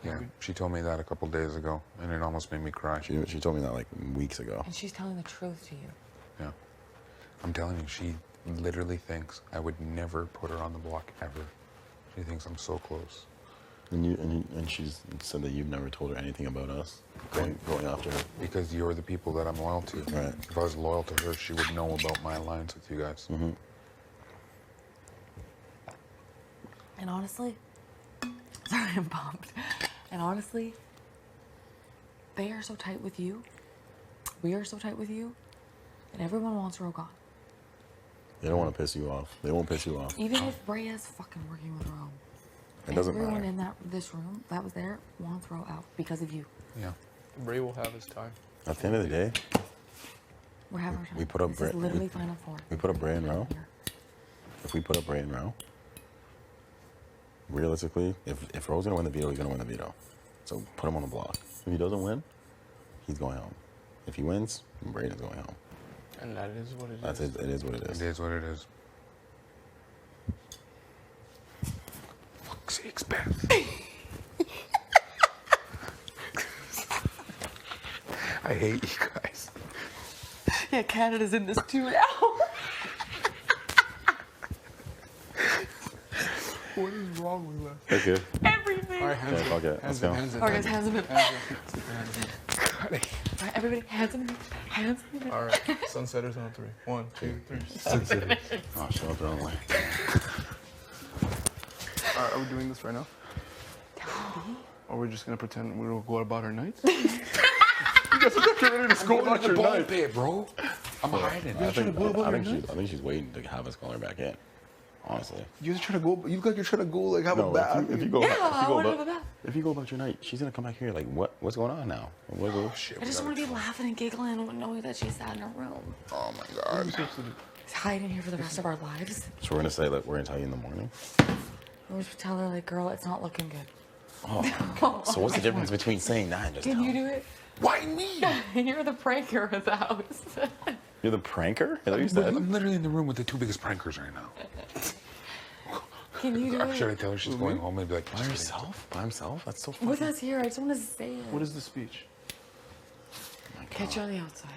Yeah, she told me that a couple days ago, and it almost made me cry. She told me that like weeks ago. And she's telling the truth to you. Yeah. I'm telling you, she literally thinks I would never put her on the block ever. She thinks I'm so close. And she's said that you've never told her anything about us going after her. Because you're the people that I'm loyal to. Right. If I was loyal to her, she would know about my alliance with you guys. Mm-hmm. And honestly, sorry, I'm pumped. And honestly, they are so tight with you. We are so tight with you. And everyone wants Ro gone. They don't want to piss you off. They won't piss you off. Even if Bray is fucking working with Ro. It doesn't Everyone matter. in this room that was there wants Ro out because of you. Yeah. Bray will have his time. At the end of the day, We're having our time. we put up This is Bray. literally Final Four. We put up Bray and Ro. If we put up Bray and Ro, realistically, if Ro's gonna win the veto, he's gonna win the veto. So put him on the block. If he doesn't win, he's going home. If he wins, Braden's going home. And that is what it is. That's it. It is what it is. It is what it is. Fuck's sakes, Beth. I hate you guys. Yeah, Canada's in this too now. What is wrong with us? Okay. Everything. All right, hands Okay, up. fuck it. Let's go. Hands up. All right, guys, hands up. Hands up. All right, everybody, hands up. Hands up. All right. Sunsetters on 3. 1, 2, 3. Sunsetters. Oh, show up the wrong way. All right, are we doing this right now? Or are we just gonna pretend we'll go about our nights? You guys are getting ready to go about your night. Bit, bro. I'm hiding. I think she's waiting to have us call her back in. Honestly. You guys trying to go? You look like you're trying to go like have No, a bath. if you go, Yeah, if I you go wanna about, have a bath. if you go about your night, she's gonna come back here like, what's going on now? Shit, I just want to be laughing and giggling, knowing that she's sad in her room. Oh my What are god. we supposed to do? She's hiding here for the rest of our lives. So we're gonna say like we're gonna tell you in the morning. We'll just tell her, like, girl, it's not looking good. Oh. So what's the difference between saying that and just Can tell you them? do it? Why me? You're the pranker of the house. You're the pranker? Is that what you said? I'm literally in the room with the two biggest prankers right now. Can you do Should I it? tell her she's going home and be like, By herself? By himself? That's so funny. With us here, I just want to say it. What is the speech? Oh my God. Catch you on the outside.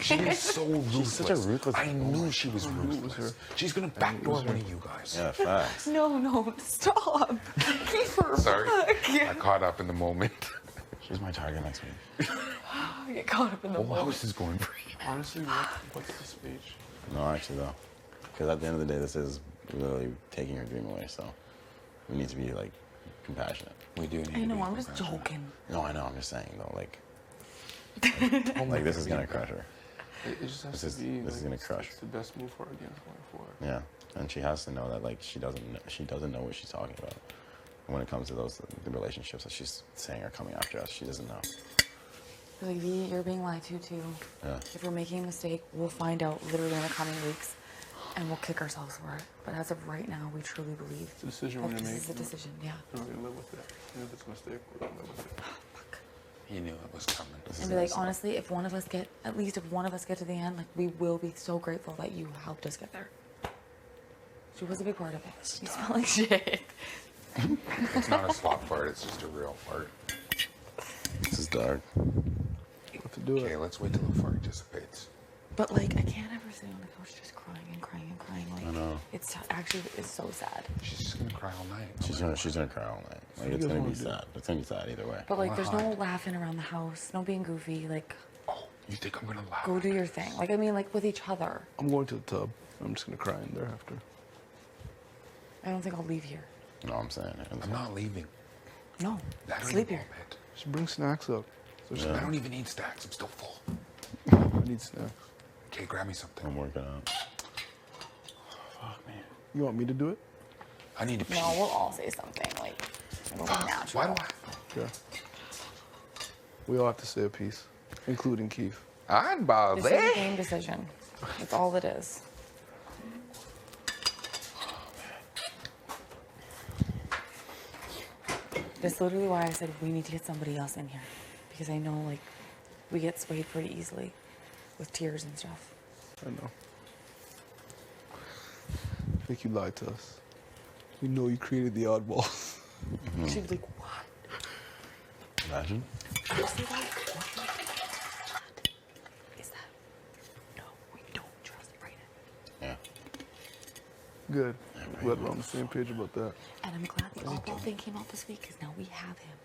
She is so ruthless. such a ruthless I knew woman. she was knew it was ruthless. her. She's gonna backdoor one of you guys. Yeah, facts. No, stop. Keep her Sorry. I back. caught up in the moment. She's my target next week. Get caught up in the Oh, moment. house is going for you. Honestly, what's the speech? No, actually though. Because at the end of the day, this is literally taking her dream away, so we need to be like compassionate. We do need I to know, be I'm just compassionate. joking. No, I know, I'm just saying though, like this is gonna crush her. It just has This to be. is gonna crush. It's the best move for her against going forward. Yeah, and she has to know that like she doesn't know what she's talking about. When it comes to the relationships that she's saying are coming after us, she doesn't know. Like, V, you're being lied to too. Yeah. If we're making a mistake, we'll find out literally in the coming weeks, and we'll kick ourselves for it. But as of right now, we truly believe It's a decision that we're gonna this make. is a decision. Yeah. We're gonna live with it. And if it's a mistake, we're gonna live with it. Fuck. He knew it was coming. And be like, honestly, if one of us get to the end, like, we will be so grateful that you helped us get there. She was a big part of it. You smell like shit. It's not a slop fart, it's just a real fart. This is dark. What to do Okay, it? let's wait till the fart dissipates. But like, I can't ever sit on the couch just crying and crying and crying. Like, I know. it's so sad. She's just gonna cry all night. She's gonna cry all night. Like you it's guys gonna wanna be do? sad. It's gonna be sad either way. But like, there's no Why? laughing around the house, no being goofy. Like, Oh, you think I'm gonna laugh? go do your thing. Like, I mean, like with each other. I'm going to the tub. I'm just gonna cry in there after. I don't think I'll leave here. No, I'm saying. I'm not leaving. No, I don't sleep even here. want it. Just bring snacks up. I don't even need stacks. I'm still full. I need snacks. Okay, grab me something. I'm working out. Fuck man. You want me to do it? I need to pee. No, we'll all say something. Like, it'll be Fuck. natural. Why do I? Okay. We all have to say a piece, including Keith. This is a game decision. That's all it is. That's literally why I said we need to get somebody else in here. Because I know, like, we get swayed pretty easily with tears and stuff. I know. I think you lied to us. We know you created the oddball. She'd be like, what? Imagine. Did you say that? What is that? No, we don't trust Brayden. Yeah. Good. Glad we're on the same page about that. And I'm glad the oddball thing came out this week because now we have him.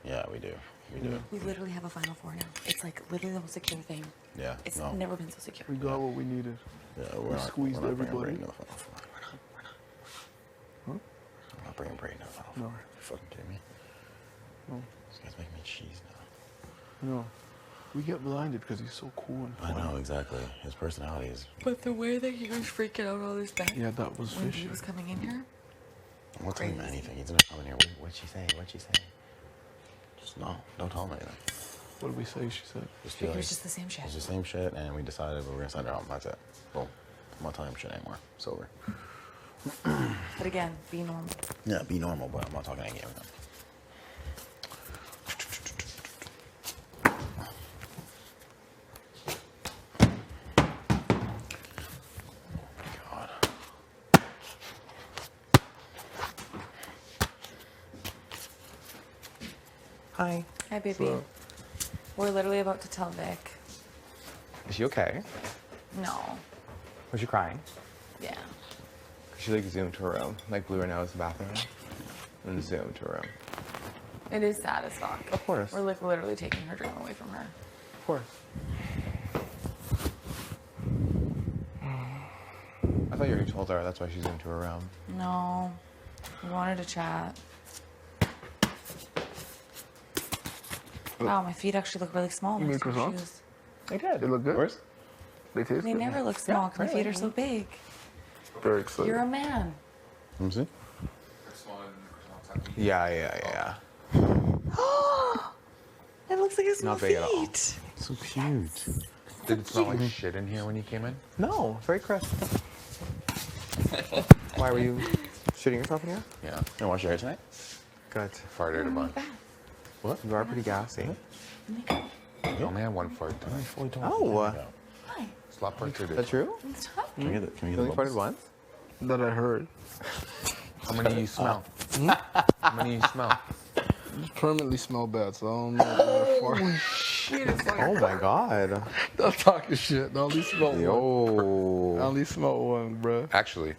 Yeah, we do. We do. We literally have a Final Four now. It's like literally the most secure thing. Yeah. It's no. never been so secure. We got what we needed. Yeah, We squeezed we're not bringing everybody. Brayden to the Final Four. Huh? I'm not bringing Brayden to the Final No. Four. You fucking kidding me? No. This guy's making me cheese now. No. We get blinded because he's so cool and I fun. know, exactly. His personality is... But the way that he was freaking out all this back Yeah, that was when fishy. he was coming in here. I won't tell him Crazy. anything. He's gonna come in here. What'd she say? What'd she say? Just no. Don't tell him anything. What did we say? She said. Just It was just the same shit. It's the same shit, and we decided we were gonna send her home. That's it. Boom. I'm not telling him shit anymore. It's over. But again, be normal. Yeah, be normal, but I'm not talking any game with him. God. Hi. Hi, baby. We're literally about to tell Vic. Is she okay? No. Was she crying? Yeah. She like zoomed to her room, like blew her nose in the bathroom, and zoomed to her room. It is sad as fuck. Of course. We're like literally taking her dream away from her. Of course. I thought you already told her. That's why she zoomed to her room. No. We wanted to chat. Wow, my feet actually look really small. You next mean to my croissants? shoes. They did. They look good. Yours? They taste They good. never look small because my feet are so big. Very excited. You're a man. Let me see. Yeah. It looks like his small Not big at all. feet. So cute. Did it smell like shit in here when you came in? No, very crisp. Why were you shooting yourself in here? Yeah. You gonna wash your hair tonight? Good. Farted a bunch. What? You are pretty gassy. I only had one fart tonight. Fully told Oh. Why? Slop fart too. Is that true? Stop. Can we get the, can we You get only the farted bubbles? once? That I heard. How many you smell? How many you smell? Just permanently smell bad, so I don't know if I'm gonna fart. Oh my god. Don't talk your shit. I only smell one. I Yo. only smell one, bruh. Actually,